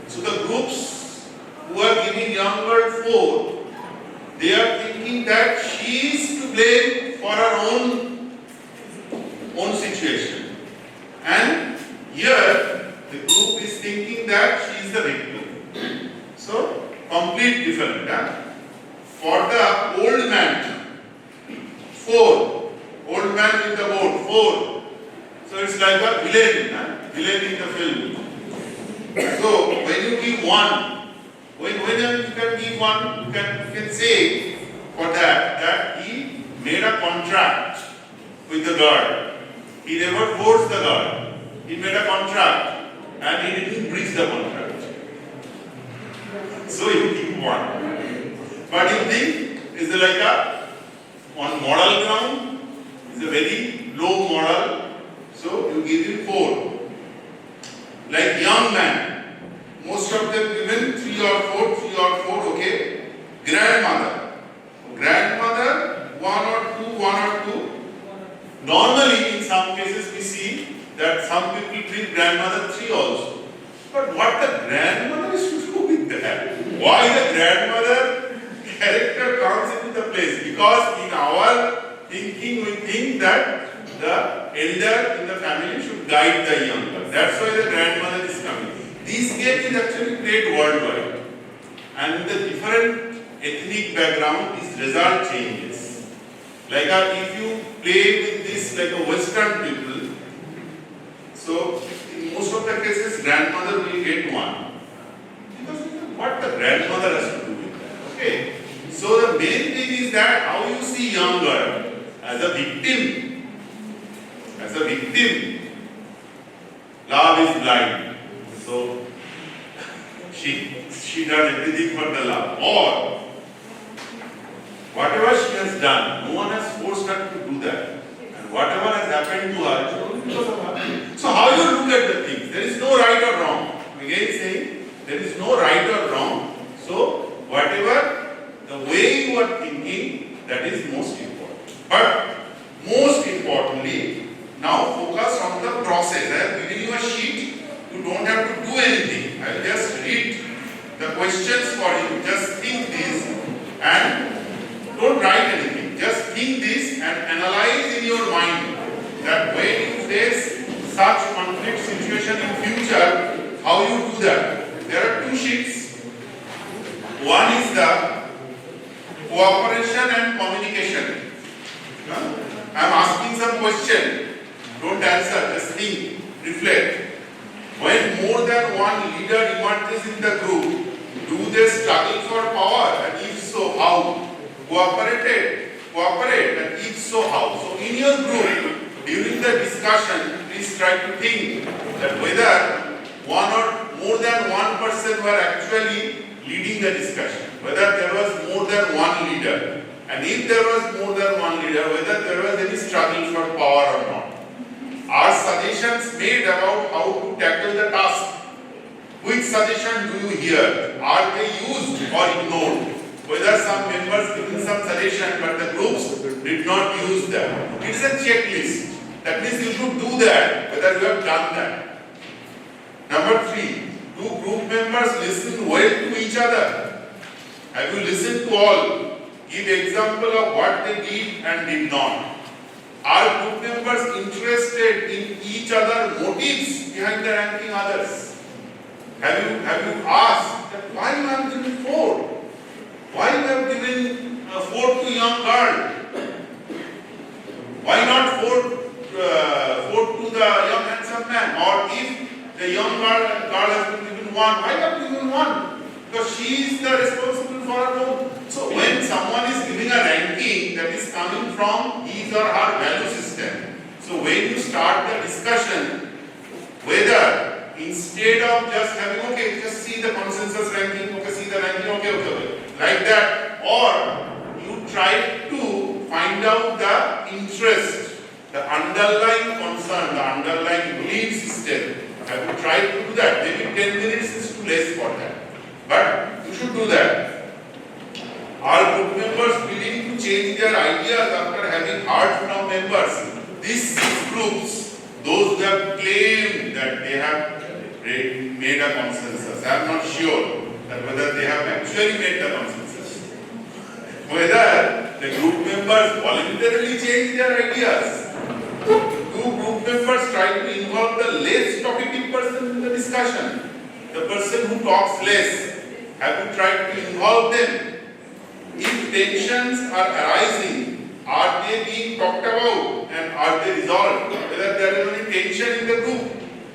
so the groups who are giving young girl 4, they are thinking that she is to blame for her own situation. And here, the group is thinking that she is the victim. So, complete different. For the old man, 4. Old man with the board, 4. So, it's like a villain in the film. So, when you give 1, whenever you can give 1, you can say for that he made a contract with the girl. He never forced the girl. He made a contract and he didn't breach the contract. So you give 1. But you think is like on moral ground, is a very low moral, so you give him 4. Like young man, most of them given 3 or 4, okay. Grandmother, 1 or 2. Normally, in some cases, we see that some people treat grandmother 3 also. But what the grandmother is to do with that? Why the grandmother character comes into the place? Because in our thinking, we think that the elder in the family should guide the younger. That's why the grandmother is coming. These games is actually played worldwide. And with the different ethnic background, this result changes. Like if you play with this like a Western people, so in most of the cases, grandmother will get 1. Because what the grandmother has to do with that? Okay. So the main thing is that how you see young girl as a victim. As a victim, love is blind. So she does everything for the love. Or whatever she has done, no one has forced her to do that. And whatever has happened to her, it's only because of her. So how you look at the things? There is no right or wrong. Again saying, there is no right or wrong. So whatever the way you are thinking, that is most important. But most importantly, now focus on the process. I have given you a sheet. You don't have to do anything. I will just read the questions for you. Just think this and don't write anything. Just think this and analyze in your mind that when you face such conflict situation in future, how you do that. There are 2 sheets. One is the cooperation and communication. I am asking some question. Don't answer, just think, reflect. When more than one leader emerges in the group, do they struggle for power? And if so, how? Cooperate, and if so, how? So in your group, during the discussion, please try to think that whether one or more than one person were actually leading the discussion, whether there was more than one leader, and if there was more than one leader, whether there was any struggle for power or not. Are suggestions made about how to tackle the task? Which suggestion do you hear? Are they used or ignored? Whether some members given some suggestion but the groups did not use that. It is a checklist. That means you should do that, whether you have done that. Number 3, do group members listen well to each other? Have you listened to all? Give example of what they did and did not. Are group members interested in each other's motives behind the ranking others? Have you asked that why you have given 4? Why you have given 4 to young girl? Why not 4 to the young handsome man? Or if the young girl has been given 1, why have you given 1? Because she is the responsible for her own. So when someone is giving a ranking that is coming from his his or her value system. So when you start the discussion, whether instead of just having, okay, just see the consensus ranking, okay, see the ranking, okay, like that, or you try to find out the interest, the underlying concern, the underlying belief system. I will try to do that. Maybe 10 minutes is too less for that. But you should do that. Are group members willing to change their ideas after having heard from members? These 6 groups, those who have claimed that they have made a consensus, I am not sure that whether they have actually made the consensus. Whether the group members voluntarily change their ideas. Do group members try to involve the less talkative person in the discussion? The person who talks less, have you tried to involve them? If tensions are arising, are they being talked about and are they resolved? Whether there is any tension in the group,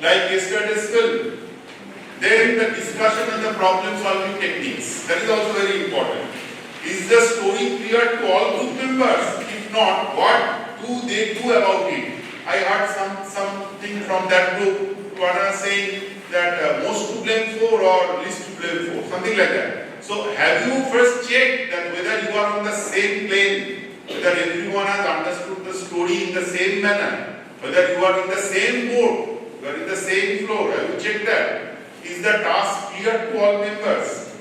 like yesterday's film. Then the discussion and the problem solving techniques. That is also very important. Is the story clear to all group members? If not, what do they do about it? I heard something from that group, one are saying that most to blame for or least to blame for, something like that. So have you first checked that whether you are on the same plane, whether everyone has understood the story in the same manner, whether you are in the same boat, you are in the same floor, have you checked that? Is the task clear to all members?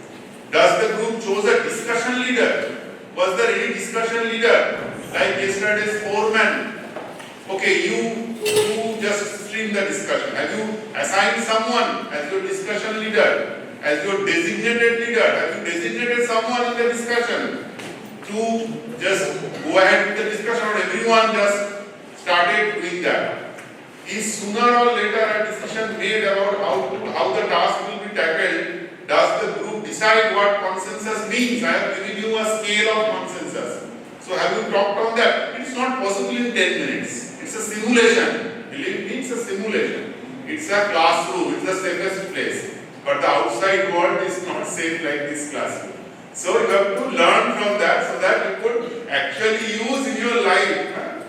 Does the group choose a discussion leader? Was there any discussion leader? Like yesterday's foreman. Okay, you just stream the discussion. Have you assigned someone as your discussion leader? As your designated leader? Have you designated someone in the discussion to just go ahead with the discussion, or everyone just started doing that? Is sooner or later a decision made about how the task will be tackled? Does the group decide what consensus means? I have given you a scale of consensus. So have you talked on that? It's not possible in 10 minutes. It's a simulation. Believe me, it's a simulation. It's a classroom. It's the safest place. But the outside world is not safe like this classroom. So you have to learn from that so that you could actually use in your life.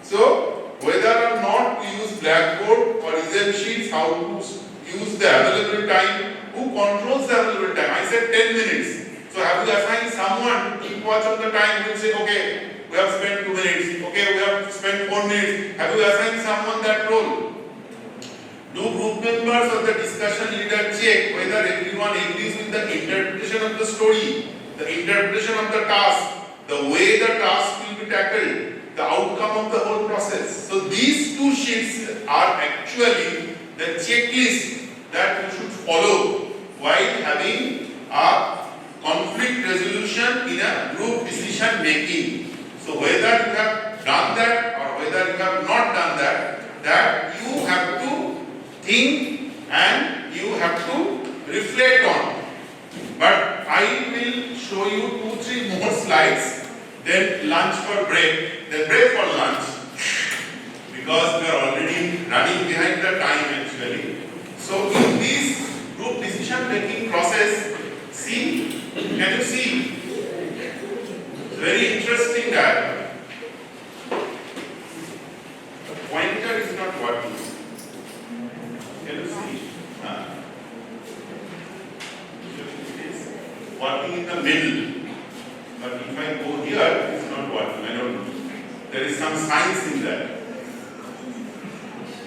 So whether or not to use blackboard or Excel sheets, how to use the available time, who controls the available time? I said 10 minutes. So have you assigned someone to keep watch of the time? You will say, okay, we have spent 2 minutes. Okay, we have spent 4 minutes. Have you assigned someone that role? Do group members or the discussion leader check whether everyone agrees with the interpretation of the story, the interpretation of the task, the way the task will be tackled, the outcome of the whole process? So these 2 sheets are actually the checklist that you should follow while having a conflict resolution in a group decision making. So whether you have done that or whether you have not done that, that you have to think and you have to reflect on. But I will show you 2-3 more slides, then lunch for break, then break for lunch, because we are already running behind the time actually. So in this group decision making process, see, can you see? Very interesting diagram. The pointer is not working. Can you see? It is working in the middle. But if I go here, it is not working. I don't know. There is some science in that.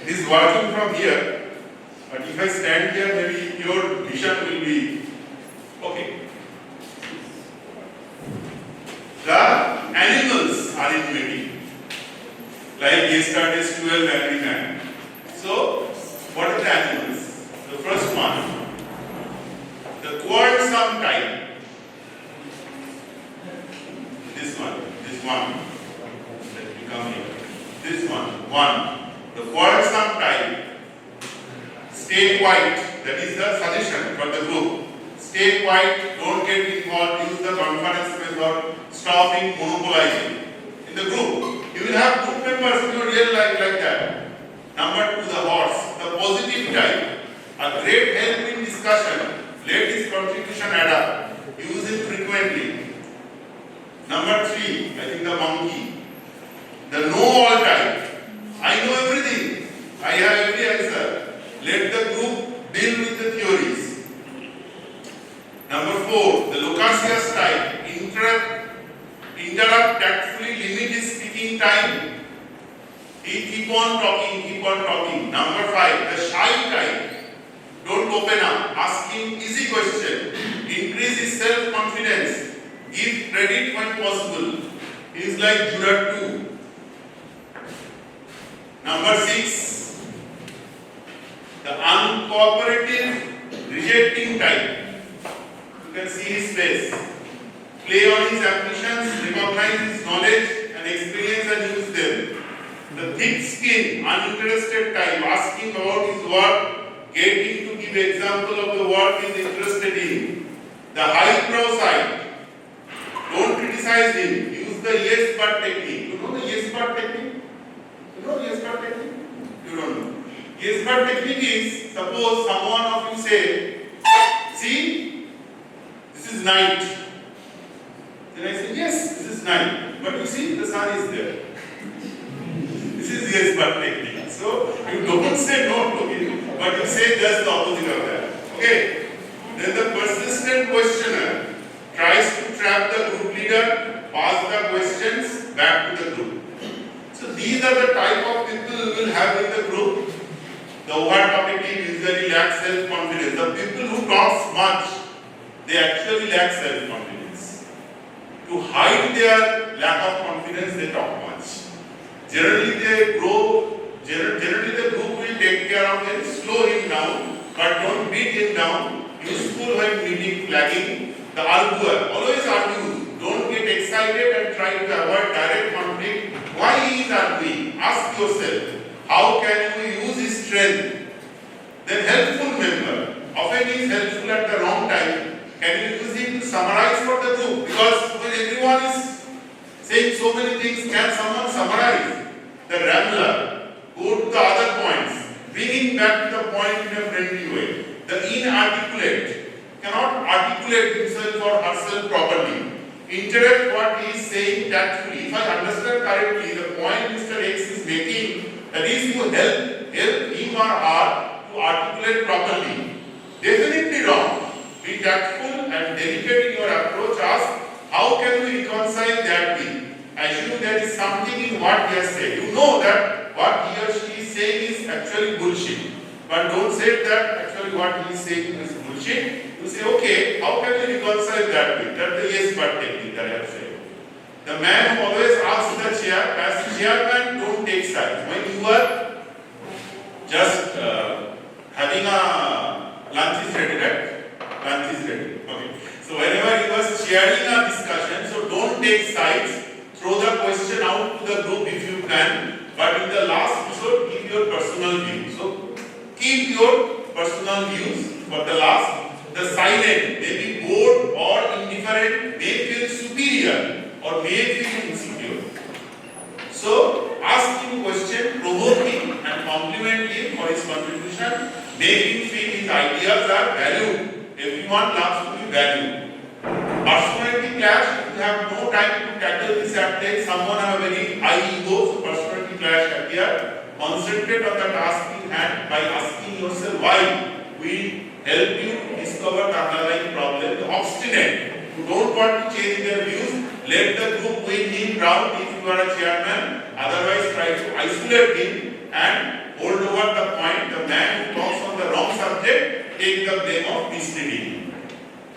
It is working from here. But if I stand here, maybe your vision will be okay. The animals are in meeting, like yesterday's 12 angry men. So, what are the animals? The first one, the quarrelsome type. This one. Let me come here. This one. The quarrelsome type. Stay quiet. That is the suggestion for the group. Stay quiet. Don't get involved. Use the conference method. Stop monopolizing. In the group, you will have group members in your real life like that. Number 2, the horse. The positive type. A great help in discussion. Let his contribution add up. Use it frequently. Number 3, I think the monkey. The know all type. I know everything. I have every answer. Let the group deal with the theories. Number 4, the loquacious type. Interrupt, tactfully limit his speaking time. He keep on talking. Number 5, the shy type. Don't open up. Ask him easy question. Increase his self-confidence. Give credit when possible. He is like Judah 2. Number 6, the uncooperative, rejecting type. You can see his face. Play on his ambitions, recognize his knowledge and experience and use them. The thick-skinned, uninterested type, ask him about his work, get him to give example of the work he is interested in. The highbrow side, don't criticize him, use the yes but technique. You know the yes but technique? You know yes but technique? You don't know. Yes but technique is, suppose someone of you say, see, this is night. Then I say, yes, this is night. But you see, the sun is there. This is yes but technique. So, you don't say no to him, but you say just the opposite of that. Okay? Then the persistent questioner tries to trap the group leader, pass the questions back to the group. So, these are the type of people you will have in the group. The over-talkative usually lack self-confidence. The people who talk much, they actually lack self-confidence. To hide their lack of confidence, they talk much. Generally, they grow. Generally, the group will take care of him, slow him down, but don't beat him down. Useful when meeting, flagging. The arguer, always argue. Don't get excited and try to avoid direct conflict. Why he is arguing? Ask yourself, how can you use his strength? Then helpful member, often he is helpful at the wrong time. Can you use him to summarize for the group? Because when everyone is saying so many things, can someone summarize? The rambler, go to the other points, bringing back to the point in a friendly way. The inarticulate cannot articulate himself or herself properly. Interrupt what he is saying tactfully. If I understand correctly, the point Mr. X is making, that is to help him or her to articulate properly. Definitely wrong. Be tactful and delicate in your approach. Ask, how can we reconcile that with? Assume there is something in what he has said. You know that what he or she is saying is actually bullshit. But don't say that actually what he is saying is bullshit. You say, okay, how can we reconcile that with? That's the yes but technique that I have said. The man who always asks the chair, as chairman, don't take sides. When you are just having a lunch is ready, right? Lunch is ready. Okay. So whenever you are sharing a discussion, so don't take sides. Throw the question out to the group if you can. But in the last episode, give your personal view. So keep your personal views for the last. The silent may be bored or indifferent, may feel superior or may feel insecure. So ask him question, provoke him and compliment him for his contribution. Make him feel his ideas are valued. Everyone loves to be valued. Personality clash, if you have no time to tackle this aspect, someone have a very high ego, so personality clash appear. Concentrate on the task in hand by asking yourself why. We help you to discover the underlying problem. The obstinate, who don't want to change their views, let the group win him round if you are a chairman. Otherwise, try to isolate him and hold over the point. The man who talks on the wrong subject, take the blame of misleading.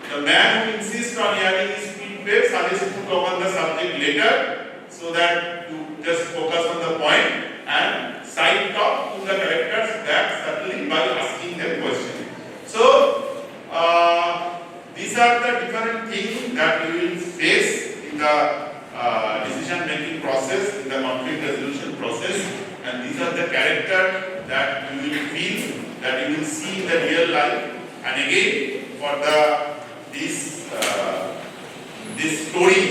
The man who insists on hearing his feedback suggests to talk on the subject later, so that you just focus on the point and side talk to the characters back certainly by asking them questions. So, these are the different things that you will face in the decision-making process, in the conflict resolution process, and these are the characters that you will feel, that you will see in the real life. And again, for this story,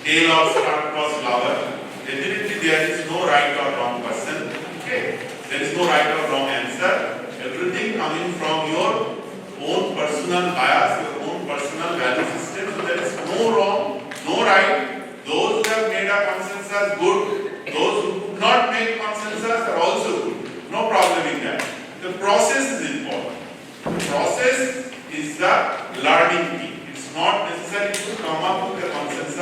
tale of star-crossed lover, definitely there is no right or wrong person. Okay, there is no right or wrong answer. Everything coming from your own personal bias, your own personal value system. So there is no wrong, no right. Those who have made made a consensus, good. Those who could not make consensus are also good. No problem in that. The process is important. The process is the learning key. It's not necessary to come up with a consensus,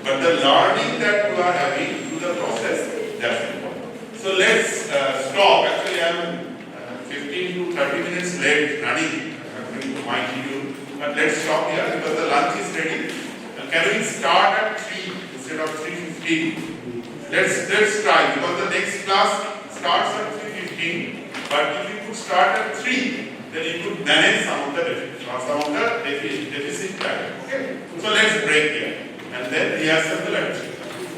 but the learning that you are having through the process, that's important. So let's stop. Actually, I'm 15 to 30 minutes late running. I'm going to mind you. But let's stop here because the lunch is ready. Can we start at 3 instead of 3:15? Let's try because the next class starts at 3:15. But if you could start at 3, then you could manage some of the deficit time. Okay? So let's break here and then rehearsal the lunch.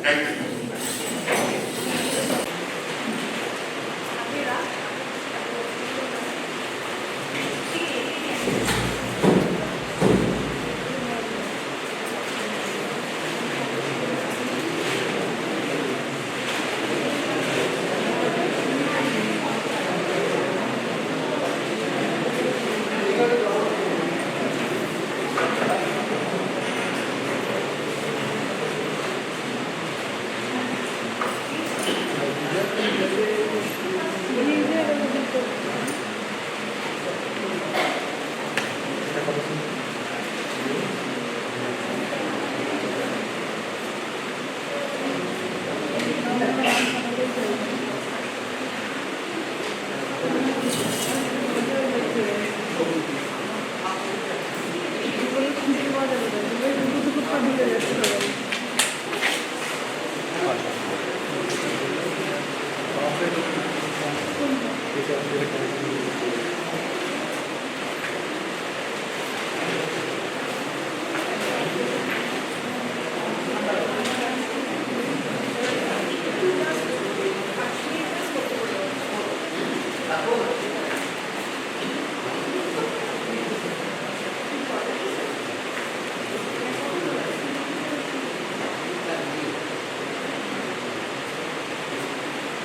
Thank you.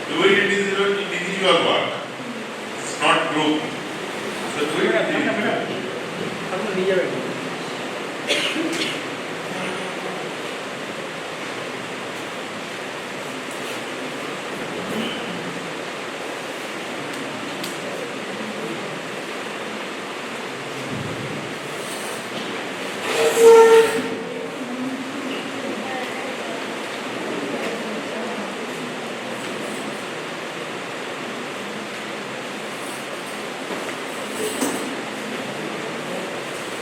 Doing individual work. It's not group. So doing individual.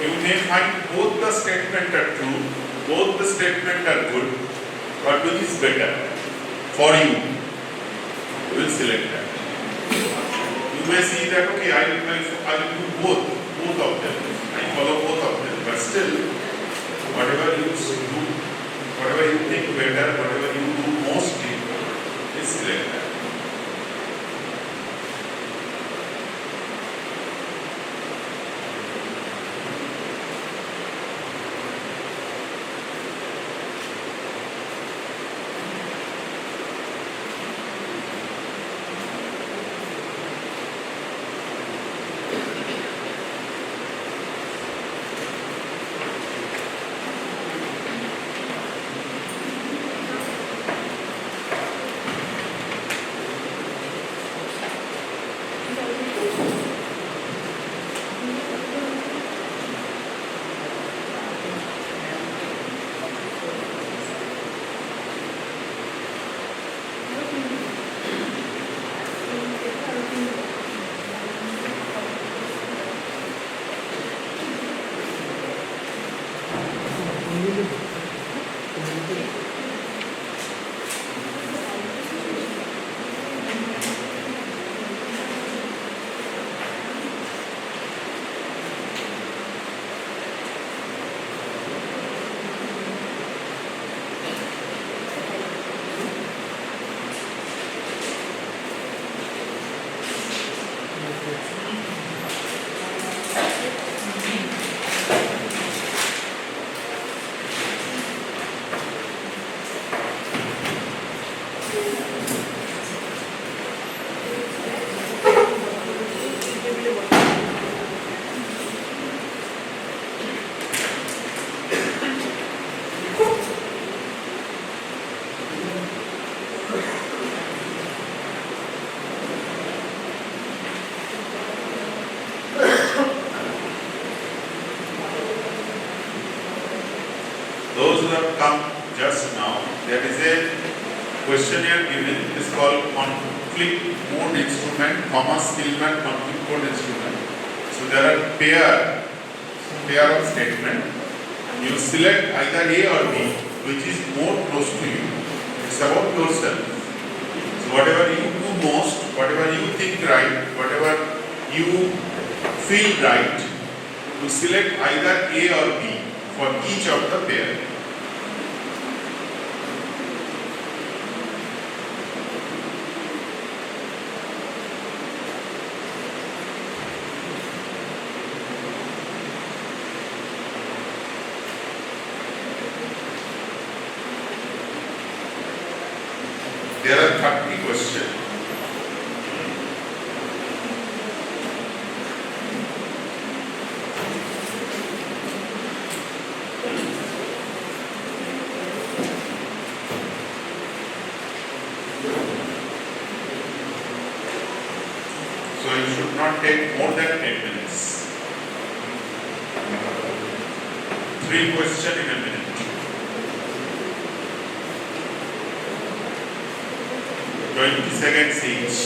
You may find both the statements are true, both the statements are good, but which is better for you? You will select that. You may see that, okay, I will do both of them. I follow both of them, but still, whatever you do, whatever you think better, whatever you do mostly, is select that. questionnaire given is called conflict mode instrument, Stillman conflict mode instrument. So there are pair of statement. You select either A or B, which is more close to you. It's about yourself. So whatever you do most, whatever you think right, whatever you feel right, you select either A or B for each of the pair. There are 30 questions. So you should not take more than 10 minutes. 3 questions in a minute. Seconds each.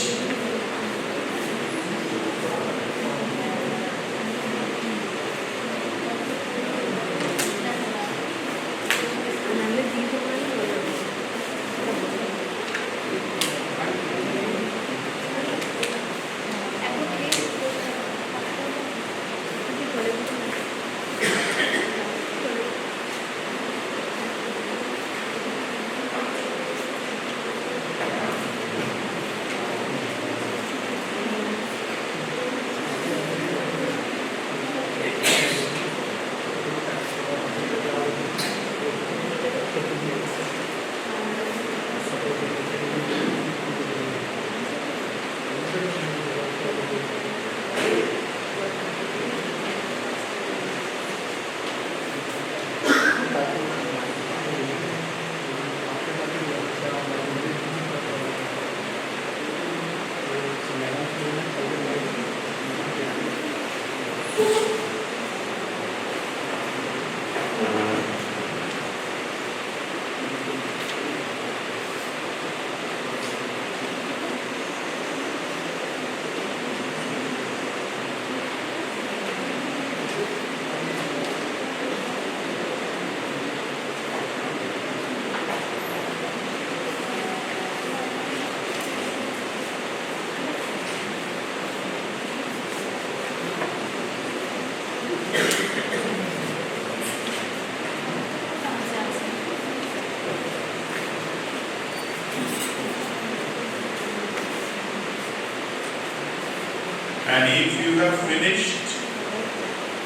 And if you have finished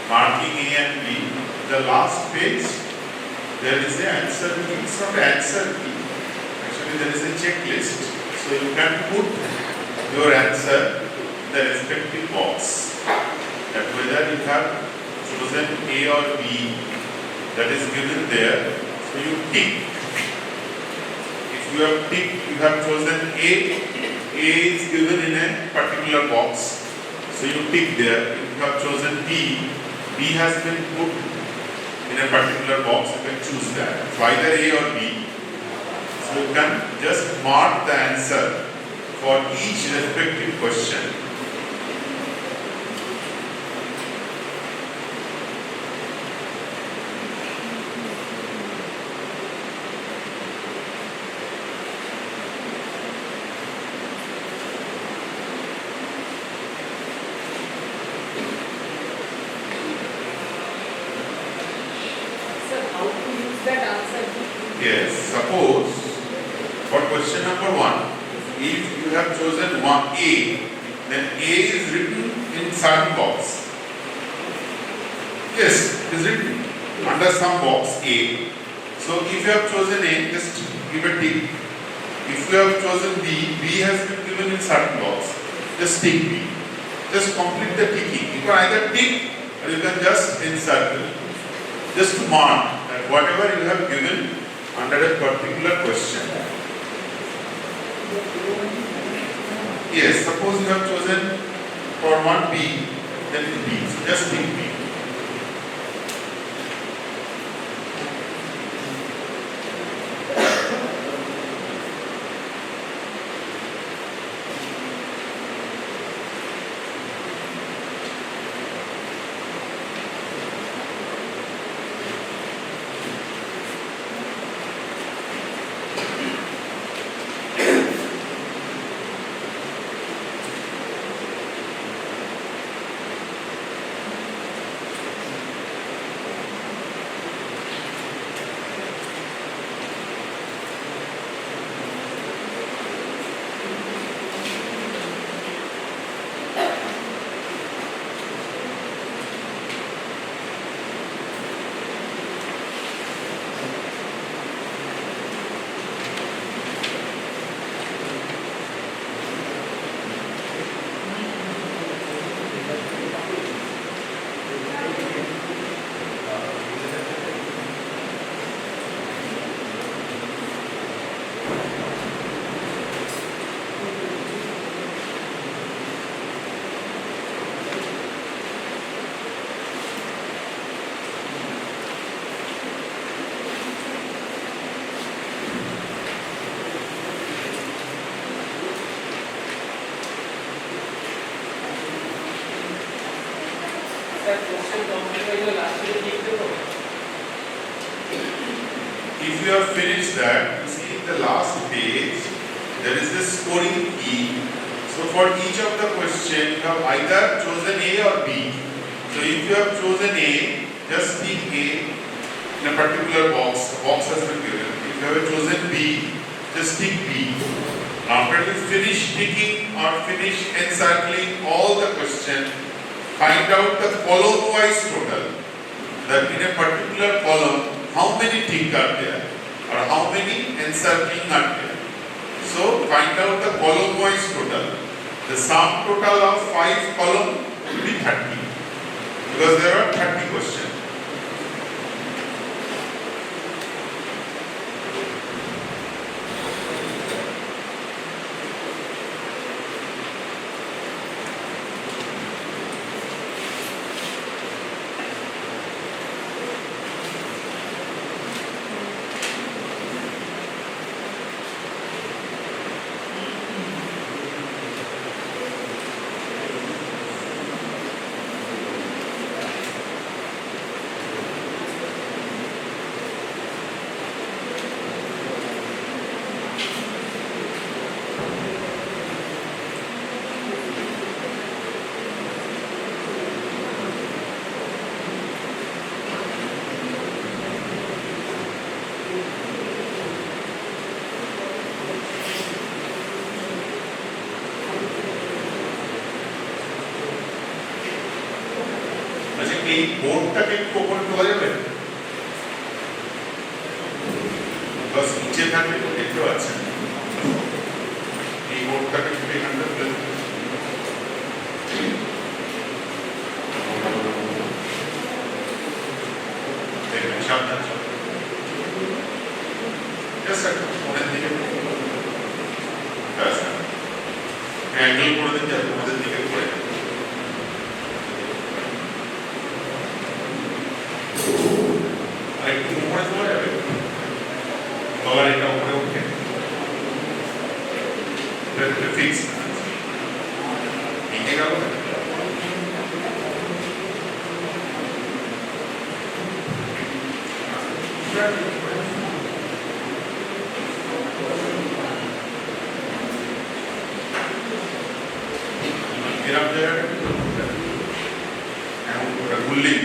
marking A and B, the last page, there is the answer key. It's not answer key. Actually, there is a checklist. So you can put your answer in the respective box. That whether you have chosen A or B, that is given there. So you tick. If you have ticked, you have chosen A is given in a particular box. So you tick there. If you have chosen B has been put in a particular box, you can choose that. So either A or B. So you can just mark the answer for each respective question. Yes, suppose for question number 1, if you have chosen A, then A is written in certain box. Yes, it is written under some box A. So if you have chosen A, just give a tick. If you have chosen B has been given in certain box. Just tick B. Just complete the ticking. You can either tick or you can just encircle. Just to mark that whatever you have given under a particular question. Yes, suppose you have chosen for one B, then B. So just tick B. If you have finished that, you see in the last page, there is this scoring key. So for each of the question, you have either chosen A or B. So if you have chosen A, just tick A in a particular box. The box has been given. If you have chosen B, just tick B. After you finish ticking or finish encircling all the questions, find out the column-wise total. That in a particular column, how many tick are there or how many encircling are there. So find out the column-wise total. The sum total of 5 columns will be 30 because there are 30 questions. এই বোর্ডটাকে একটু ওপরে তোলা যাবে? বাস নিচে থাকলে তো দেখতে পাচ্ছেন। এই বোর্ডটাকে একটু এখানটা তুলে দেখবেন সাবধান জাস্ট একটা ফোনের দিকে অ্যাঙ্গেল করে দিন যাতে তোমাদের দিকে পড়ে একটু উপরে চলে যাবে গলার এটা উপরে উঠে ফিক্স নিচে গেল এরকম জায়গাটা ঘুরলেই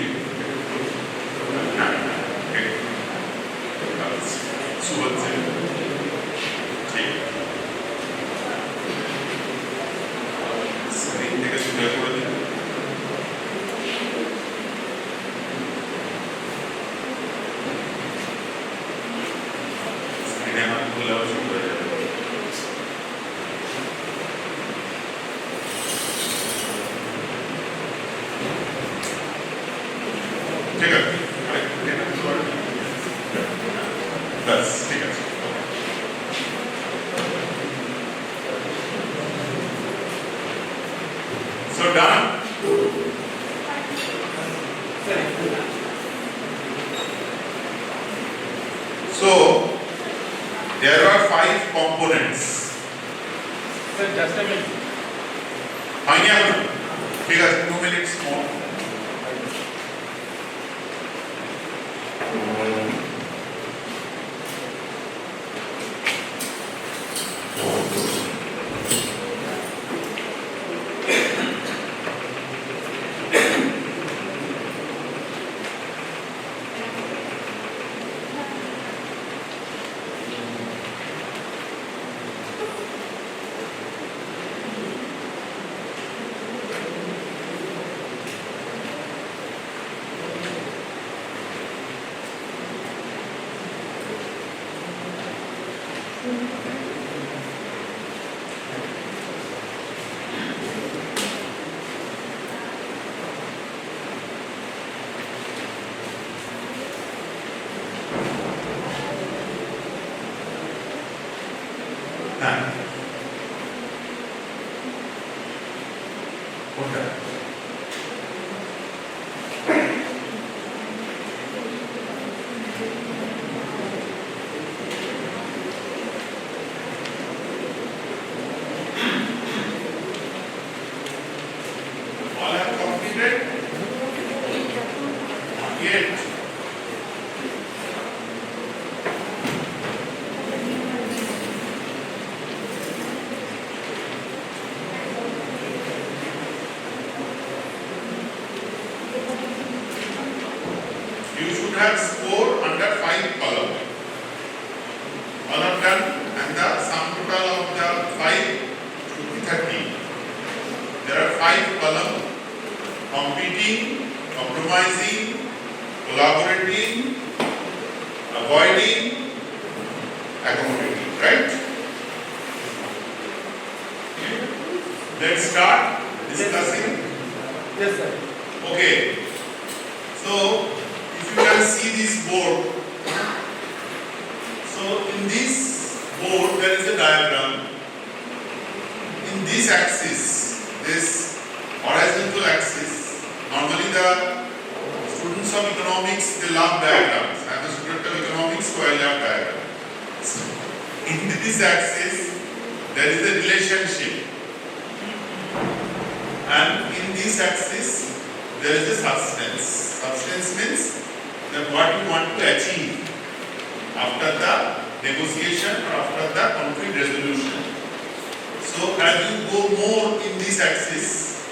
ঠিক আছে ব্যাস ঠিক আছে so done so there are 5 components Sir, just a minute. হয়নি এখন ঠিক আছে 2 minutes more হ্যাঁ কোনটা all have completed let's start discussing. Yes, sir. Okay. So, if you can see this board, so in this board there is a diagram. In this axis, this horizontal axis, normally the students of economics, they love diagrams. I am a student of economics, so I love diagrams. In this axis, there is a relationship. And in this axis, there is a substance. Substance means that what you want to achieve after the negotiation or after the conflict resolution. So as you go more in this axis,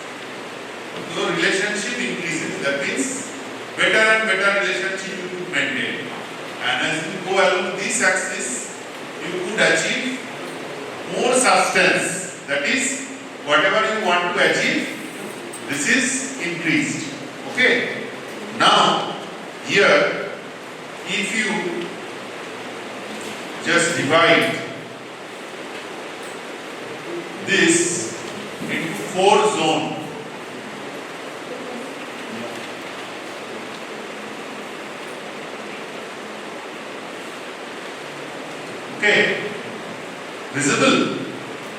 your relationship increases. That means better and better relationship you could maintain. And as you go along this axis, you could achieve more substance. That is, whatever you want to achieve, this is increased. Okay. Now, here, if you just divide this into 4 zones, okay, visible?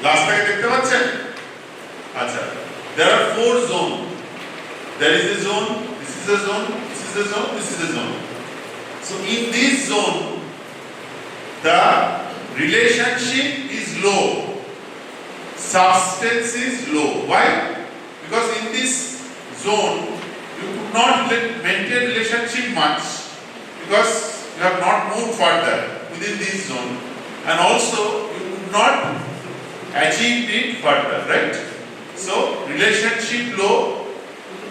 Last time देखते बच्चे? अच्छा, there are 4 zones. There is a zone, this is a zone, this is a zone, this is a zone. So in this zone, the relationship is low, substance is low. Why? Because in this zone, you could not maintain relationship much because you have not moved further within this zone, and also you could not achieve it further, right? So relationship low,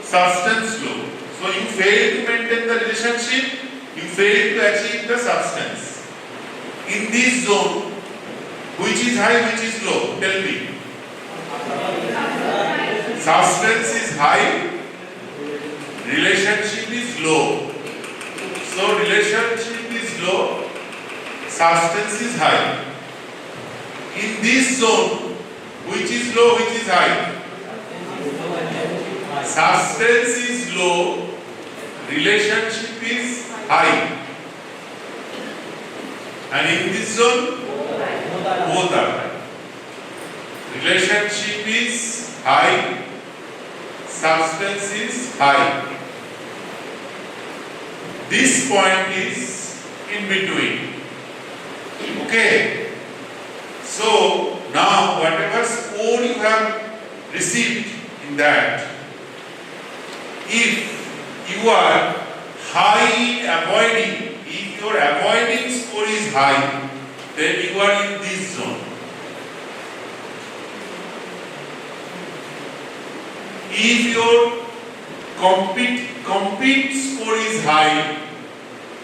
substance low. So you fail to maintain the relationship, you fail to achieve the substance. In this zone, which is high, which is low? Tell me. Substance is high, relationship is low. So relationship is low, substance is high. In this zone, which is low, which is high? Substance is low, relationship is high. And in this zone, both are high. Relationship is high, substance is high. This point is in between. Okay. So now whatever score you have received in that, if you are high in avoiding, if your avoiding score is high, then you are in this zone. If your compete score is high,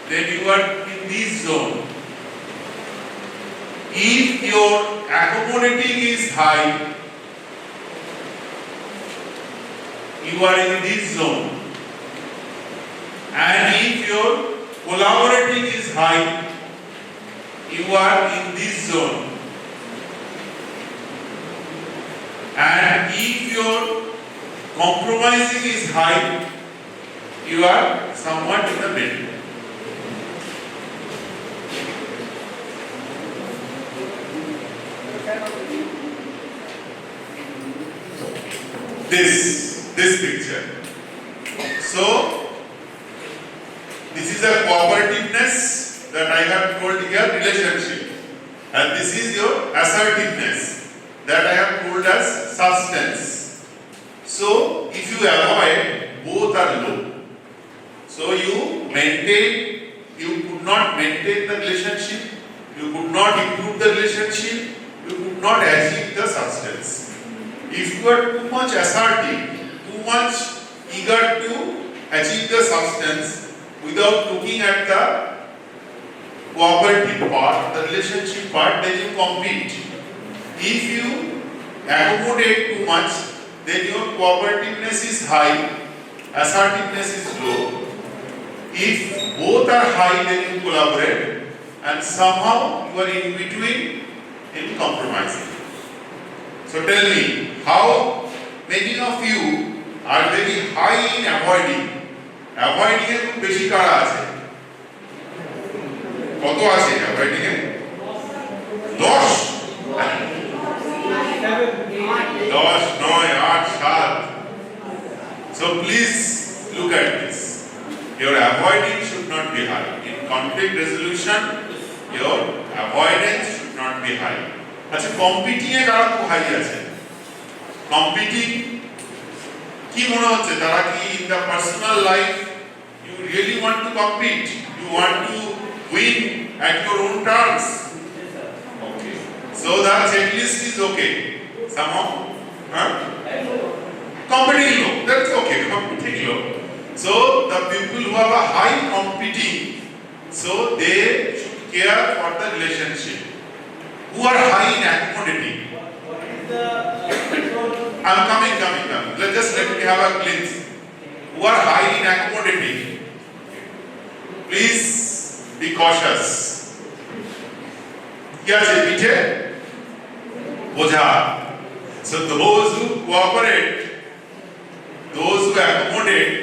then you are in this zone. If your accommodating is high, you are in this zone. And if your collaborating is high, you are in this zone. And if your compromising is high, you are somewhat in the middle. This picture. So this is a cooperativeness that I have told here, relationship, and this is your assertiveness that I have told as substance. So if you avoid, both are low. So you could not maintain the relationship, you could not improve the relationship, you could not achieve the substance. If you are too much assertive, too much eager to achieve the substance without looking at the cooperative part, the relationship part, then you compete. If you accommodate too much, then your cooperativeness is high, assertiveness is low. If both are high, then you collaborate, and somehow you are in between in compromising. So tell me, how many of you are very high in avoiding? Avoiding এর খুব বেশি কারা আছে? কত আছে avoiding A? 10 10 9 8 7. So please look at this. Your avoiding should not be high. In conflict resolution, your avoidance should not be high. আচ্ছা competing এ কারা খুব হাই আছে? কম্পিটিং কি মনে হচ্ছে তারা কি in the personal life you really want to compete, you want to win at your own terms? Okay, so the checklist is okay somehow, competing low, that's okay, competing low. So the people who have a high competing, so they should care for the relationship. Who are high in accommodating? I'm coming. Let me have a glimpse. Who are high in accommodating? Please be cautious. क्या है पीछे? बोझा. So those who cooperate, those who accommodate,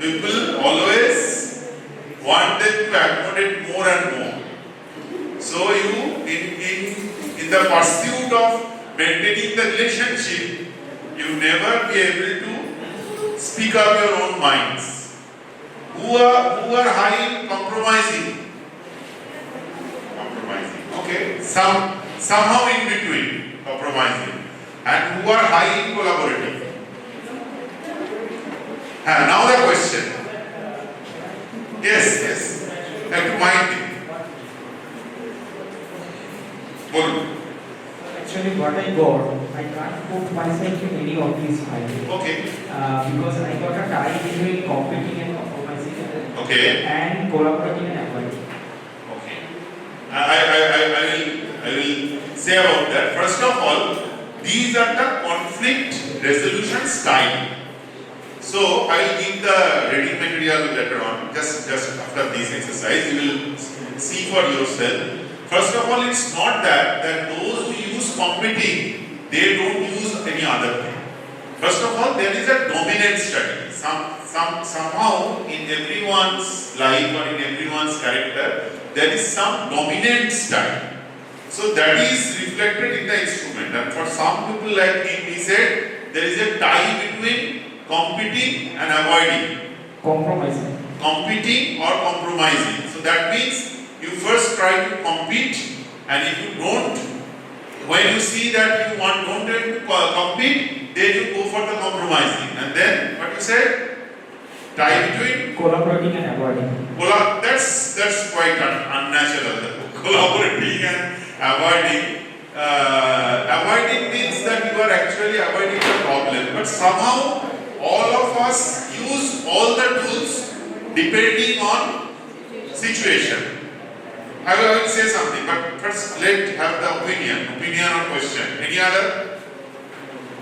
people always want them to accommodate more and more. So you in the pursuit of maintaining the relationship, you never be able to speak up your own minds. Who are high in compromising? Okay, somehow in between compromising, and who are high in collaborating. Now the question. Yes. Have to mind it. Actually, what I got, I can't put myself in any of these five. Okay. Because I got a tie between competing and compromising, Okay. and collaborating and avoiding. Okay. I will say about that. First of all, these are the conflict resolution style. So I will give the reading material later on. Just after this exercise, you will see for yourself. First of all, it's not that those who use competing, they don't use any other thing. First of all, there is a dominant strategy. Somehow in everyone's life or in everyone's character, there is some dominant style. So that is reflected in the instrument. And for some people like him, he said there is a tie between competing and avoiding. Compromising. Competing or compromising. So that means you first try to compete, and if you don't, when you see that you don't want to compete, then you go for the compromising. And then what you say? Tie between Collaborating and avoiding. That's quite unnatural. Collaborating and avoiding. Avoiding means that you are actually avoiding the problem. But somehow all of us use all the tools depending on situation. I will say something, but first let's have the opinion or question. Any other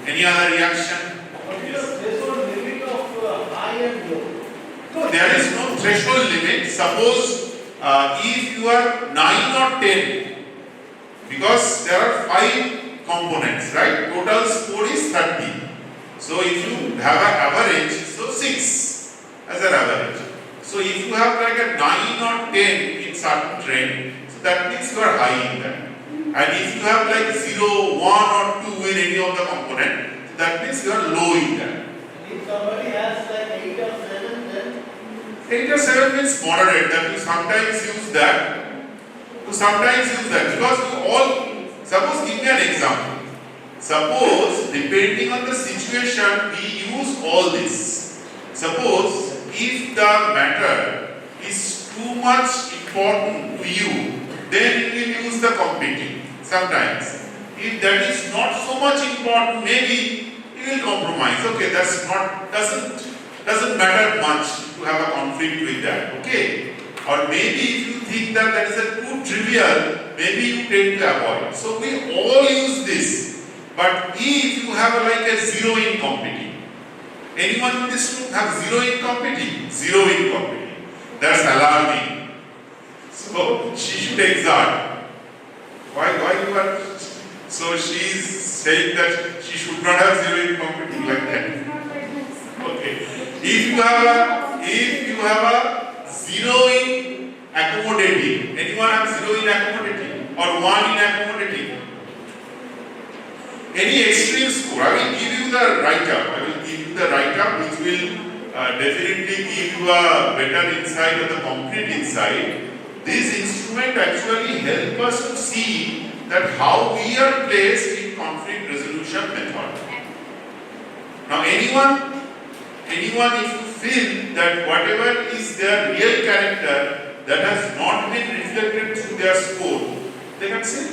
reaction? Yes. Threshold limit of high and low. No, there is no threshold limit. Suppose if you are 9 or 10, because there are 5 components, right? Total score is 30. So if you have an average, so 6 as an average. So if you have like a 9 or 10 in certain trend, so that means you are high in that. And if you have like 0, 1 or 2 in any of the component, so that means you are low in that. If somebody has like 8 or 7, then 8 or 7 means moderate, that you sometimes use that. Because you all, suppose give me an example. Suppose depending on the situation we use all this. Suppose if the matter is too much important to you, then you will use the competing sometimes. If that is not so much important, maybe you will compromise. Okay, doesn't matter much to have a conflict with that. Okay, or maybe if you think that is a too trivial, maybe you tend to avoid. So we all use this. But if you have like a 0 in competing, anyone in this room have 0 in competing? 0 in competing. That's alarming. So she should exert. Why you are So she is saying that she should not have zero in computing like that. Okay. If you have a zero in accommodating, anyone have zero in accommodating or 1 in accommodating? Any extreme score, I will give you the write-up. I will give you the write-up which will definitely give you a better insight of the complete insight. This instrument actually help us to see that how we are placed in conflict resolution method. Now anyone if you feel that whatever is their real character that has not been reflected through their score, they can say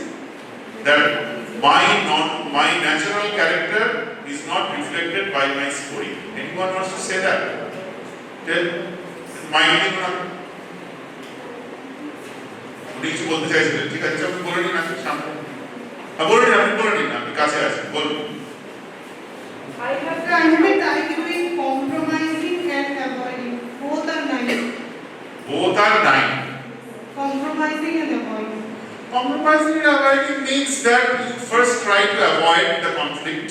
that my natural character is not reflected by my scoring. Anyone wants to say that? Tell my কিছু বলতে চাইছিলেন, ঠিক আছে আপনি বলে নিন, আপনি সামনে আপনি বলে নিন, আপনি কাছে আছেন, বলুন। I have to tie between compromising and avoiding. Both are 9. Both are 9. Compromising and avoiding. Compromising and avoiding means that you first try to avoid the conflict.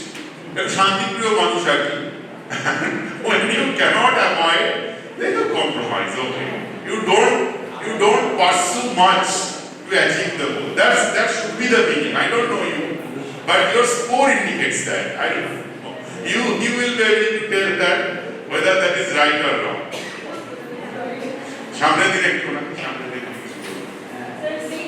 Shantipriyo মানুষ আর কি। When you cannot avoid, then you compromise. Okay. You don't pursue much to achieve the goal. That should be the meaning. I don't know you, but your score indicates that. I don't know. You will be able to tell that whether that is right or wrong. সামনে দিকে একটু না, সামনে দিকে। Sir, see,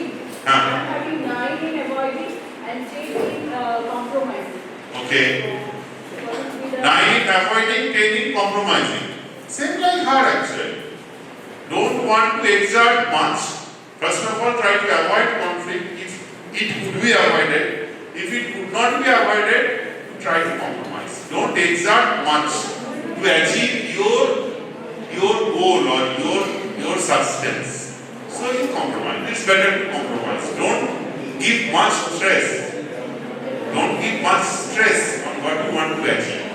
I'm having 9 in avoiding and 10 in compromising. Okay. 9 in avoiding, 10 in compromising. Same like her actually. Don't want to exert much. First of all, try to avoid conflict if it could be avoided. If it could not be avoided, try to compromise. Don't exert much to achieve your goal or your substance. So you compromise. It's better to compromise. Don't give much stress. Don't give much stress on what you want to achieve.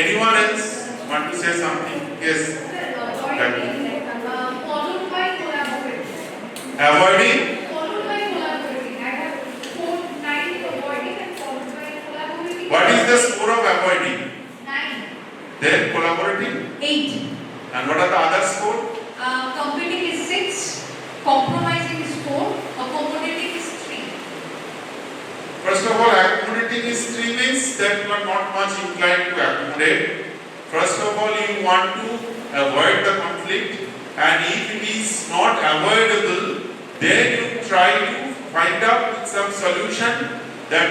Anyone else want to say something? Yes. Followed by collaborating. Avoiding. Followed by collaborating. I have 9 avoiding and followed by collaborating. What is the score of avoiding? 9. Then collaborating. 8. And what are the other score? Competing is 6. Compromising is 4. Accommodating is 3. First of all, accommodating is 3 means that you are not much inclined to accommodate. First of all, you want to avoid the conflict, and if it is not avoidable, then you try to find out some solution that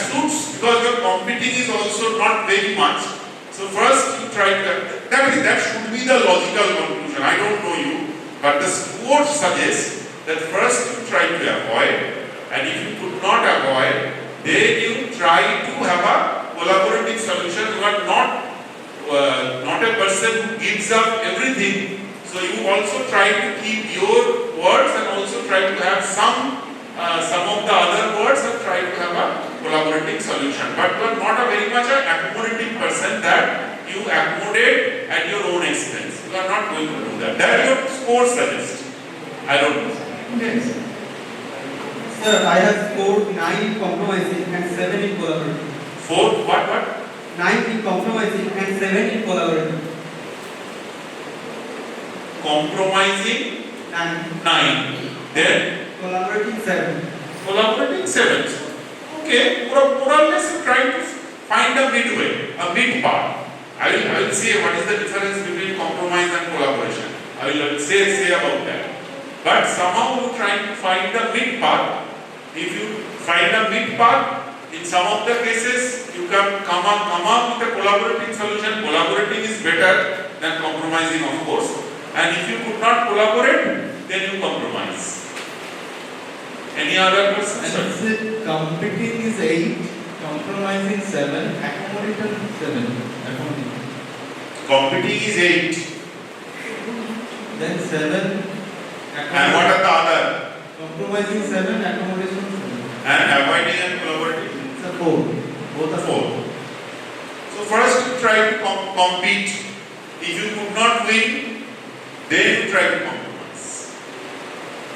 suits, because your competing is also not very much. So first you try to, that should be the logical conclusion. I don't know you, but the score suggests that first you try to avoid, and if you could not avoid, then you try to have a collaborative solution. You are not a person who gives up everything, so you also try to keep your words and also try to have some of the other words and try to have a collaborating solution. But you are not a very much an accommodating person that you accommodate at your own expense. You are not going to do that. That your score suggests. I don't know. Yes. Sir, I have scored 9 in compromising and 7 in collaborating. 4 what? 9 in compromising and 7 in collaborating. Compromising 9. Then Collaborating 7. Collaborating 7. Okay, more or less you try to find a midway, a mid part. I will say what is the difference between compromise and collaboration. I will say about that. But somehow you try to find the mid part. If you find a mid part, in some of the cases you can come up with a collaborating solution. Collaborating is better than compromising, of course. And if you could not collaborate, then you compromise. Any other questions? Competing is 8, compromising 7, accommodating 7. Competing is 8. Then 7. And what are the other? Compromising 7, accommodation 7. And avoiding and collaborating? So 4. Both are 4. So first you try to compete. If you could not win, then you try to compromise.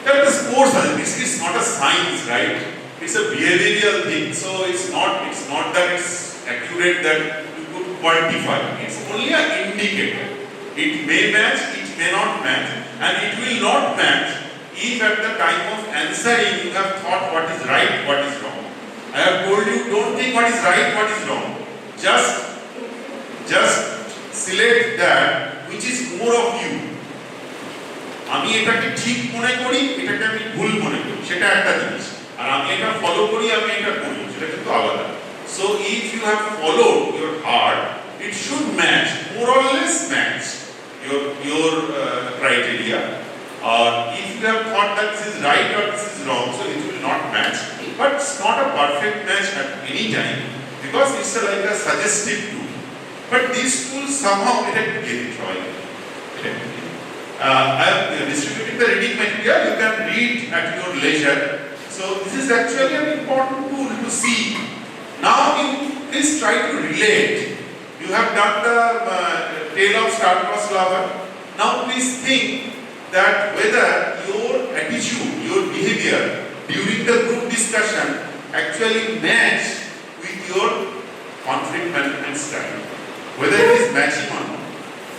That is course. This is not a science, right? It's a behavioral thing, so it's not that it's accurate that you could quantify. It's only an indicator. It may match, it may not match, and it will not match if at the time of answering you have thought what is right, what is wrong. I have told you, don't think what is right, what is wrong. Just select that which is more of you. আমি এটাকে ঠিক মনে করি, এটাকে আমি ভুল মনে করি, সেটা একটা জিনিস। আর আমি এটা ফলো করি, আমি এটা করি, সেটা কিন্তু আলাদা। So if you have followed your heart, it should match, more or less match your criteria. If you have thought that this is right or this is wrong, so it will not match. But it's not a perfect match at any time because it's like a suggestive tool. But these tools somehow get it right. I have distributed the reading material. You can read at your leisure. So this is actually an important tool to see. Now you please try to relate. You have done the tale of star-crossed lover. Now please think that whether your attitude, your behavior during the group discussion actually match with your conflict management style. Whether it is matching or not.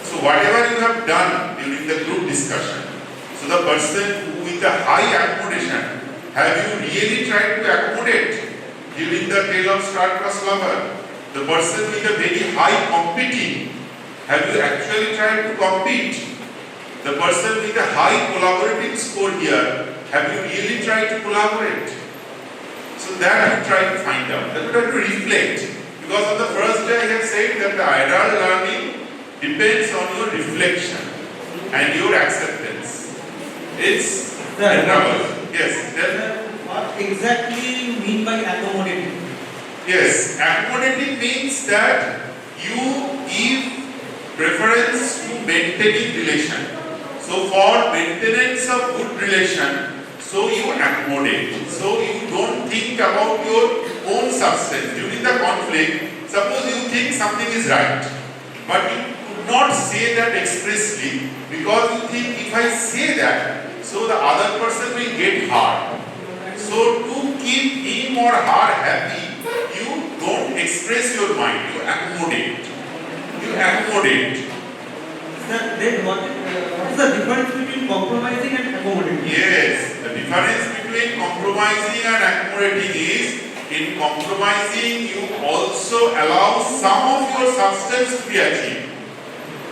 So whatever you have done during the group discussion, so the person who with a high accommodation, have you really tried to accommodate during the tale of star-crossed lover? The person with a very high competing, have you actually tried to compete? The person with a high collaborative score here, have you really tried to collaborate? So that you try to find out. That you try to reflect. Because on the first day I have said that the adult learning depends on your reflection and your acceptance. It's trouble. Yes. What exactly you mean by accommodating? Yes, accommodating means that you give preference to maintaining relation. So for maintenance of good relation, so you accommodate. So you don't think about your own substance. During the conflict, suppose you think something is right, but you could not say that expressly because you think if I say that, so the other person will get hurt. So to keep him or her happy, you don't express your mind, you accommodate. You accommodate. Sir, then what is the difference between compromising and accommodating? Yes, the difference between compromising and accommodating is in compromising you also allow some of your substance to be achieved.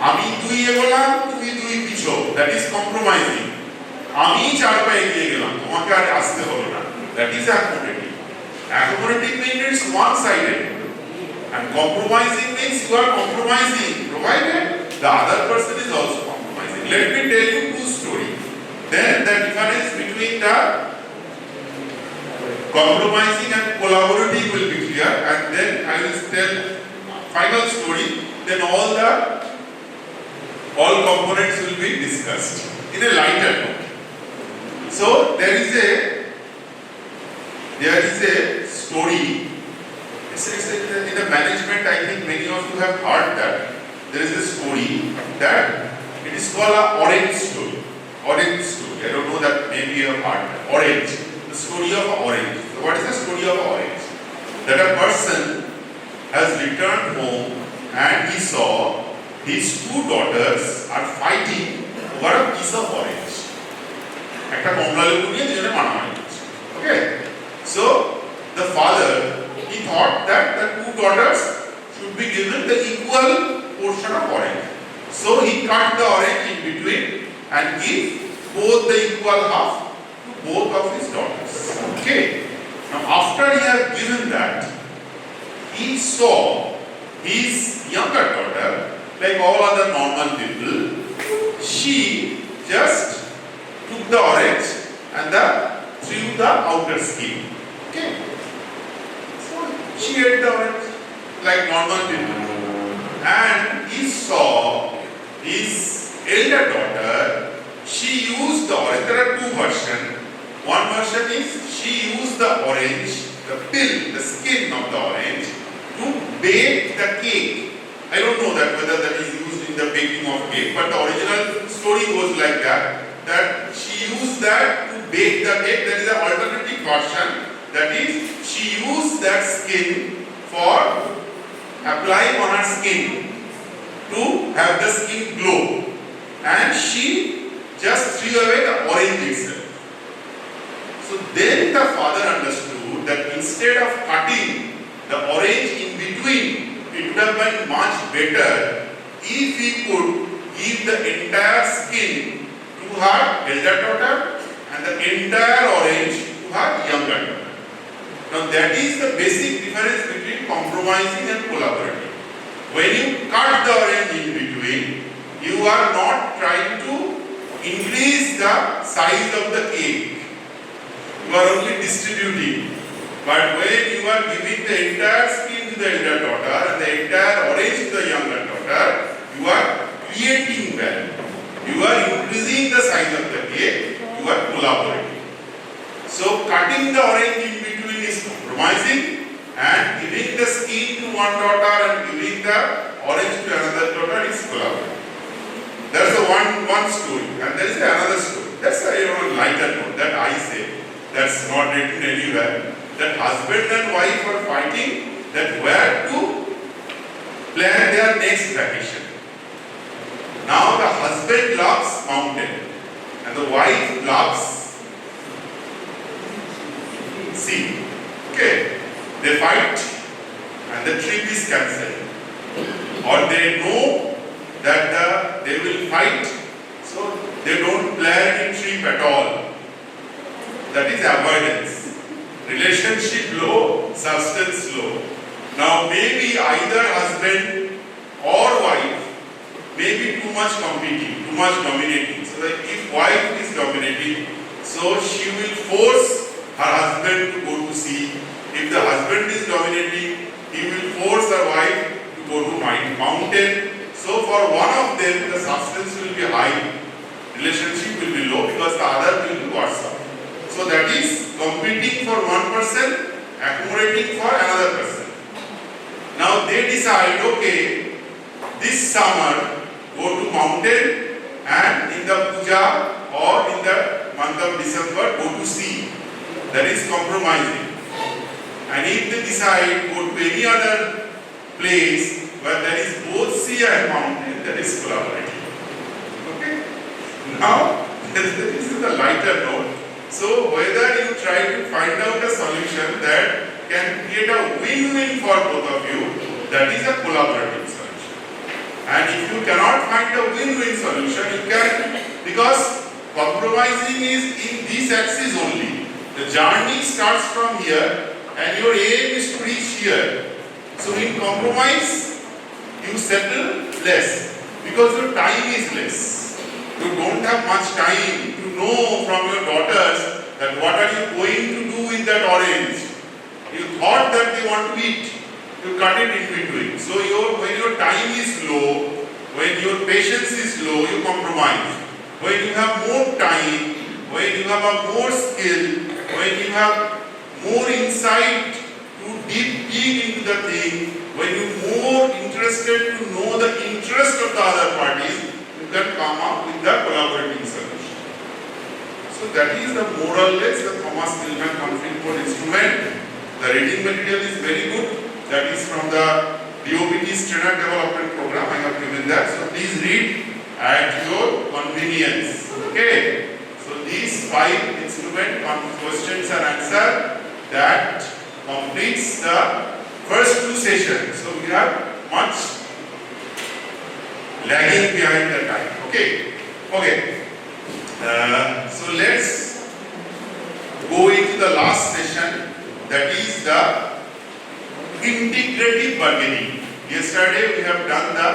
আমি দুই এগোলাম, তুমি দুই পিছো, that is compromising. আমি চার পা এগিয়ে গেলাম, তোমাকে আর আসতে হলো না, that is accommodating. Accommodating means it's one-sided, and compromising means you are compromising, provided the other person is also compromising. Let me tell you two stories. Then the difference between the compromising and collaborating will be clear, and then I will tell final story. Then all components will be discussed in a lighter note. So there is a story. It's in the management. I think many of you have heard that there is a story that it is called a orange story. Orange story. I don't know that maybe you have heard that. Orange. The story of orange. So what is the story of orange? That a person has returned home and he saw his two daughters are fighting over a piece of orange. একটা কমলা লেবু নিয়ে দুজনে মারামারি করছে। Okay? So the father, he thought that the two daughters should be given the equal portion of orange. So he cut the orange in between and give both the equal half to both of his daughters. Okay? Now after he had given that, he saw his younger daughter, like all other normal people, she just took the orange and threw the outer skin. Okay? So she ate the orange like normal people. And he saw his elder daughter, she used the orange. There are two versions. One version is she used the orange, the peel, the skin of the orange, to bake the cake. I don't know that whether that is used in the baking of cake, but the original story goes like that she used that to bake the cake. There is an alternative version that is, she used that skin for applying on her skin to have the skin glow, and she just threw away the orange itself. So then the father understood that instead of cutting the orange in between, it would have been much better if he could give the entire skin to her elder daughter and the entire orange to her younger daughter. Now that is the basic difference between compromising and collaborating. When you cut the orange in between, you are not trying to increase the size of the cake. You are only distributing. But when you are giving the entire skin to the elder daughter and the entire orange to the younger daughter, you are creating value. You are increasing the size of the cake. You are collaborating. So cutting the orange in between is compromising, and giving the skin to one daughter and giving the orange to another daughter is collaborating. That's the one story, and there is another story. That's a lighter note that I say. That's not written anywhere. That husband and wife are fighting that where to plan their next vacation. Now the husband loves mountain and the wife loves sea. Okay, they fight and the trip is cancelled. Or they know that they will fight, so they don't plan any trip at all. That is avoidance. Relationship low, substance low. Now maybe either husband or wife may be too much competing, too much dominating. So that if wife is dominating, so she will force her husband to go to sea. If the husband is dominating, he will force her wife to go to mountain. So for one of them, the substance will be high, relationship will be low, because the other will be worse off. So that is competing for one person, accommodating for another person. Now they decide, okay, this summer go to mountain, and in the puja or in the month of December go to sea. That is compromising. And if they decide go to any other place where there is both sea and mountain, that is collaborating. Okay? Now this is the lighter note. So whether you try to find out a solution that can create a win-win for both of you, that is a collaborative solution. And if you cannot find a win-win solution, you can, because compromising is in this axis only. The journey starts from here and your aim is to reach here. So in compromise, you settle less because your time is less. You don't have much time to know from your daughters that what are you going to do with that orange. You thought that they want to eat, you cut it in between. So when your time is low, when your patience is low, you compromise. When you have more time, when you have a more skill, when you have more insight to dig into the thing, when you're more interested to know the interest of the other parties, you can come up with the collaborating solution. So that is the moral less the Thomas Tillman conflict code instrument. The reading material is very good. That is from the DOPT's trainer development program. I have given that. So please read at your convenience. Okay. So these 5 instrument questions and answer that completes the first 2 sessions. So we have much lagging behind the time. Okay. So let's go into the last session, that is the integrative bargaining. Yesterday we have done the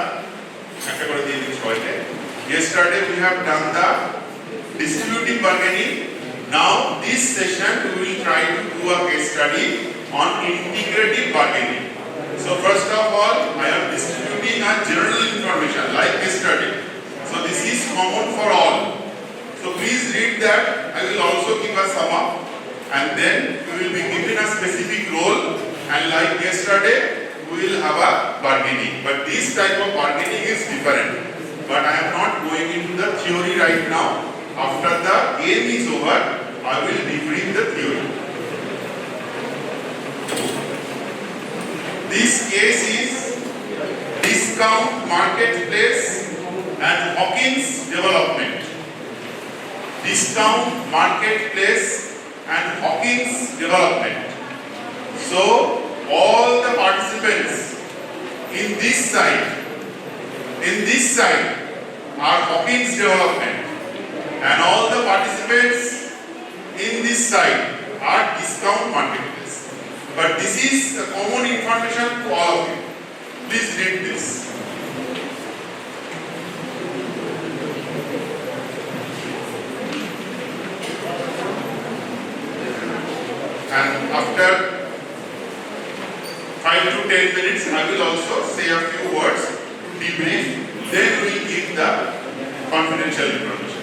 distributive bargaining. Now this session we will try to do a case study on integrative bargaining. So first of all, I am distributing a general information like yesterday. So this is common for all. So please read that. I will also give a sum up, and then you will be given a specific role, and like yesterday we will have a bargaining. But this type of bargaining is different. But I am not going into the theory right now. After the game is over, I will debrief the theory. This case is discount marketplace and Hawkins development. Discount marketplace and Hawkins development. So all the participants in this side are Hawkins development, and all the participants in this side are discount marketplace. But this is a common information to all of you. Please read this. And after 5 to 10 minutes, I will also say a few words to debrief. Then we will give the confidential information.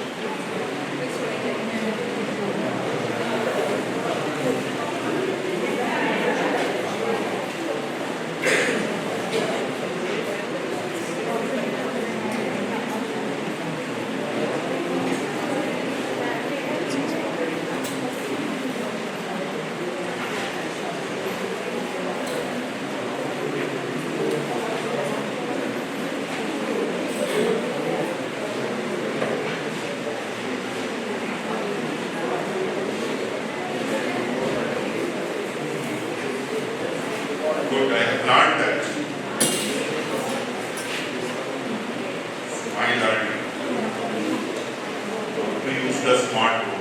Good, I have learned that. My learning. To use the smart board.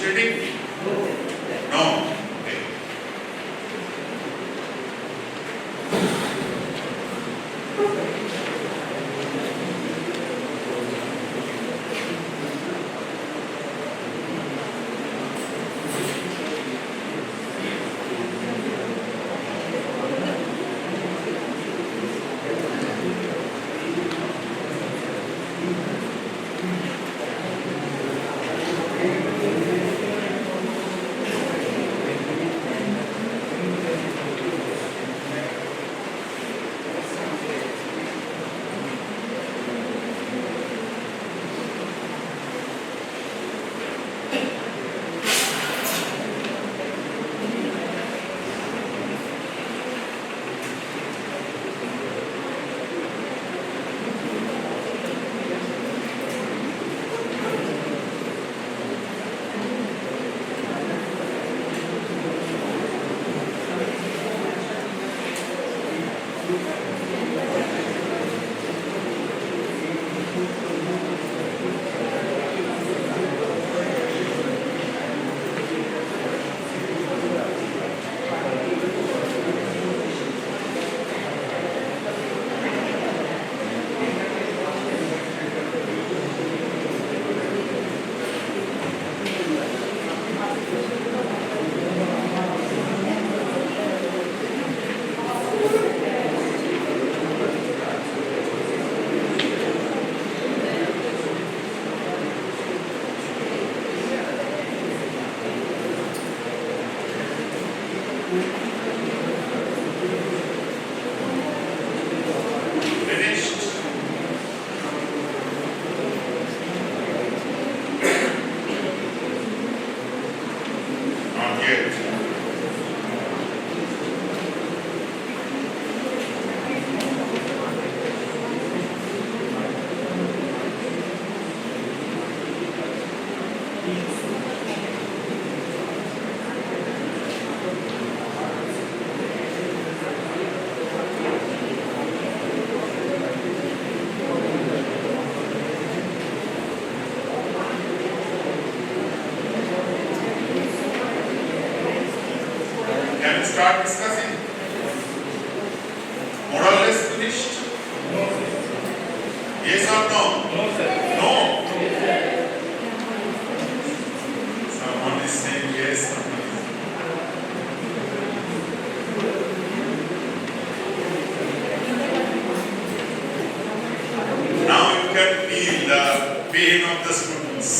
Demonstrating? No. Okay. Start discussing. More or less finished? No, sir. Yes or no? No, sir. No? Someone is saying yes, someone is now you can feel the pain of the students.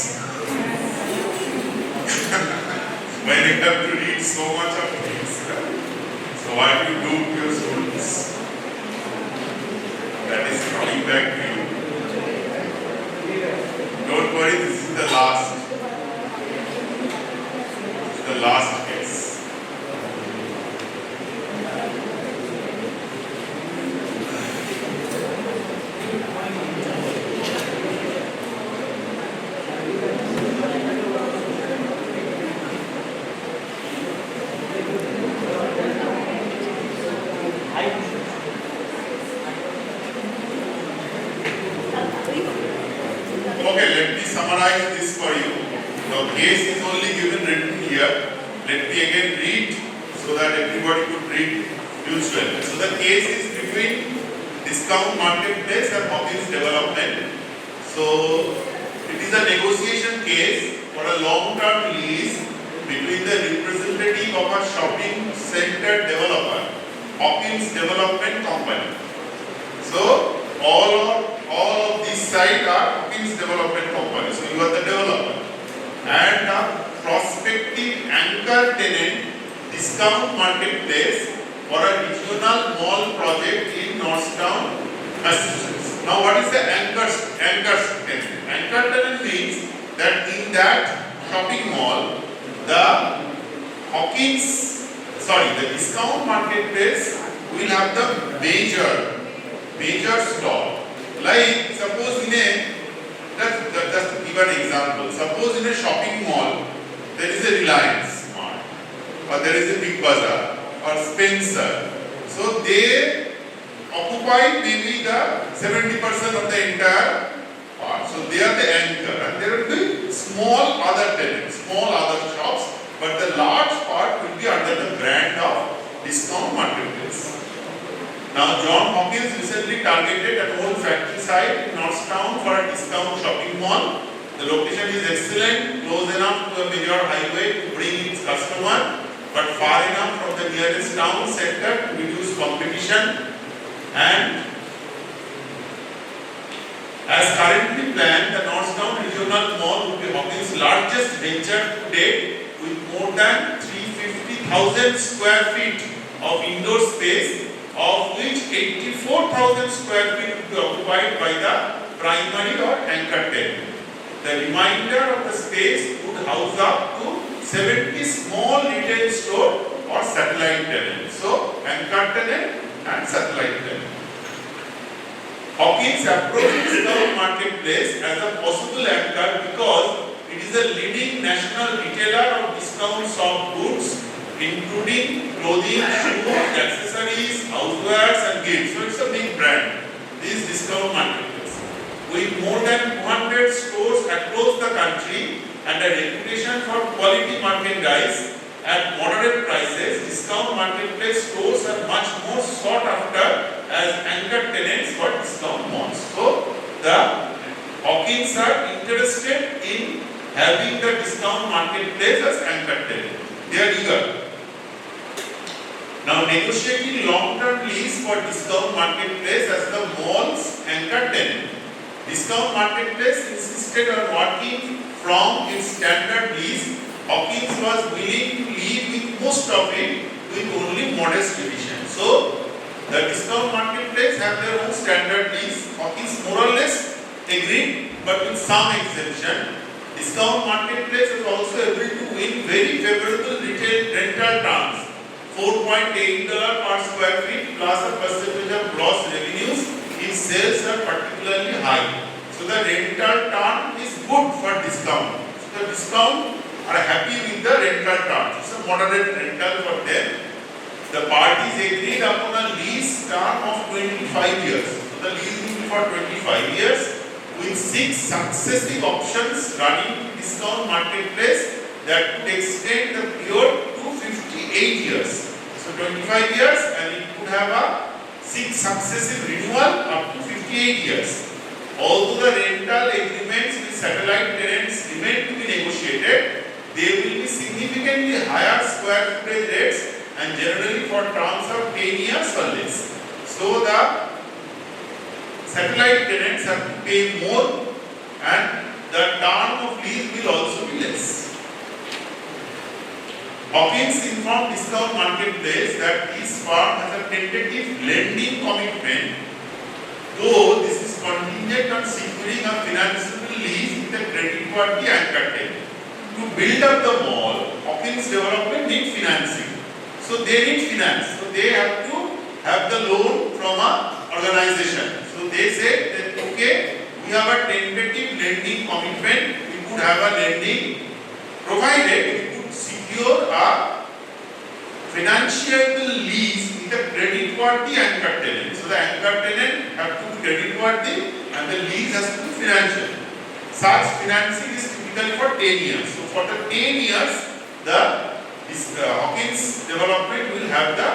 When you have to read so much of things. So what you do to your students? That is coming back to you. Don't worry, this is the last. This is the last case. Okay, let me summarize this for you. The case is only given written here. Let me again read so that everybody could read usually. So the case is between discount marketplace and Hawkins development. So it is a negotiation case for a long-term lease between the representative of a shopping center developer, Hawkins Development Company. So all of these sites are Hawkins Development Company. So you are the developer. And a prospective anchor tenant discount marketplace for a regional mall project in Northtown, Massachusetts. Now what is the anchor tenant? Anchor tenant means that in that shopping mall, the discount marketplace will have the major store. Like suppose in just to give an example, suppose in a shopping mall there is a Reliance Mart or there is a Big Bazaar or Spencer. So they occupy maybe the 70% of the entire part. So they are the anchor and there will be small small other tenants, small other shops, but the large part will be under the brand of discount marketplace. Now, John Hopkins recently targeted an old factory site in Northtown for a discount shopping mall. The location is excellent, close enough to a major highway to bring its customer, but far enough from the nearest town center to reduce competition. And as currently planned, the Northtown Regional Mall will be Hopkins' largest venture to date, with more than 350,000 square feet of indoor space, of which 84,000 square feet will be occupied by the primary or anchor tenant. The remainder of the space would house up to 70 small retail store or satellite tenants. So, anchor tenant and satellite tenant. Hopkins approached discount marketplace as a possible anchor because it is a leading national retailer of discount soft goods, including clothing, shoes, accessories, housewares and gifts. So it's a big brand, this discount marketplace. With more than 200 stores across the country and a reputation for quality merchandise at moderate prices, discount marketplace stores are much more sought after as anchor tenants for discount malls. So the Hopkins are interested in having the discount marketplace as anchor tenant. They are eager. Now, negotiating long-term lease for discount marketplace as the mall's anchor tenant. Discount marketplace insisted on working from its standard lease. Hopkins was willing to leave with most of it with only modest revision. So, the discount marketplace have their own standard lease. Hopkins more or less agreed, but with some exemption. Discount marketplace was also able to win very favorable retail rental terms. $4.8 per square feet plus a percentage of gross revenues if sales are particularly high. So the rental term is good for discount. So the discount are happy with the rental term. It's a moderate rental for them. The parties agreed upon a lease term of 25 years. So the lease will be for 25 years with 6 successive options running discount marketplace that would extend the period to 58 years. So 25 years and it could have a 6 successive renewal up to 58 years. Although the rental agreements with satellite tenants remain to be negotiated, they will be significantly higher square footage rates and generally for terms of 10 years or less. So the satellite tenants have to pay more and the term of lease will also be less. Hopkins informed discount marketplace that his firm has a tentative lending commitment, though this is contingent on securing a financeable lease with a creditworthy anchor tenant. To build up the mall, Hopkins Development need financing. So they need finance. So they have to have the loan from an organization. So they said that okay, we have a tentative lending commitment, we could have a lending provided we could secure a financiable lease with a creditworthy anchor tenant. So the anchor tenant have to be creditworthy and the lease has to be financial. Such financing is typically for 10 years. So for the 10 years, the Hopkins Development will have the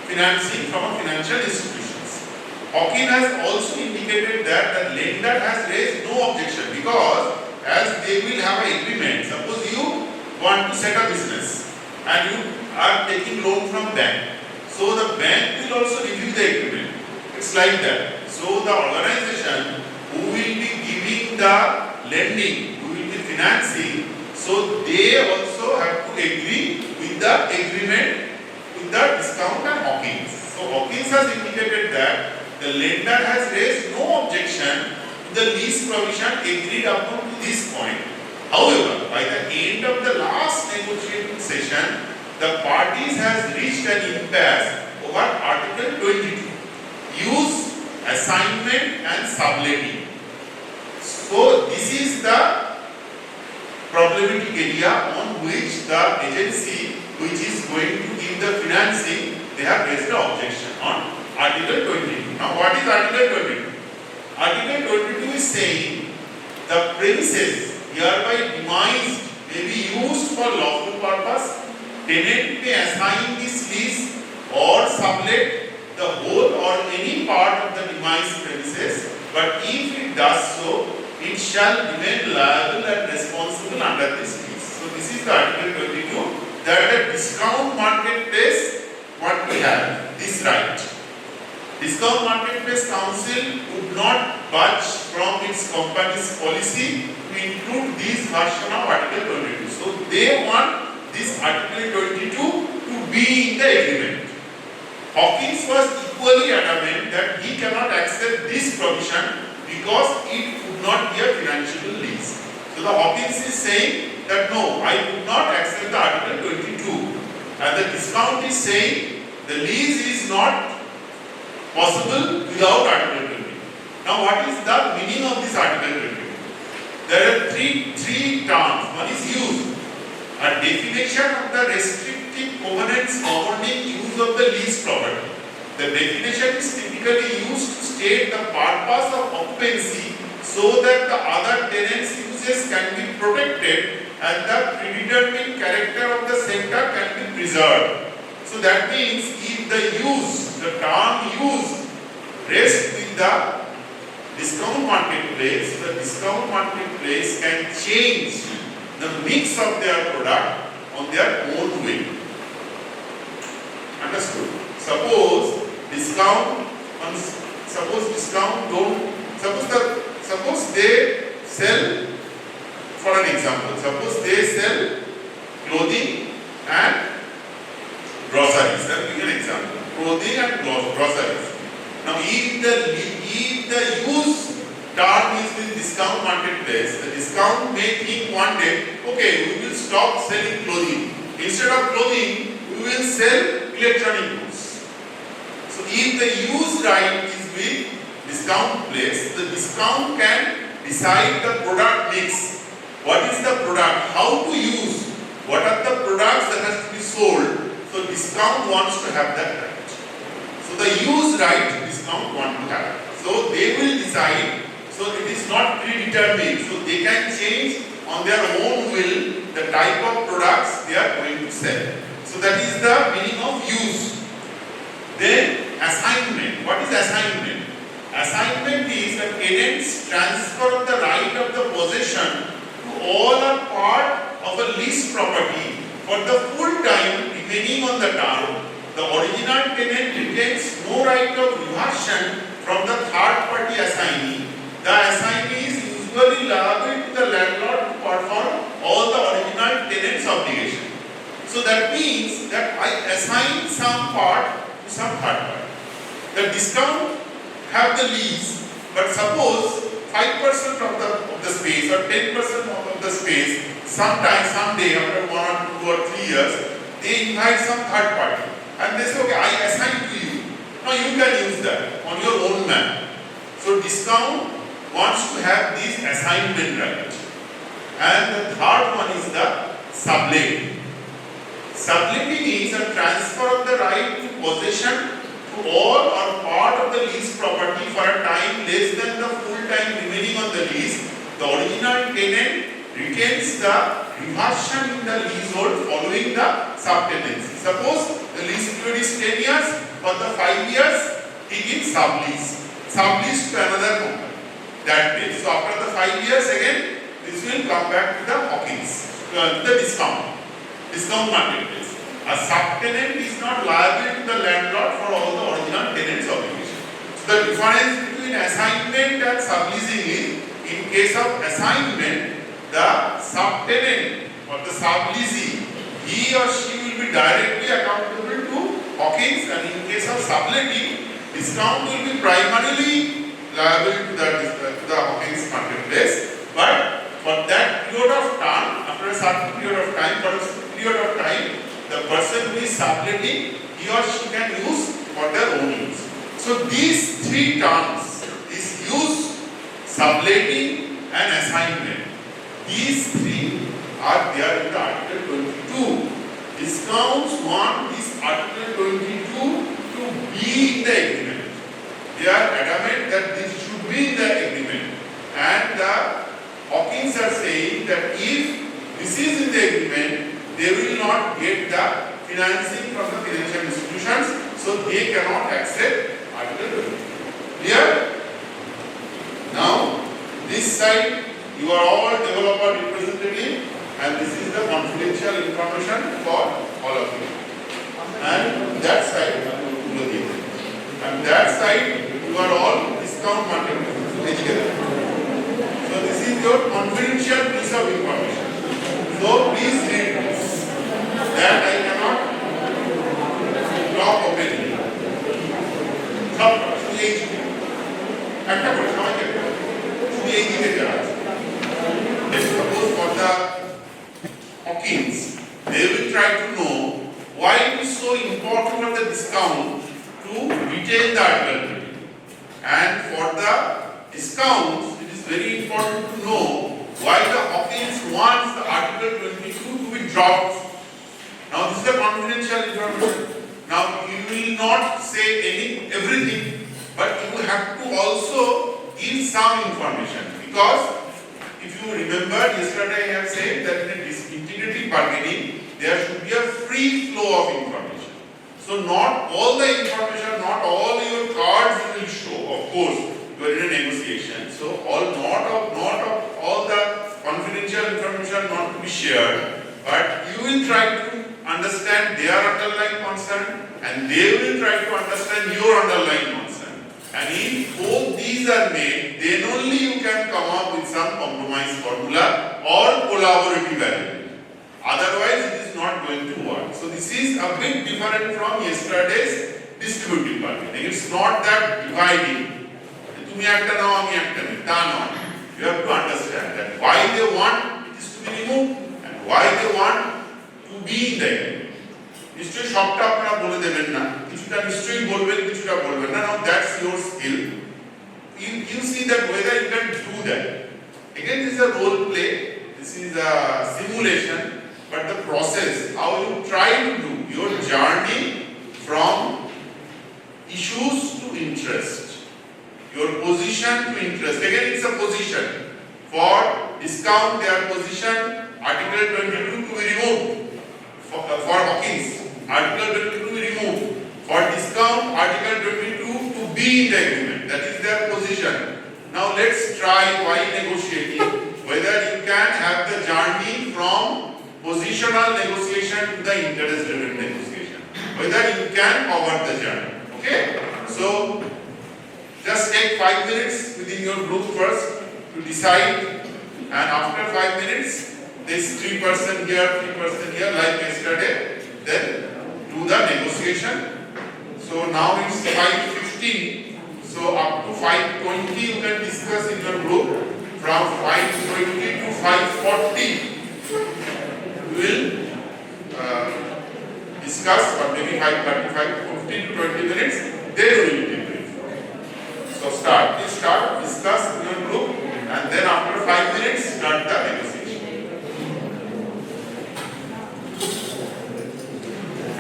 financing from a financial institutions. Hopkins has also indicated that the lender has raised no objection because as they will have an agreement. Suppose you want to set a business and you are taking loan from bank. So the bank will also review the agreement. It's like that. So the organization who will be giving the lending, who will be financing, so they also have to agree with the agreement with the discount and Hopkins. So Hopkins has indicated that the lender has raised no objection to the lease provision agreed upon to this point. However, by the end of the last negotiating session, the parties has reached an impasse over Article 22, use, assignment and subletting. So this is the problematic area on which the agency which is going to give the financing, they have raised the objection on Article 22. Now what is Article 22? Article 22 is saying the premises hereby demised may be used for lawful purpose, tenant may assign this lease or sublet the whole or any part of the demised premises, but if it does so, it shall remain liable and responsible under this lease. So this is the Article 22, that the discount marketplace, what we have, this right. Discount Marketplace Council would not budge from its company's policy to include this version of Article 22. So they want this Article 22 to be in the agreement. Hawkins was equally adamant that he cannot accept this provision because it would not be a financial lease. So the Hawkins is saying that no, I would not accept the Article 22. And the discount is saying the lease is not possible without Article 22. Now what is the meaning of this Article 22? There are three terms. One is use. A definition of the restrictive covenants governing use of the leased property. The definition is typically used to state the purpose of occupancy so that the other tenants' uses can be protected and the predetermined character of the sector can be preserved. So that means if the use, the term use rests with the discount marketplace, the discount marketplace can change the mix of their product on their own way. Understood? Suppose they sell, for an example, suppose they sell clothing and groceries. Let me give an example. Clothing and groceries. Now, if the use term is with discount marketplace, the discount may think one day, okay, we will stop selling clothing. Instead of clothing, we will sell electronic goods. So, if the use right is with discount place, the discount can decide the product mix. What is the product? How to use? What are the products that has to be sold? So discount wants to have that right. So the use right, discount want to have. So they will decide. So it is not predetermined. So they can change on their own will the type of products they are going to sell. So that is the meaning of use. Then assignment. What is assignment? Assignment is a tenant's transfer of the right of the possession to all or part of a leased property for the full time remaining on the term. The original tenant retains no right of reversion from the third party assignee. The assignee is usually liable to the landlord to perform all the original tenant's obligation. So that means that I assign some part to some third party. The discount have the lease, but suppose 5% of the space or 10% of the space, sometime, someday, after 1 or 2 or 3 years, they invite some third party and they say, okay, I assign to you. Now you can use that on your own map. So discount wants to have this assignment right. And the third one is the sublet. Subletting is a transfer of the right to possession to all or part of the leased property for a time less than the full time remaining on the lease. The original tenant retains the reversion in the leasehold following the subtenancy. Suppose the lease period is 10 years, for the 5 years he gives sublease to another company. That way. So after the 5 years again, this will come back to the Hawkins, the discount marketplace. A subtenant is not liable to the landlord for all the original tenant's obligation. So the difference between assignment and subleasing is, in case of assignment, the subtenant or the subleasee, he or she will be directly accountable to Hawkins, and in case of subletting, discount will be primarily liable to the Hawkins marketplace, but for that period of time, after a certain period of time, the person who is subletting, he or she can use for their own use. So these three terms, this use, subletting and assignment, these three are there in the Article 22. Discounts want this Article 22 to be in the agreement. They are adamant that this should be in the agreement, and the Hawkins are saying that if this is in the agreement, they will not get the financing from the financial institutions, so they cannot accept Article 20. Clear? Now, this side, you are all developer representative, and this is the confidential information for all of you. And that side, and that side, you are all discount market together. So this is your confidential piece of information. So please read this. That I cannot talk openly. Stop. শুধু এই দিকে। একটা করে সবাইকে শুধু এই দিকে যারা আছে। Suppose for the Hawkins, they will try to know why it is so important for the discount to retain the Article 20. And for the discounts, it is very important to know why the Hawkins wants the Article 22 to be dropped. Now this is the confidential information. Now you will not say everything, but you have to also give some information, because if you remember yesterday I have said that in a integrated bargaining there should be a free flow of information. So not all the information, not all your cards you will show. Of course, you are in a negotiation, so not of all the confidential information not to be shared, but you will try to understand their underlying concern, and they will try to understand your underlying concern. And if both these are made, then only you can come up with some compromise formula or collaborative arrangement. Otherwise, it is not going to work. So this is a bit different from yesterday's distributive bargaining. It's not that dividing. You have to understand that why they want it is to be removed and why they want to be in the agreement. নিশ্চয়ই সবটা আপনারা বলে দেবেন না, কিছুটা নিশ্চয়ই বলবেন, কিছুটা বলবেন না. Now that's your skill. You see that whether you can do that. Again, this is a role play. This is a simulation. But the process, how you try to do your journey from issues to interest, your position to interest. Again, it's a position. For discount, their position, Article 22 to be removed. For Hawkins, Article 22 to be removed. For discount, Article 22 to be in the agreement. That is their position. Now let's try, while negotiating, whether you can have the journey from positional negotiation to the interest-driven negotiation. Whether you can cover the journey. Okay? So, just take 5 minutes within your group first to decide, and after 5 minutes, this 3% here, 3% here, like yesterday, then do the negotiation. So now it's 5:15. So up to 5:20 you can discuss in your group. From 5:20 to 5:40 we will discuss, or maybe 5:35, 15 to 20 minutes. Then we will debrief. So please start, discuss in your group, and then after 5 minutes start the negotiation.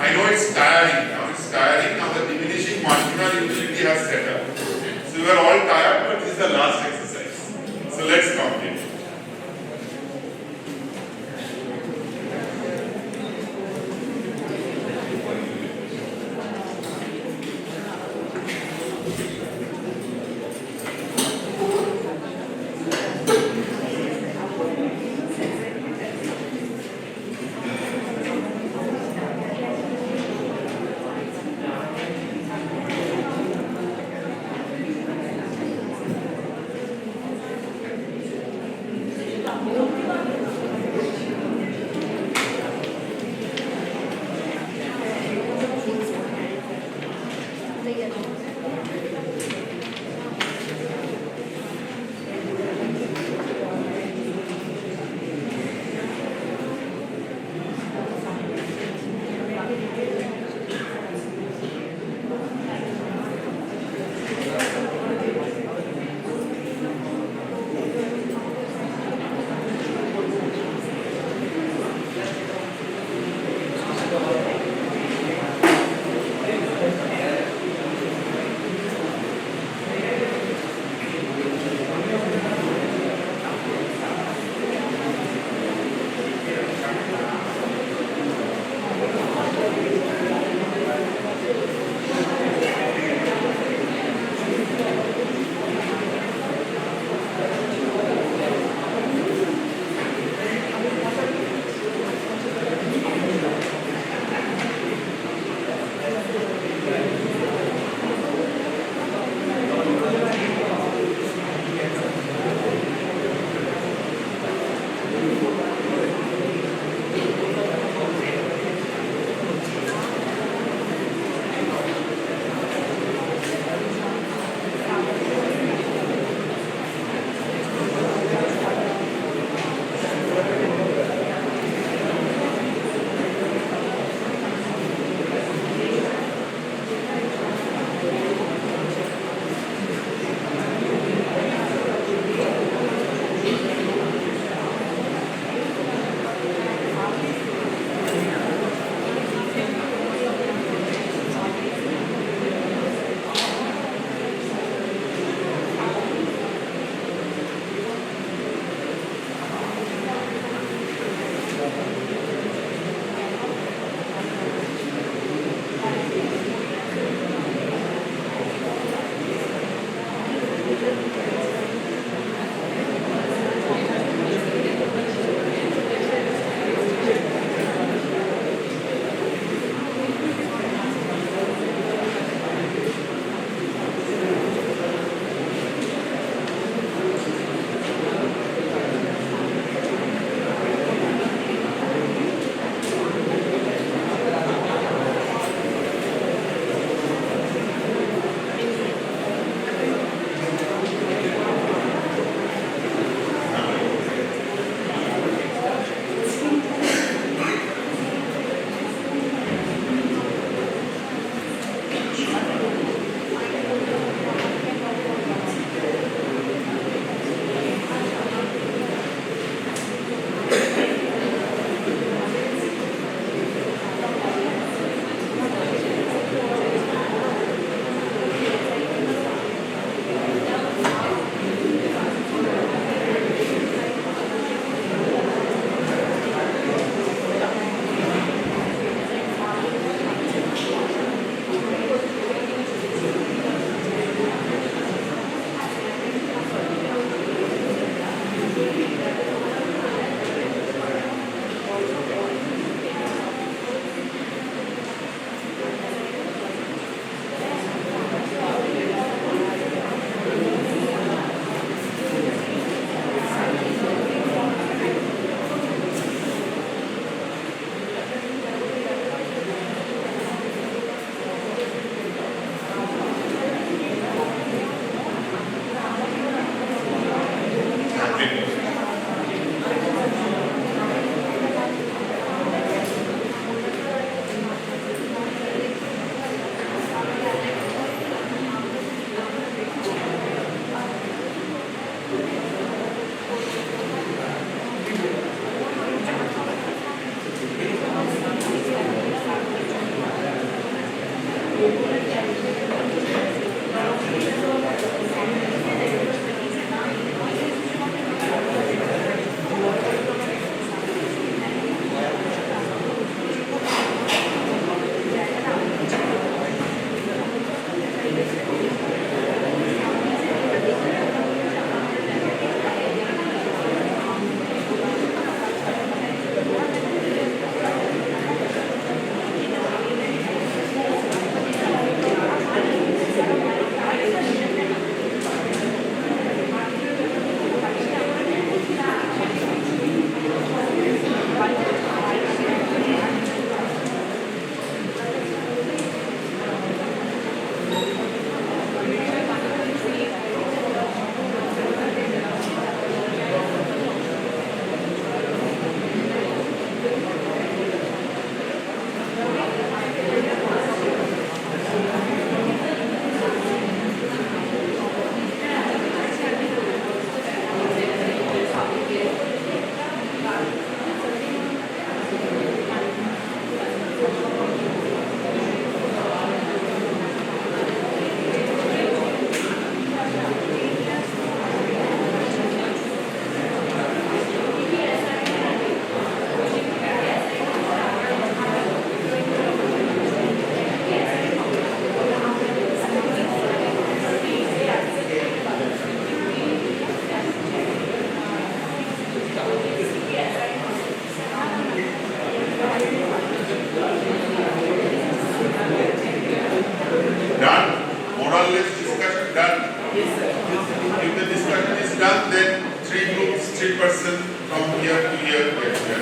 I know it's tiring. Now the diminishing marginal utility has set up. So we are all tired, but this is the last exercise. So let's complete.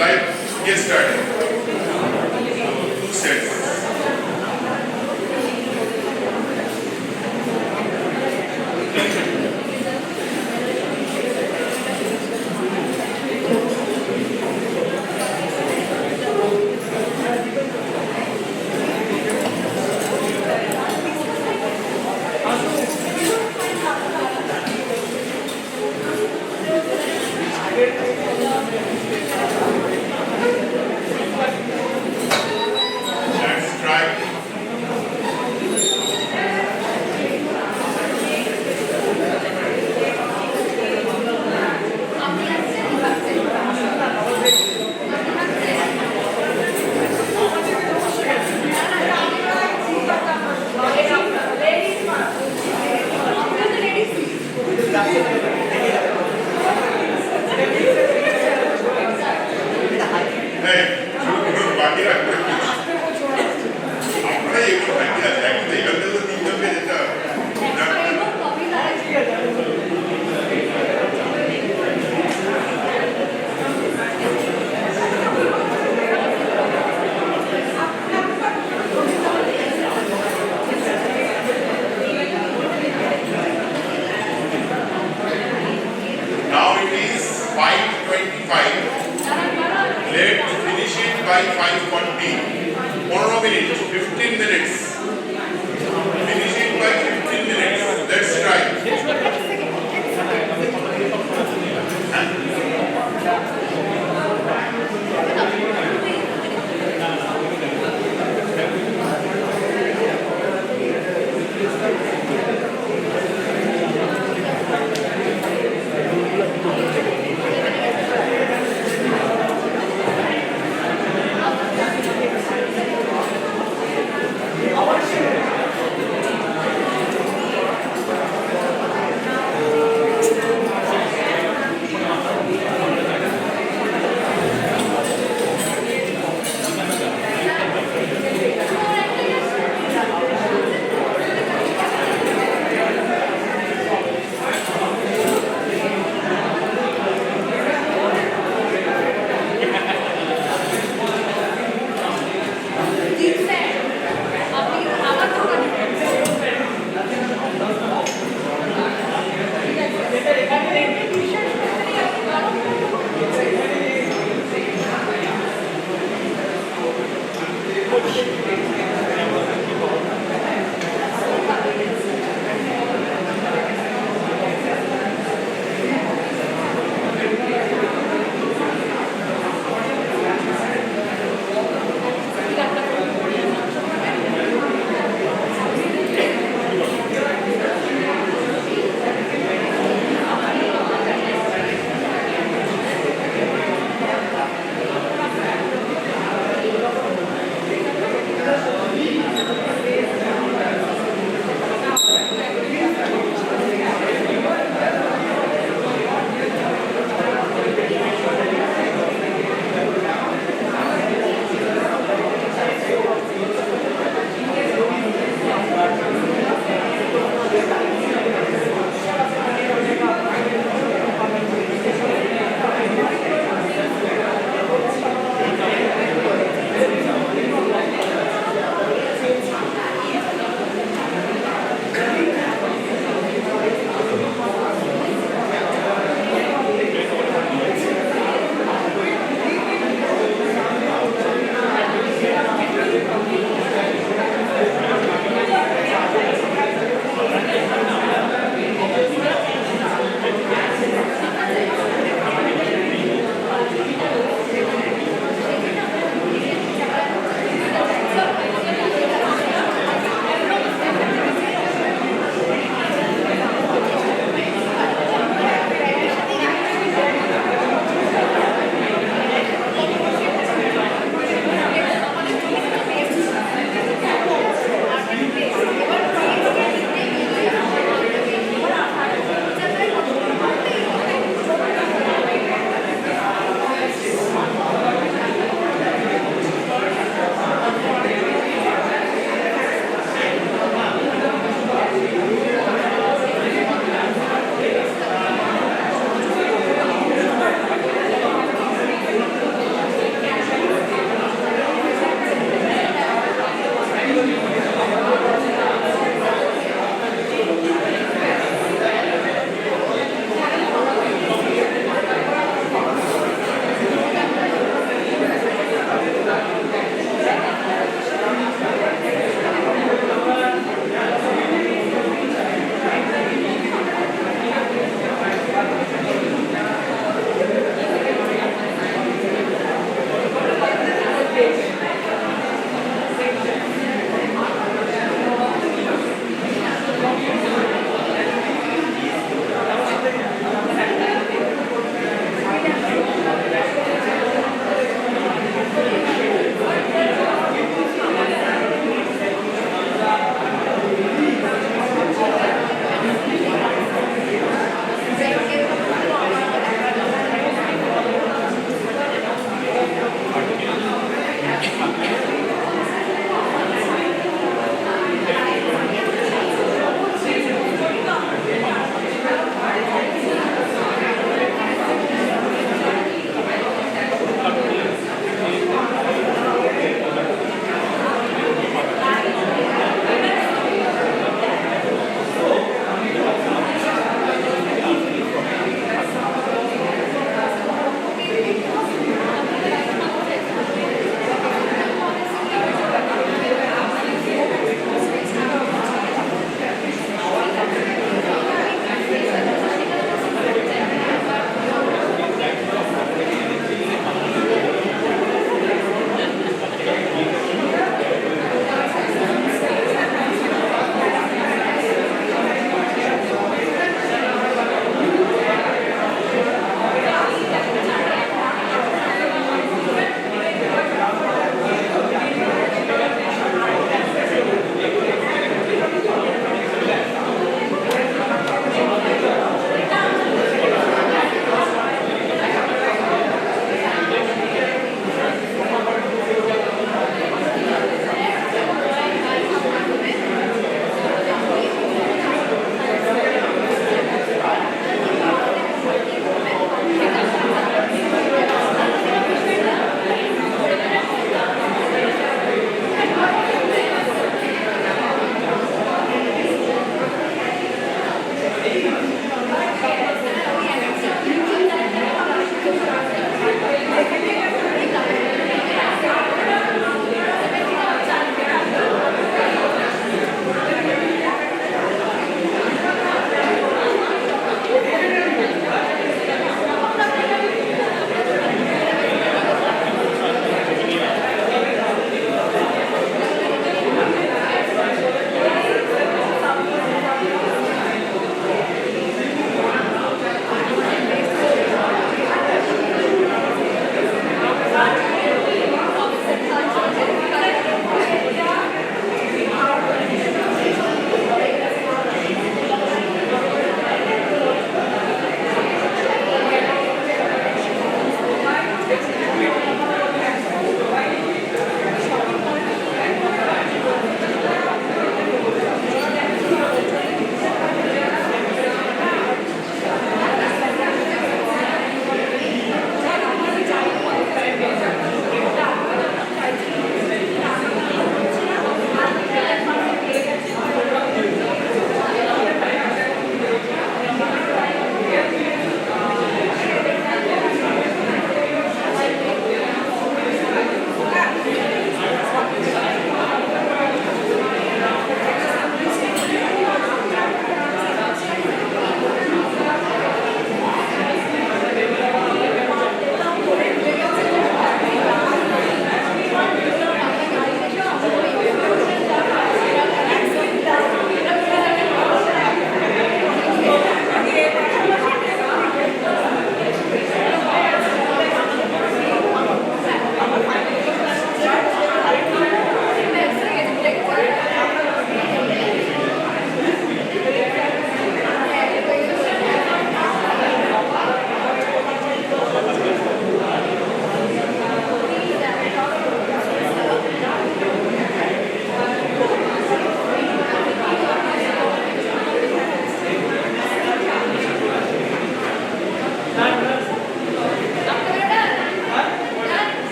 Like yesterday, 2 sets. Let's try. Hey, बाकी रख अपना ये तो बाकी रख लेकिन ये करते तो 3 जन पे देता Now it is 5:25. Let's finish it by 5:40. 15 minutes. 15 minutes. Finish it by 15 minutes. Let's try.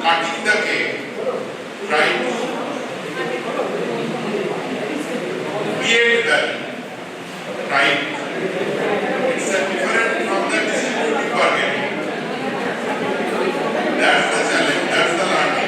cutting the cake, trying to create value, right? It's a different from the distributive bargaining. That's the challenge, that's the learning.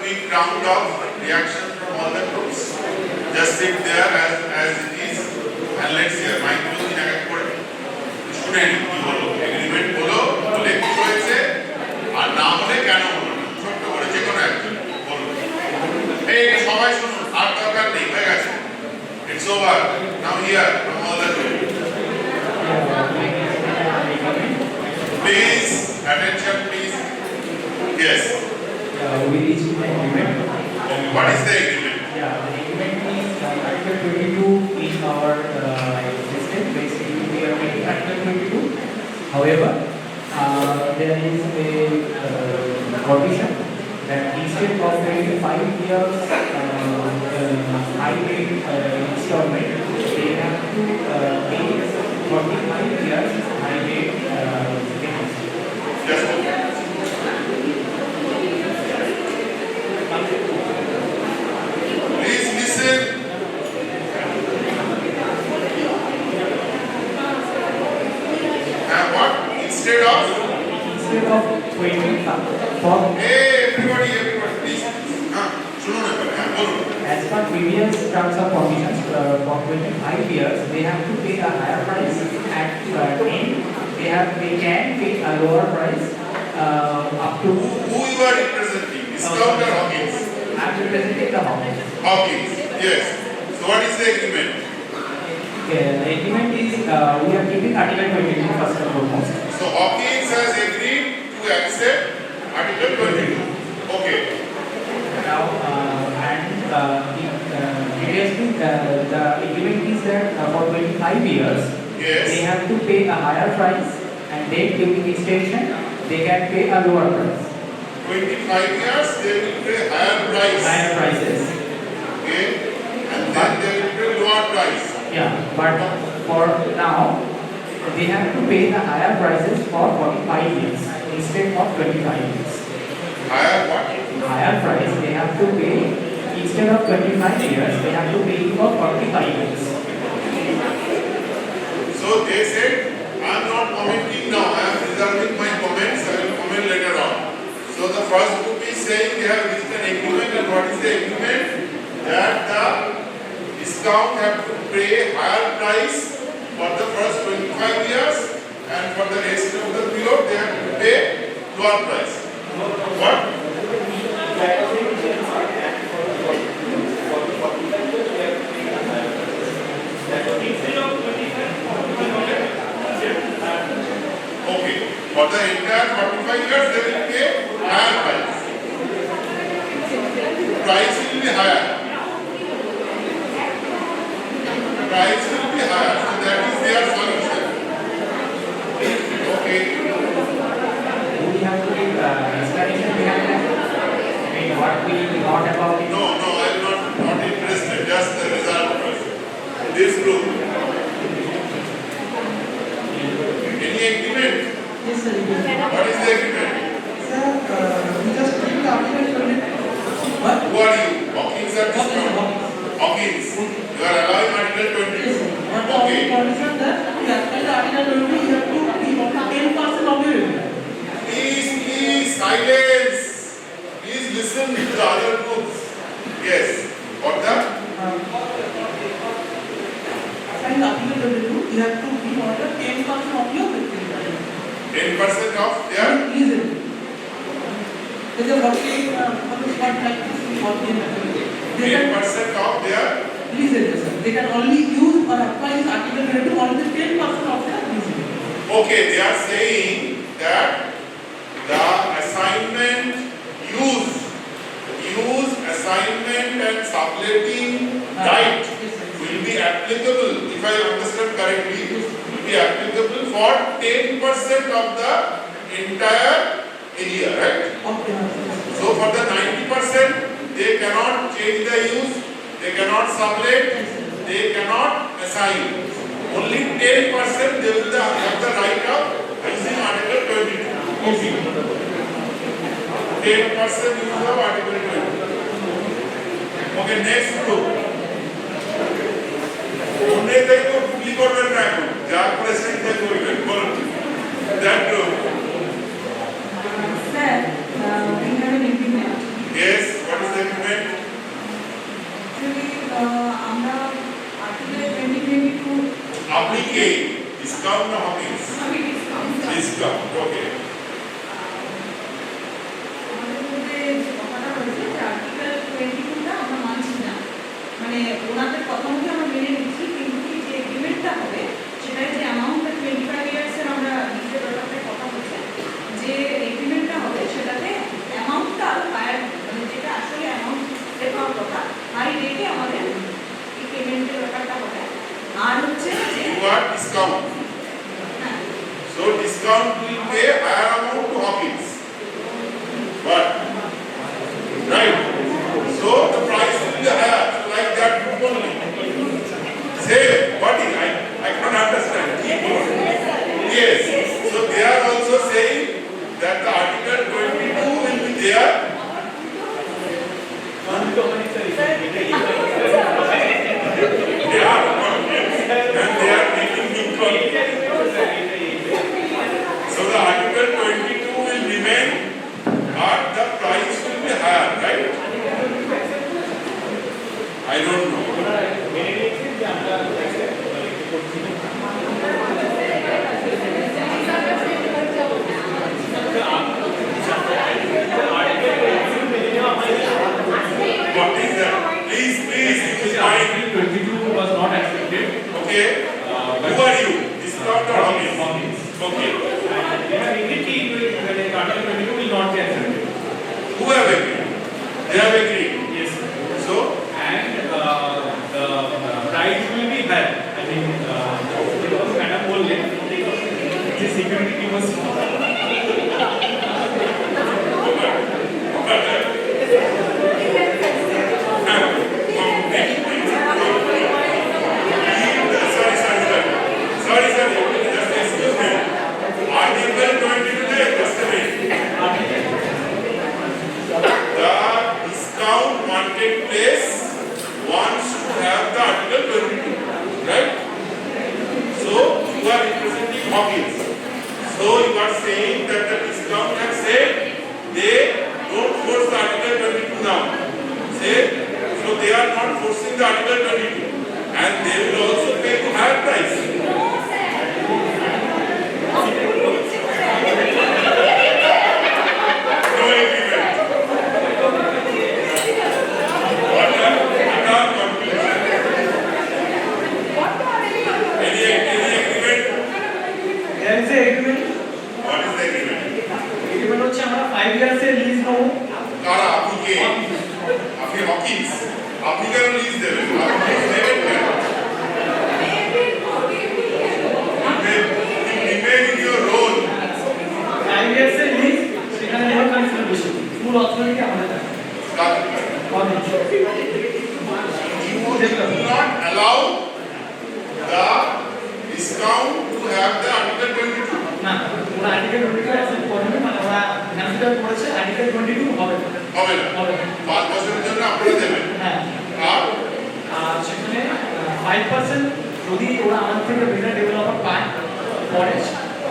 quick round of reaction from all the groups. Just sit there as it is and let's hear. Microphone in a student কি হলো agreement হলো বলে কি হয়েছে আর না হলে কেন হলো না ছোট্ট করে যে কোনো একজন বলুন এই সবাই শুনুন আর দরকার নেই হয়ে গেছে it's over now here from all the group please attention please yes we reached an agreement. okay what is the agreement Yeah, the agreement is Article 22 in our system. Basically, we are making Article 22. However, there is a provision that instead of paying 5 years high rate installment, they have to pay 45 years high rate payments. yes please listen and what instead of 25 for hey everybody please শুনুন এবার বলুন as per previous terms and conditions for 25 years they have to pay a higher price at 10 they can pay a lower price up to who you are representing discount or Hawkins I am representing the Hawkins. Hawkins yes so what is the agreement The agreement is we are keeping Article 22 first and foremost. so Hawkins has agreed to accept Article 22 okay Now previously the agreement is that for 25 years yes they have to pay a higher price and then during extension they can pay a lower price. 25 years they will pay higher price Higher prices. okay and then they will pay lower price Yeah, but for now they have to pay the higher prices for 45 years instead of 25 years. higher what Higher price they have to pay instead of 25 years they have to pay for 45 years. so they said I am not commenting now I am reserving my comments I will comment later on so the first group is saying they have reached an agreement and what is the agreement that the discount have to pay higher price for the first 25 years and for the rest of the period they have to pay lower price what okay for the entire 45 years they will pay higher price price will be higher price will be higher so that is their solution okay Do we have to give explanation behind that? I mean what we thought about it? no I am not interested just the result this group any agreement Yes, sir. what is the agreement Sir, we just take the Article 22. What? who are you Hawkins or discount Hawkins you are allowing Article 22 But the okay condition that to apply the Article 22, you have to give up to 10% of your revenue. please silence please listen to the other groups yes for the Applying the Article 22, you have to give order 10% of your revenue. 10% of their Reason. There's a working on the spot like this, working. They can 10% of their reason, sir. They can only use or apply this Article 22 only 10% of their reason. okay they are saying that the assignment use assignment and subletting right will be applicable if I understand correctly will be applicable for 10% of the entire area right Okay. so for the 90% they cannot change the use they cannot sublet they cannot assign only 10% they will have the right of using Article 22 okay 10% use of Article 22 okay next group उन्हें देखो dupli करবেন না এখন যা করেছেন তাই করবেন বলুন that group Sir, we have an agreement. yes what is discount or Hawkins? Discount, okay. মানে ওনাদের কথা মতো আমরা মেনে নিচ্ছি, কিন্তু এই যে এগ্রিমেন্টটা হবে সেটাই যে অ্যামাউন্টটা 25 ইয়ার্সের আমরা লিজের ব্যাপারটা কথা হচ্ছে, যে এগ্রিমেন্টটা হবে সেটাতে অ্যামাউন্টটা আরো হায়ার, মানে যেটা আসলে অ্যামাউন্ট দেওয়ার কথা হাই রেটে আমাদের এই পেমেন্টের ব্যাপারটা হবে। আর হচ্ছে যে discount, so discount will pay higher amount to Hawkins, but right, so the price will be higher, like that only. Say what is I can't understand. Yes, so they are also saying that the article 22 will be there. They are and they are making neutral. So the article 22 will remain, but the price will be higher, right? I don't know. What is that? Please, it is fine. 22 was not accepted. Okay. Who are you? Discount or Hawkins? Okay. They have agreed that Article 22 will not be accepted. Who have agreed? They have agreed. Yes. So, And the price will be higher. I mean, because Madam told them, the security was sorry, just excuse me. Article 22, just a minute. The discount wanted place wants to have the article 22, right? So you are representing Hawkins. So you are saying that the discount has said they don't force the article 22 now. Say, so they are not forcing the article 22, and they will also pay the higher price. No agreement. What are conclusion? Any agreement? There is a agreement. What is the agreement? Agreement হচ্ছে আমরা 5 years এর lease নেব। কারা আপনি কে? আপনি Hawkins. আপনি কেন lease দেবেন? আপনি লিজ দেবেন কেন? Remain in your role. 5 years এর লিজ, সেখানে নেব কনফার্মেশন। ফুল অথরিটি আমাদের আছে। You do not allow the discount to have the article 22. না, ওরা আর্টিকেল 22 অ্যাকসেপ্ট করবে, মানে ওরা কনসিডার করেছে আর্টিকেল 22 হবে না। হবে না। 5 বছরের জন্য আপনারা দেবেন। হ্যাঁ। আর সেখানে 5% যদি ওরা আমার থেকে বেটার ডেভেলপার পায়, পরে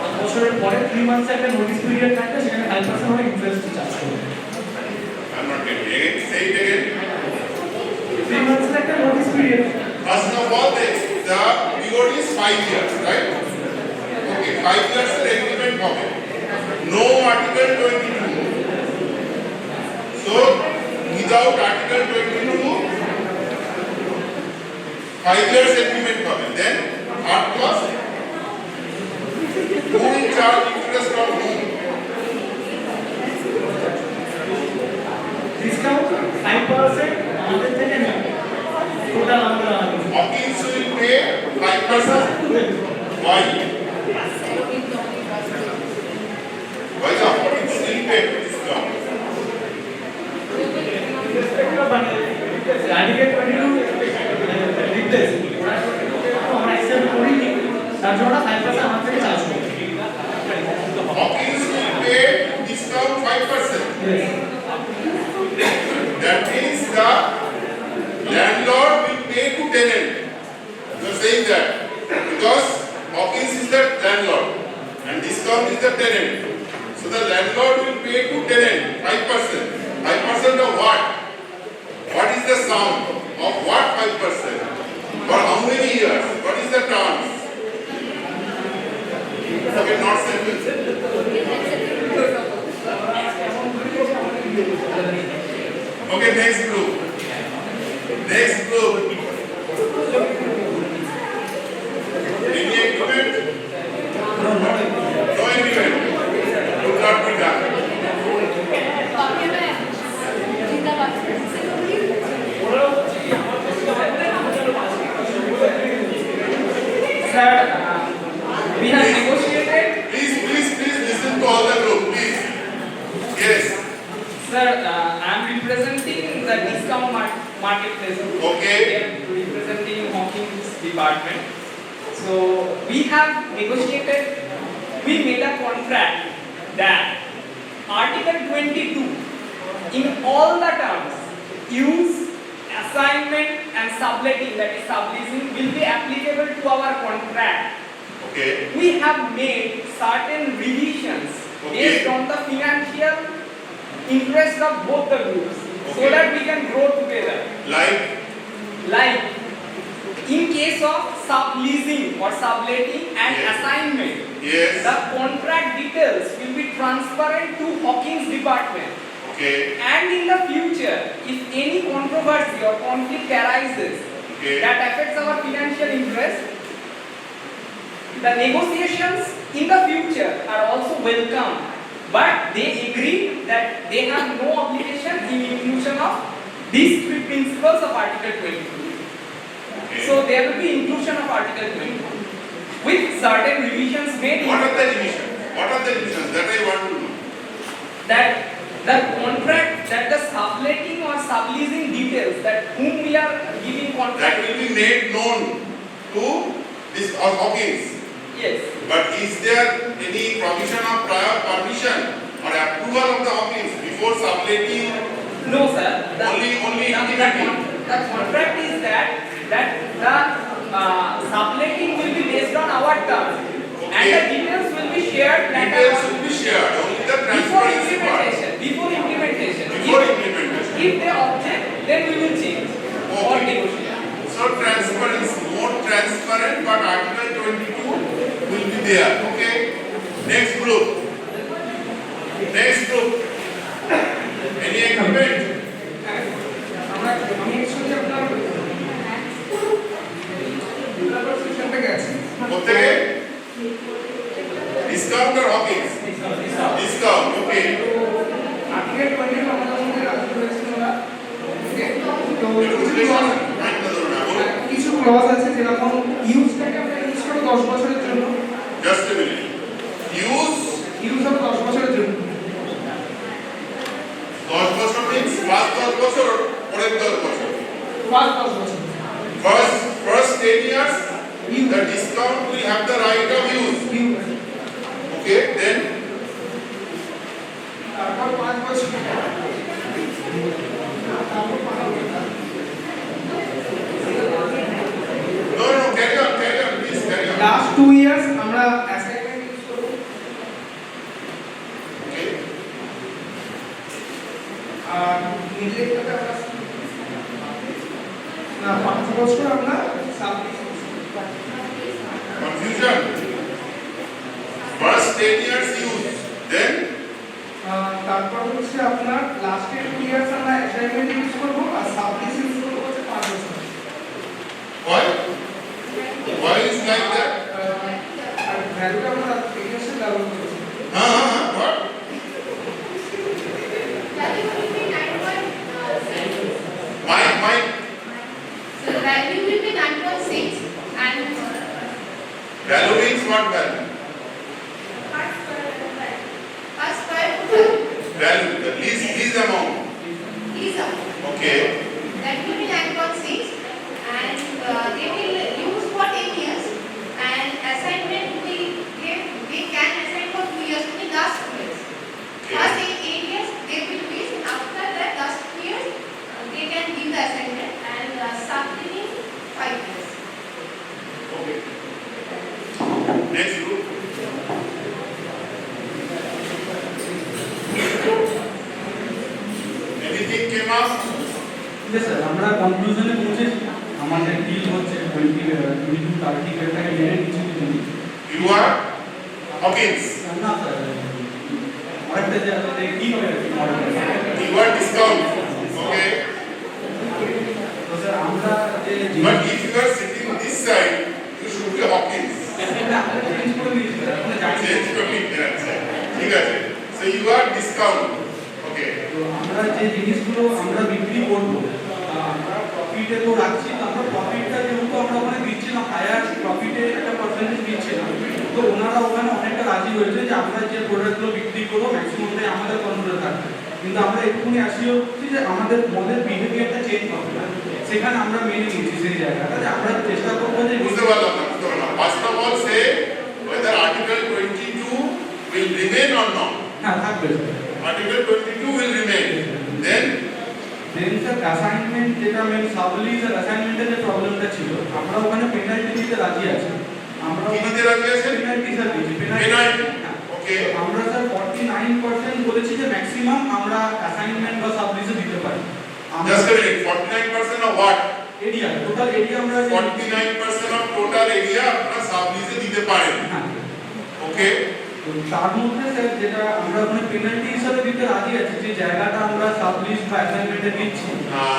5 বছরের পরে 3 মান্থস একটা নোটিস পিরিয়ড থাকবে, সেখানে 5% ওরা ইন্টারেস্ট চার্জ করবে। I'm not getting it. Say it again. 3 months একটা notice period. First of all, the period is 5 years, right? Okay, 5 years agreement হবে. No article 22. So, without article 22, 5 years agreement হবে. Then, third clause, who will charge interest on whom? Discount 5% আমাদের থেকে নেবে। Total আমরা Hawkins will pay 5%. Why? Why the Hawkins will pay discount? Article 22 replace আমরা accept করিনি, তার জন্য 5% আমার থেকে চার্জ করবে। Hawkins will pay discount 5%. That means the landlord will pay to tenant. You are saying that because Hawkins is the landlord and discount is the tenant. So the landlord will pay to tenant 5%. 5% of what? What is the sum of what 5%? For how many years? What is the terms? Okay, next group. Next group. Any agreement? No agreement. Would not be done. Sir, we have negotiated. Please listen to all the group, please. Yes. Sir, I am representing the discount marketplace. Okay. I am representing Hawkins department. So we have negotiated. We made a contract that Article 22 in all the terms use assignment and subletting, that is subleasing, will be applicable to our contract. Okay. We have made certain revisions based on the financial interest of both the groups, so that we can grow together. Like in case of subleasing or subletting and assignment, the contract details will be transparent to Hawkins department. Okay. And in the future, if any controversy or conflict arises that affects our financial interest, the negotiations in the future are also welcome. But they agree that they have no obligation in inclusion of these three principles of Article 22. So there will be inclusion of Article 22 with certain revisions made. What are the revisions? What are the revisions? That I want to know. That the contract, that the subletting or subleasing details, that whom we are giving contract, that will be made known to this Hawkins. Yes. But is there any provision of prior permission or approval of the Hawkins before subletting? No, sir. Only the contract is that the subletting will be based on our terms, and the details will be shared. Details will be shared. Only the transparency part. Before implementation. If they object, then we will change or negotiate. So transparency, more transparent, but Article 22 will be there. Okay. Next group. Next group. Any agreement? কোথায়? Discount or Hawkins? Discount. Okay. Article 20 কিছু clause আছে যেরকম ইউজটাকে আমরা use করব 10 বছরের জন্য। Just a minute. Use of 10 বছরের জন্য। 10 বছর means first 10 বছর পরের 10 বছর। First 10 বছর। First 10 years the discount will have the right of use. Okay, then তারপর 5 বছর। No, carry on, please carry on. Last 2 years আমরা অ্যাসাইনমেন্ট ইউজ করব। Okay. আর মিডলেটাতে আমরা না 5 বছর আমরা submit. Confusion. First 10 years use, then তারপর হচ্ছে আপনার লাস্টের 2 ইয়ার্স আমরা অ্যাসাইনমেন্ট ইউজ করব আর সাবমিট ইউজ করব হচ্ছে 5 বছর। Why is like that? আর ভ্যালুটা আমরা প্রিভিয়াসলি ব্যবহার করেছি। What? My So the value will be 9.6 and value means what value? first square foot Value, the lease amount. is up. Okay. That will be 9.6 and they will use for 10 years and assignment they can assign for 2 years, only last 2 years. First 8 years they will use, after that last 2 years they can give the assignment and subletting 5 years. Okay. Next group. Anything came up? Yes sir, আমরা কনক্লুশনে পৌঁছেছি। আমাদের deal হচ্ছে 22-30 টাকা মেনে নিচ্ছি যদি। You are Hawkins. না sir, আরেকটা যে আছে কি হবে মডেল। You are discount. আমরা যে জিনিসগুলো আমরা বিক্রি করবো আমরা প্রফিটে তো রাখছি, আমরা প্রফিটটা যেহেতু আমরা ওখানে দিচ্ছিলাম হায়ার প্রফিটে একটা পার্সেন্টেজ দিচ্ছিলাম, তো ওনারা ওখানে অনেকটা রাজি হয়েছে যে আমরা যে প্রোডাক্টগুলো বিক্রি করবো ম্যাক্সিমামটাই আমাদের কন্ট্রোলে থাকবে। কিন্তু আমরা একটুখানি আসিও হচ্ছি যে আমাদের মনের বিহেভিয়ারটা চেঞ্জ হবে না, সেখানে আমরা মেনে নিয়েছি সেই জায়গাটা যে আমরা চেষ্টা করবো যে বুঝতে পারলাম না। First of all say whether Article 22 will remain or not. হ্যাঁ থাকবে। Article 22 will remain. Then sir assignment যেটা মেন সাবলিজ আর অ্যাসাইনমেন্টের যে প্রবলেমটা ছিল, আমরা ওখানে পেনাল্টি দিতে রাজি আছি। আমরা কি দিতে রাজি আছেন? পেনাল্টি স্যার দিয়েছি। পেনাল্টি ওকে। আমরা স্যার 49% বলেছি যে ম্যাক্সিমাম আমরা অ্যাসাইনমেন্ট বা সাবলিজে দিতে পারি। Just a minute, 49% of what? Area, total area আমরা 49% of total area আপনারা সাবলিজে দিতে পারেন। ওকে। তার মধ্যে স্যার যেটা আমরা ওখানে পেনাল্টি হিসাবে দিতে রাজি আছি, যে জায়গাটা আমরা সাবলিজ বা অ্যাসাইনমেন্টে দিচ্ছি,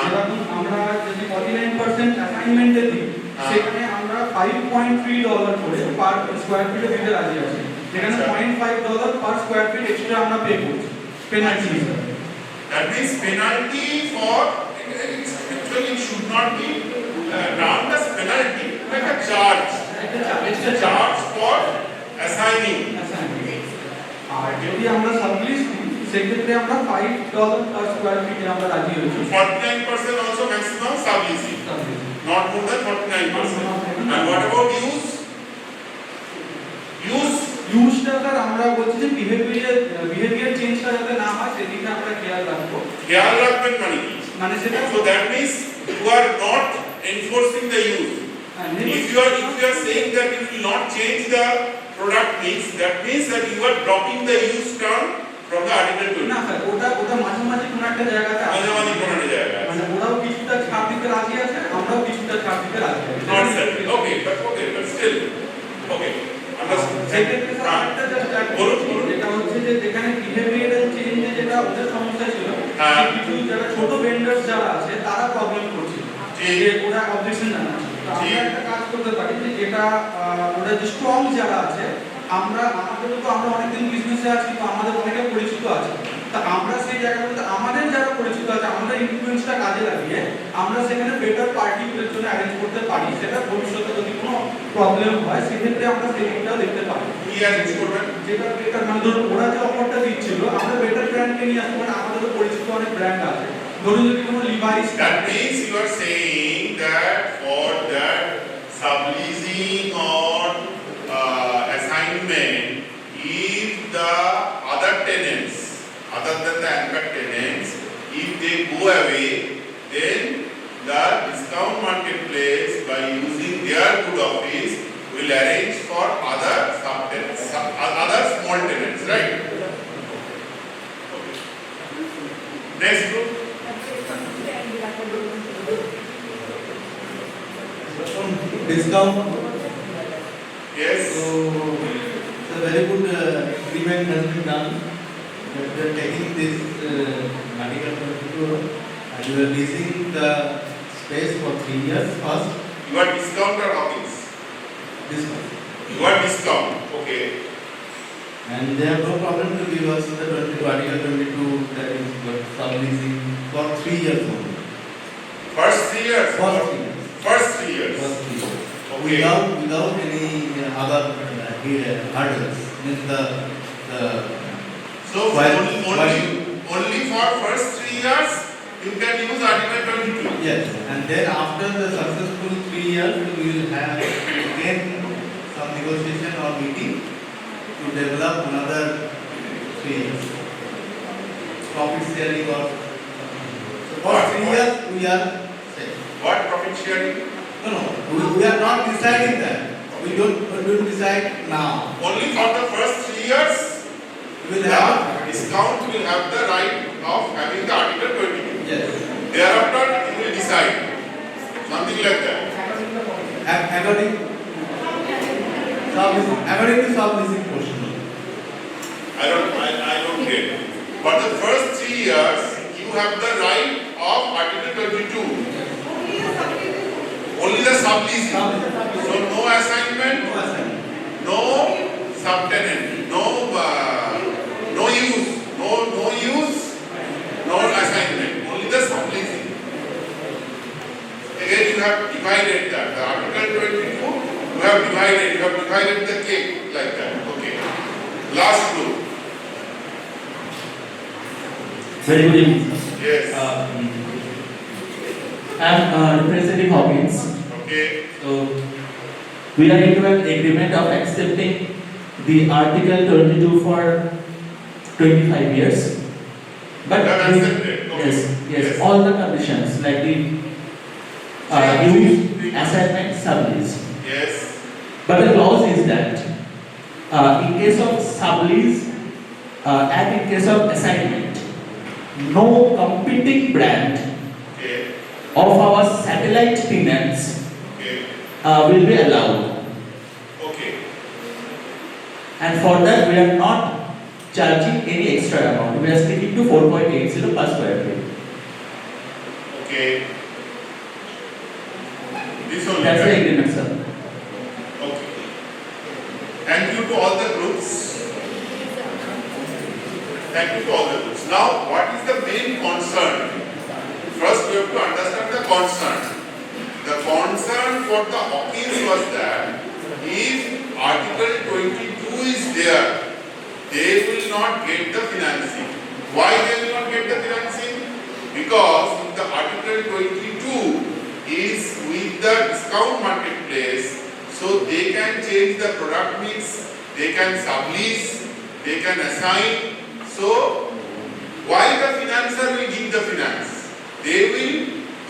যেরকম আমরা যদি 49% অ্যাসাইনমেন্টে দিই, সেখানে আমরা $5.3 করে পার স্কয়ার ফিটে দিতে রাজি আছি, যেখানে $0.5 পার স্কয়ার ফিট এক্সট্রা আমরা পে করছি পেনাল্টি হিসাবে। That means penalty for actually it should not be termed as penalty, like a charge. It's a charge for assigning. আর যদি আমরা সাবলিজ দিই সেক্ষেত্রে আমরা $5 পার স্কয়ার ফিটে আমরা রাজি হয়েছি। 49% also maximum subleasing, not more than 49%. And what about use? ইউজটা স্যার আমরা বলছি যে বিহেভিয়ার চেঞ্জটা যাতে না হয় সেদিকে আমরা খেয়াল রাখবো। খেয়াল রাখবেন মানে কি? মানে সেটা so that means you are not enforcing the use. If you are saying that you will not change the product mix, that means that you are dropping the use term from the article 2. না sir ওটা মাঝে মাঝে কোন একটা জায়গাতে মাঝে মাঝে কোন একটা জায়গায় মানে ওরাও কিছুটা ছাড় দিতে রাজি আছে, আমরাও কিছুটা ছাড় দিতে রাজি আছি। Not said. Okay, but still. Okay. সেক্ষেত্রে স্যার আরেকটা জাস্ট যেটা হচ্ছে যে যেখানে বিহেভিয়ারাল চেঞ্জে যেটা ওদের সমস্যা ছিল, কিছু যারা ছোট ভেন্ডার্স যারা আছে তারা প্রবলেম করছিল, যে ওরা অবজেকশন জানাচ্ছে। তো আমরা একটা কাজ করতে পারি যে যেটা ওরা যে স্ট্রং যারা আছে, আমরা অনেকদিন বিজনেসে আছি, তো আমাদের অনেকে পরিচিত আছে, তা আমরা সেই জায়গাগুলোতে আমাদের যারা পরিচিত আছে আমরা ইনফ্লুয়েন্সটা কাজে লাগিয়ে আমরা সেখানে বেটার পার্টিগুলোর জন্য অ্যারেঞ্জ করতে পারি। সেটা ভবিষ্যতে যদি কোনো প্রবলেম হয় সেক্ষেত্রে আমরা সেটাও দেখতে পারি। কি অ্যারেঞ্জ করবেন? যেটা বেটার মানে ধরুন ওরা যে অফারটা দিচ্ছিল আমরা বেটার ব্র্যান্ডকে নিয়ে আসবো, মানে আমাদের পরিচিত অনেক ব্র্যান্ড আছে, ধরুন যদি কোনো Levi's. That means you are saying that for that subleasing or assignment, if the other tenants, other than the anchor tenants, if they go away, then the discount marketplace, by using their good office, will arrange for other subtenants, other small tenants, right? Okay. Next group. Discount. Yes. So it's a very good agreement has been done. That we are taking this Article 22 and we are leasing the space for 3 years first. You are discount or office? Discount. You are discount. Okay. And they have no problem to give us the Article 22 that is subleasing for 3 years only. First 3 years. First 3 years. First 3 years. First 3 years. Okay. Without any other hurdles. Means So only for first 3 years you can use Article 22. Yes, and then after the successful 3 years we will have again some negotiation or meeting to develop another 3 years. Profit sharing or so for 3 years we are saying. What profit sharing? No, we are not deciding that. We don't decide now. Only for the first 3 years we will have discount will have the right of having the Article 22. Yes. Thereafter you will decide. Something like that. According to subleasing portion. I don't get. For the first 3 years you have the right of Article 22. Only the subleasing. So no assignment, no subtenant, no use, no divided that. The Article 22, you have divided the cake like that. Okay. Last group. Very good evening. Yes. I'm representing Hawkins. Okay. So we are into an agreement of accepting the Article 22 for 25 years. But yes, all the conditions like the use, assignment, sublease. Yes. But the clause is that in case of sublease and in case of assignment, no competing brand of our satellite tenants will be allowed. Okay. And for that we are not charging any extra amount. We are sticking to 4.80 per square feet. Okay. This only. That's the agreement, sir. Okay. Thank you to all the groups. Thank you to all the groups. Now, what is the main concern? First, we have to understand the concern. The concern for the Hawkins was that if Article 22 is there, they will not get the financing. Why they will not get the financing? Because if the Article 22 is with the discount marketplace, so they can change the product mix, they can sublease, they can assign. So, why the financer will give the finance? They will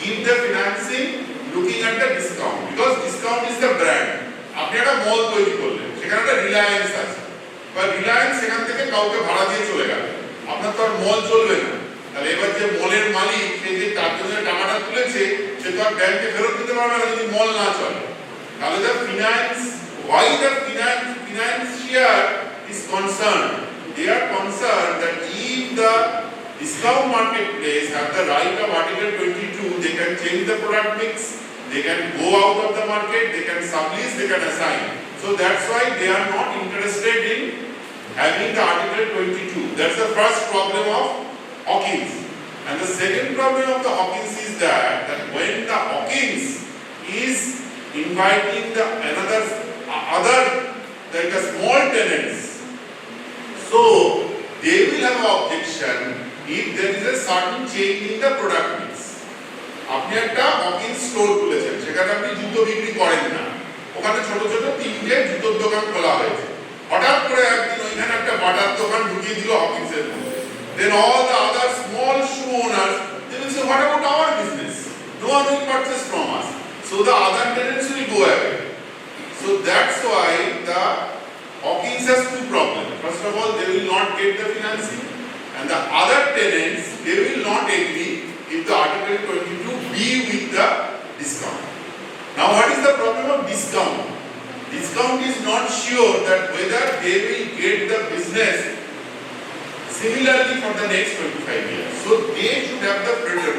give the financing looking at the discount, because discount is the brand. আপনি একটা মল তৈরি করলেন, সেখানে একটা রিলায়েন্স আছে, বা রিলায়েন্স সেখান থেকে কাউকে ভাড়া দিয়ে চলে গেল, আপনার তো আর মল চলবে না। তাহলে এবার যে মলের মালিক, সে যে তার জন্য টাকাটা তুলেছে, সে তো আর ব্যাংকে ফেরত দিতে পারবে না যদি মল না চলে। তাহলে the finance, why the financier is concerned? They are concerned that if the discount marketplace have the right of Article 22, they can change the product mix, they can go out of the market, they can sublease, they can assign. So that's why they are not interested in having the Article 22. That's the first problem of Hawkins. And the second problem of the Hawkins is that when the Hawkins is inviting the other like the small tenants, so they will have an objection if there is a sudden change in the product mix. আপনি একটা Hawkins store খুলেছেন, সেখানে আপনি জুতো বিক্রি করেন না, ওখানে ছোট ছোট তিনটে জুতোর দোকান খোলা হয়েছে, হঠাৎ করে একদিন ওইখানে একটা বাটার দোকান ঢুকিয়ে দিল হকিন্সের মধ্যে, then all the other small shoe owners, they will say, what about our business? No one will purchase from us. So the other tenants will go away. So that's why the Hawkins has two problems. First of all, they will not get the financing, and the other tenants, they will not agree if the Article 22 be with the discount. Now, what is the problem of discount? Discount is not sure that whether they will get the business similarly for the next 25 years. So they should have the freedom,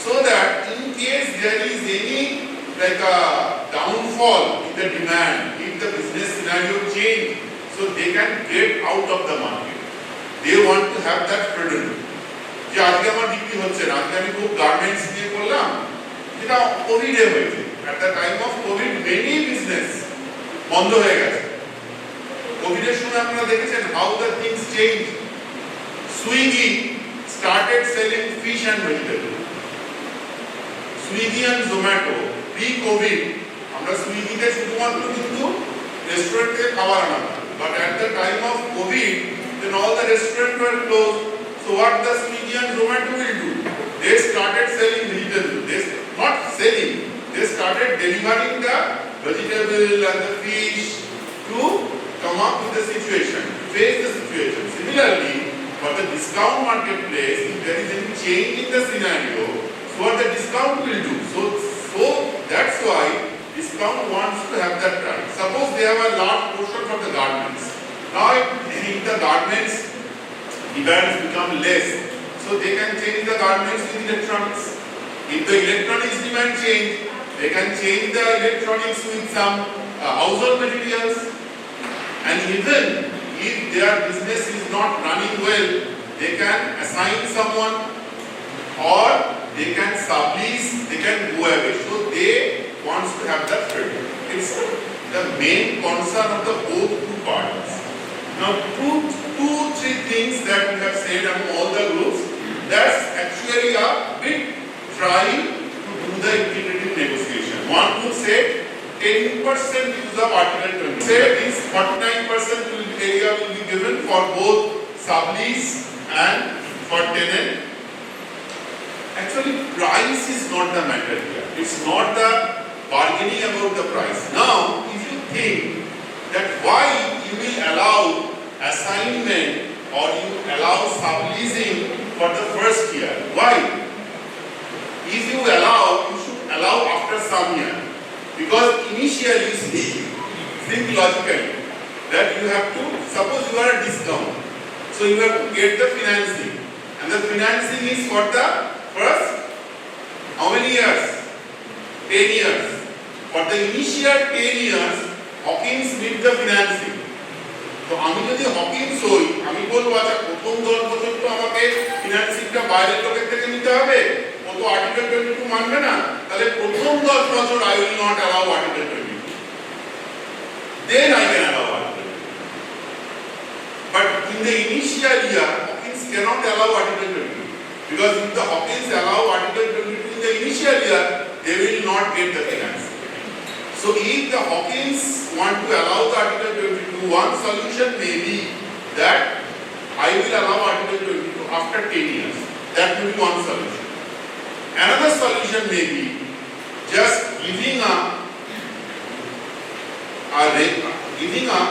so that in case there is any like a downfall in the demand, if the business scenario change, so they can get out of the market. They want to have that freedom. যে আজকে আমার বিক্রি হচ্ছে না, আজকে আমি খুব garments নিয়ে করলাম, যেটা কোভিডে হয়েছে, at the time of COVID many business বন্ধ হয়ে গেছে। কোভিডের সময় আপনারা দেখেছেন how the things change. Swiggy started selling fish and vegetable. Swiggy and Zomato pre-COVID, আমরা সুইগিতে শুধুমাত্র কিন্তু রেস্টুরেন্ট থেকে খাবার আনাতাম, but at the time of COVID, then all the restaurants were closed. So what the Swiggy and Zomato will do? They started selling vegetables. They not selling. They started delivering the vegetable and the fish to come up with the situation, to face the situation. Similarly, for the discount marketplace, if there is any change in the scenario, so what the discount will do? So that's why discount wants to have that right. Suppose they have a large portion from the garments. Now if the garments demands become less, so they can change the garments with electronics. If the electronics demand change, they can change the electronics with some household materials. And even if their business is not running well, they can assign someone or they can sublease, they can go away. So they wants to have that freedom. It's the main concern of the both two parties. Now, three things that we have said among all the groups, that's actually a bit trying to do the integrative negotiation. One group said 10% use of Article 20. Say this 49% area will be given for both sublease and for tenant. Actually, price is not the matter here. It's not the bargaining about the price. Now, if you think that why you will allow assignment or you allow subleasing for the first year, why? If you allow, you should allow after some year. Because initially, you see, think logically, that you have to, suppose you are a discount, so you have to get the financing, and the financing is for the first, how many years? 10 years. For the initial 10 years, Hawkins need the financing. So, আমি যদি Hawkins হই, আমি বলবো আচ্ছা প্রথম 10 বছর তো আমাকে ফিনান্সিংটা বাইরের লোকের থেকে নিতে হবে, ও তো আর্টিকেল 22 মানবে না, তাহলে প্রথম 10 বছর I will not allow article 22. Then I can allow article 22. But in the initial year, Hawkins cannot allow article 22. Because if the Hawkins allow article 22 in the initial year, they will not get the financing. So if the Hawkins want to allow the article 22, one solution may be that I will allow article 22 after 10 years. That will be one solution. Another solution may be just giving a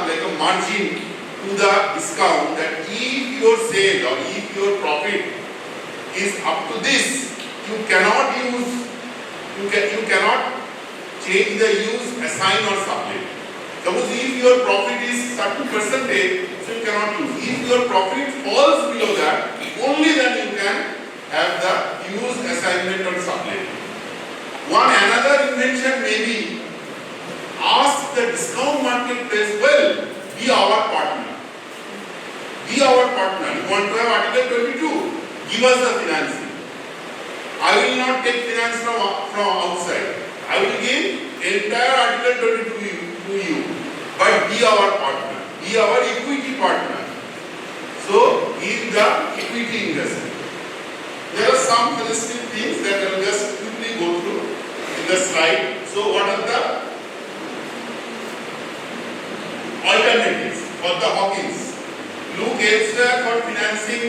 like a margin to the discount, that if your sale or if your profit is up to this, you cannot change the use, assign or sublet. Suppose if your profit is certain percentage, so you cannot use. If your profit falls below that, only then you can have the use, assignment or sublet. Another invention may be ask the discount marketplace, well, be our partner. Be our partner. You want to have article 22? Give us the financing. I will not take finance from outside. I will give entire article 22 to you. But be our partner. Be our equity partner. So, give the equity investment. There are some holistic things that I will just quickly go through in the slide. So, what are the alternatives for the Hawkins? Look elsewhere for financing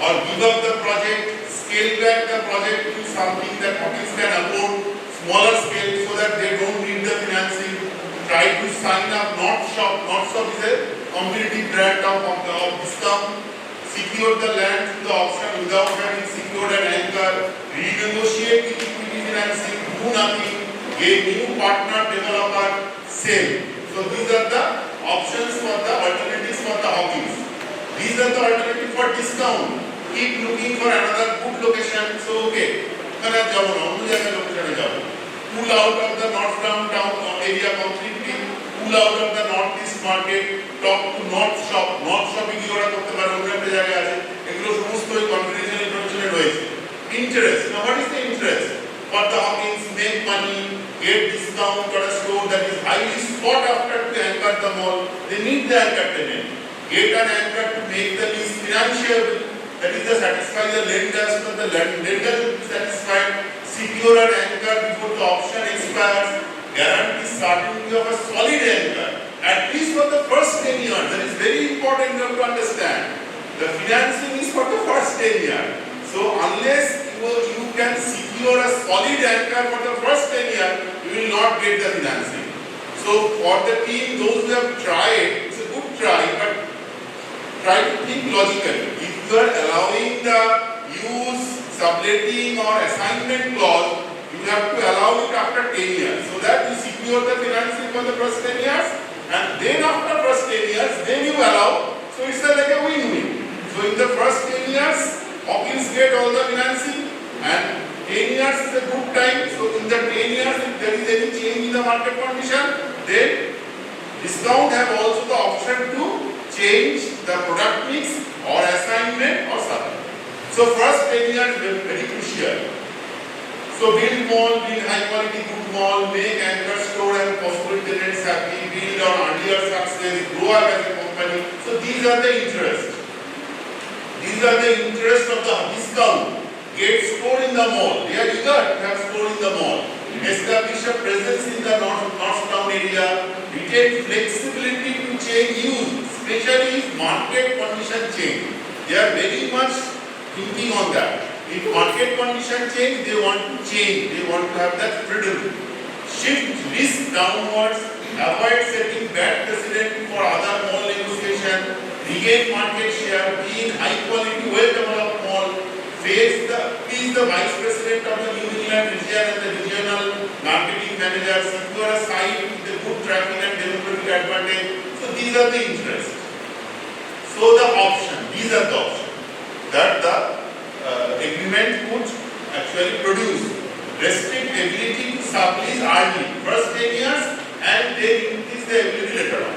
or give up the project, scale back the project to something that Hawkins can afford, smaller scale so that they don't need the financing. Try to sign up North Shop. North Shop is a competitive brand of discount. Secure the land through the auction without having secured an anchor. Renegotiate with equity financing. Do nothing. Get new partner, developer, sell. So these are the options for the alternatives for the Hawkins. These are the alternatives for discount. Keep looking for another good location. So okay, pull out of the north downtown area completely, pull out of the northeast market, talk to North Shop. North Shop কি ওরা করতে পারে, অন্য একটা জায়গায় আছে, এগুলো সমস্তই কনফিডেন্সিয়াল ইনফরমেশনে রয়েছে। Interest. Now what is the interest? For the Hawkins, make money, get discount or a store that is highly sought after to anchor the mall. They need the anchor tenant. Get an anchor to make the lease financiable. That is to satisfy the lenders, so the lenders will be satisfied. Secure an anchor before the option expires. Guarantee starting of a solid anchor. At least for the first 10 years. That is very important you have to understand. The financing is for the first 10 years. So unless you can secure a solid anchor for the first 10 years, you will not get the financing. So for the team, those who have tried, it's a good try, but try to think logically. If you are allowing the use, subletting or assignment clause, you have to allow it after 10 years, so that you secure the financing for the first 10 years, and then after first 10 years, then you allow. So it's like a win-win. So in the first 10 years, Hawkins get all the financing, and 10 years is a good time. So in the 10 years, if there is any change in the market condition, then discount have also the option to change the product mix or assignment or something. So first 10 years is very crucial. So build mall, build high quality good mall, make anchor store and possible tenants happy, build on earlier success, grow up as a company. So these are the interests. These are the interests of the discount. Get store in the mall. They are eager to have store in the mall. Establish a presence in the north town area. Retain flexibility to change use, especially if market condition change. They are very much thinking on that. If market condition change, they want to change. They want to have that freedom. Shift risk downwards. Avoid setting bad precedent for other mall negotiation. Regain market share. Be in high quality, well developed mall. Please the vice president of the New England region and the regional marketing manager. Secure a site with a good traffic and demographic advantage. So these are the interests. So the option. These are the options that the agreement could actually produce. Restrict ability to sublease early, first 10 years, and then increase the ability later on.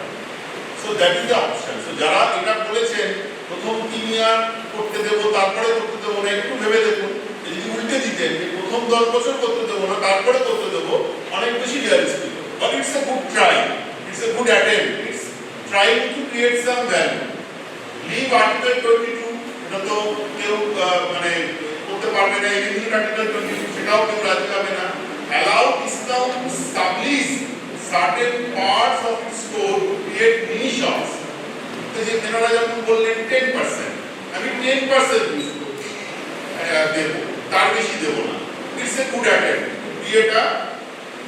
So that is the option. So যারা এটা বলেছেন প্রথম 3 ইয়ার করতে দেব তারপরে করতে দেব না, একটু ভেবে দেখুন যদি উল্টে দিতেন যে প্রথম 10 বছর করতে দেব না তারপরে করতে দেব, অনেক বেশি realistic. But it's a good try. It's a good attempt. It's trying to create some value. Leave Article 22, এটা তো কেউ মানে করতে পারবে না, এই Article 22 সেটাও কেউ রাজি হবে না। Allow discount to sublease certain parts of its store to create mini shops. তো যে কেনারা যখন বললেন 10%, আমি 10% ইউজ করব, দেব, তার বেশি দেব না। It's a good attempt to create a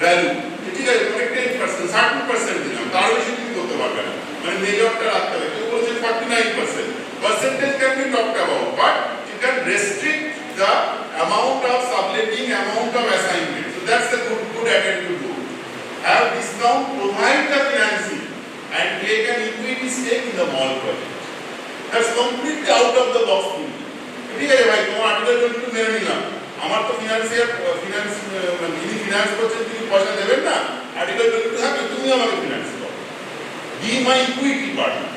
value. ঠিক আছে, মানে 10%, 30% দিলাম, তার বেশি তুমি করতে পারবে না। মানে মেজরটা রাখতে হবে। কেউ বলছে 49%. Percentage can be talked about, but you can restrict the amount of subletting, amount of assignment. So that's a good attempt to do. Have discount, provide the financing, and take an equity stake in the mall project. That's completely out of the box thinking. ঠিক আছে ভাই, তোমার article 22 মেনে নিলাম, আমার তো যিনি finance করছেন তিনি পয়সা দেবেন না, আর্টিকেল 22 থাকবে, তুমি আমাকে ফিনান্স করো, be my equity partner.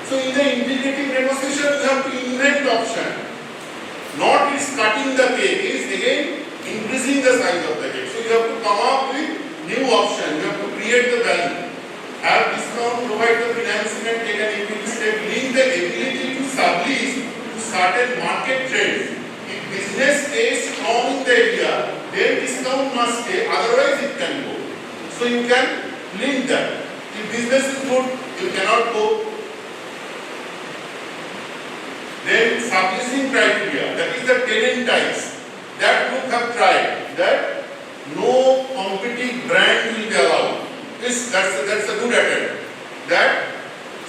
So in the integrated negotiation you have to invent option, not is cutting the cake, is again increasing the size of the cake. So you have to come up with new option, you have to create the value. Have discount, provide the financing and take an equity stake, link the ability to sublease to certain market trends. If business stays strong in the area, then discount must stay, otherwise it can go. So you can link that. If business is good, you cannot go. Then subleasing criteria, that is the tenant types. That group have tried that no competing brand will be allowed. That's a good attempt. That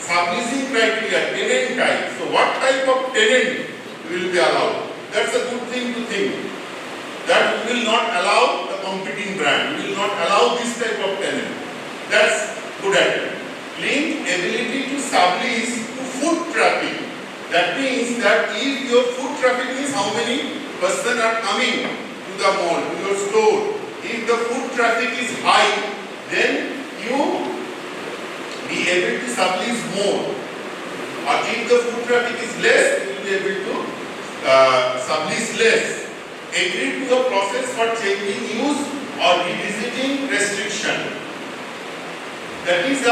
subleasing criteria, tenant type. So what type of tenant will be allowed? That's a good thing to think. That we will not allow the competing brand. We will not allow this type of tenant. That's good attempt. Link ability to sublease to foot traffic. That means that if your foot traffic is how many persons are coming to the mall, to your store. If the foot traffic is high, then you be able to sublease more. Or if the foot traffic is less, you will be able to sublease less. Agree to the process for changing use or revisiting restriction. That is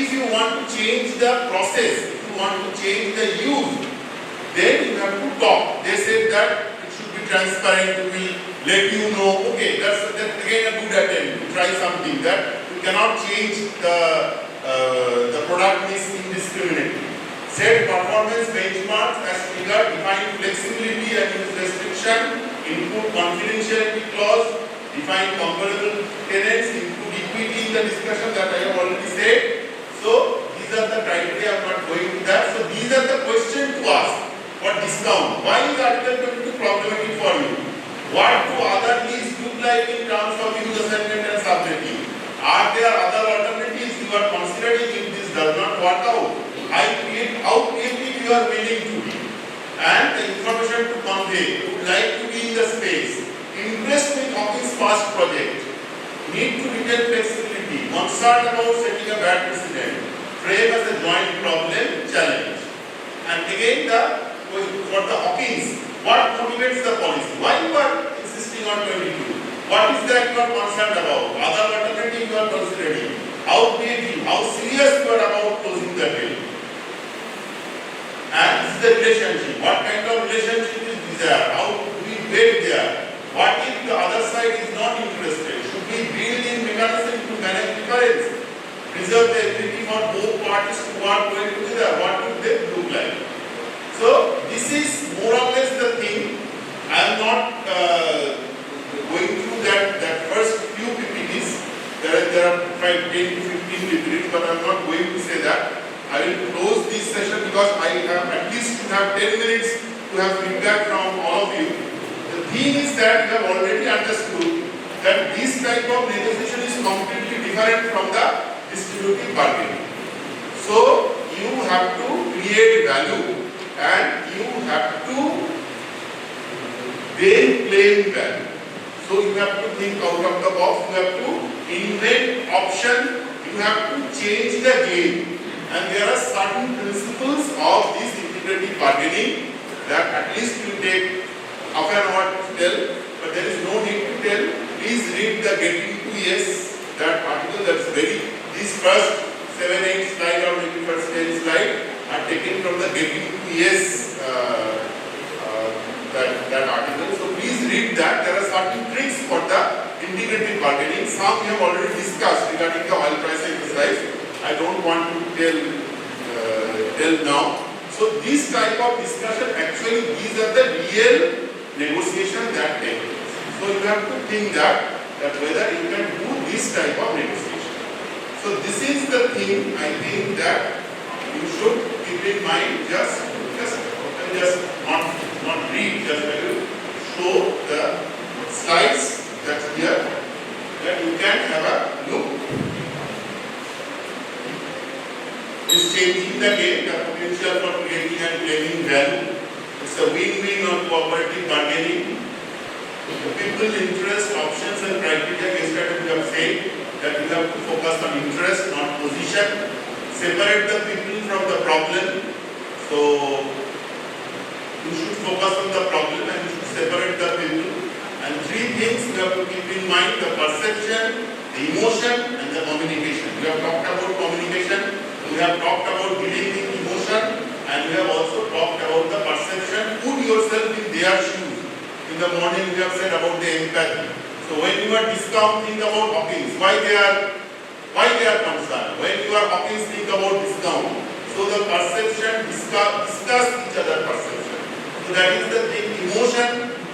if you want to change the process, if you want to change the use, then you have to talk. They said that it should be transparent, we will let you know. Okay, that's again a good attempt to try something that you cannot change the product mix indiscriminately. Set performance benchmarks as trigger, define flexibility and use restriction, include confidentiality clause, define comparable tenants, include equity in the discussion that I have already said. So these are the criteria, I am not going to that. So these are the questions to ask for discount. Why is Article 22 problematic for you? What do other needs look like in terms of use assignment and subletting? Are there other alternatives you are considering if this does not work out? How creative you are willing to be? And the information to convey, would like to be in the space. Interest with Hawkins past project. Need to retain flexibility. Concerned about setting a bad precedent. Frame as a joint problem challenge. And again for the Hawkins, what motivates the policy? Why you are insisting on 22? that you are concerned about, other alternative you are considering, how creative, how serious you are about closing the deal. And this is the relationship. What kind of relationship is there? How do we wait there? What if the other side is not interested? Should we build in mechanism to manage difference? Preserve the ability for both parties to work well together. What would they look like? So this is more or less the thing. I am not going through that first few PPTs. There are 5, 10 to 15 PPTs, but I am not going to say that. I will close this session because I have at least to have 10 minutes to have feedback from all of you. The thing is that you have already understood that this type of negotiation is completely different from the distributive bargaining. So you have to create value and you have to then claim value. So you have to think out of the box, you have to invent option, you have to change the game. And there are certain principles of this integrative bargaining that at least will take half an hour to tell, but there is no need to tell. Please read the Getting to Yes, that article that's very, these first 7-8 slides or maybe first 10 slides are taken from the Getting to Yes that article. So please read that. There are certain tricks for the integrative bargaining. Some we have already discussed regarding the oil price exercise. I don't want to tell now. So this type of discussion, actually these are the real negotiation that take place. So you have to think that whether you can do this type of negotiation. So this is the thing I think that you should keep in mind. Just not read, just I will show the slides that's here that you can have a look. Is changing the game, the potential for creating and claiming value. It's a win-win or cooperative bargaining. The people interest, options and criteria. Yesterday we have said that we have to focus on interest, not position. Separate the people from the problem. So you should focus on the problem and you should separate the people. And 3 things you have to keep in mind: the perception, the emotion and the communication. We have talked about communication. We have talked about dealing with emotion, and we have also talked about the perception. Put yourself in their shoes. In the morning we have said about the empathy. So when you are discount, think about Hawkins. Why they are concerned. When you are Hawkins, think about discount. So the perception, discuss each other perception. So that is the thing. Emotion,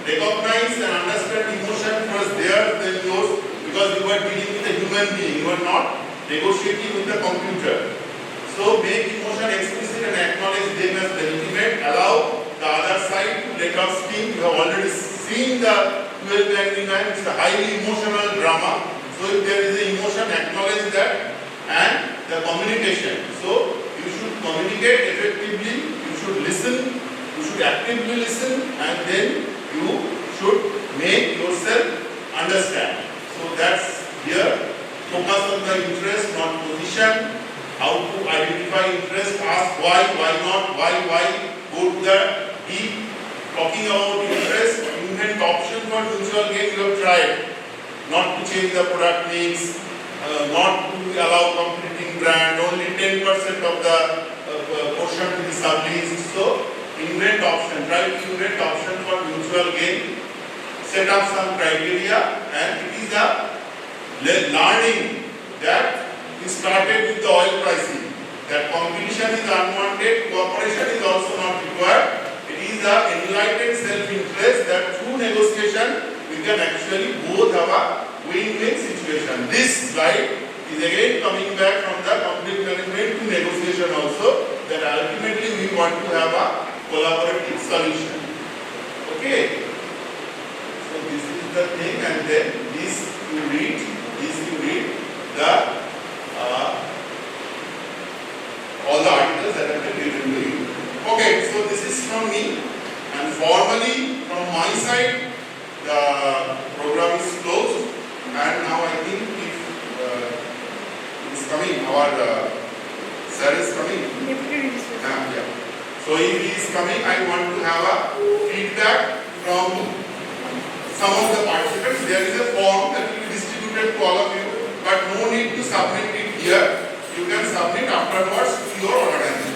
recognize and understand emotion first theirs then yours, because you are dealing with a human being. You are not negotiating with the computer. So make emotion explicit and acknowledge them as legitimate. Allow the other side to let off steam. You have already seen the 12 agreement. It's a highly emotional drama. So if there is an emotion, acknowledge that. And the communication. So you should communicate effectively. You should listen. You should actively listen. And then you should make yourself understand. So that's here. Focus on the interest, not position. How to identify interest, ask why not, why, go to the deep, talking about interest, invent option for mutual gain. You have tried not to change the product mix, not to allow competing brand, only 10% of the portion to be subleased. So invent option, try to invent option for mutual gain, set up some criteria, and it is a learning that we started with the oil pricing. That competition is unwanted, cooperation is also not required. It is an enlightened self-interest that through negotiation we can actually both have a win-win situation. This slide is again coming back from the conflict management to negotiation also, that ultimately we want to have a collaborative solution. Okay. So this is the thing, and then this you read the all the articles that have been written to you. Okay, so this is from me, and formally from my side the program is closed, and now I think if it's coming, our sir is coming. Yeah. So if he is coming, I want to have a feedback from some of the participants. There is a form that will be distributed to all of you, but no need to submit it here. You can submit afterwards to your organization.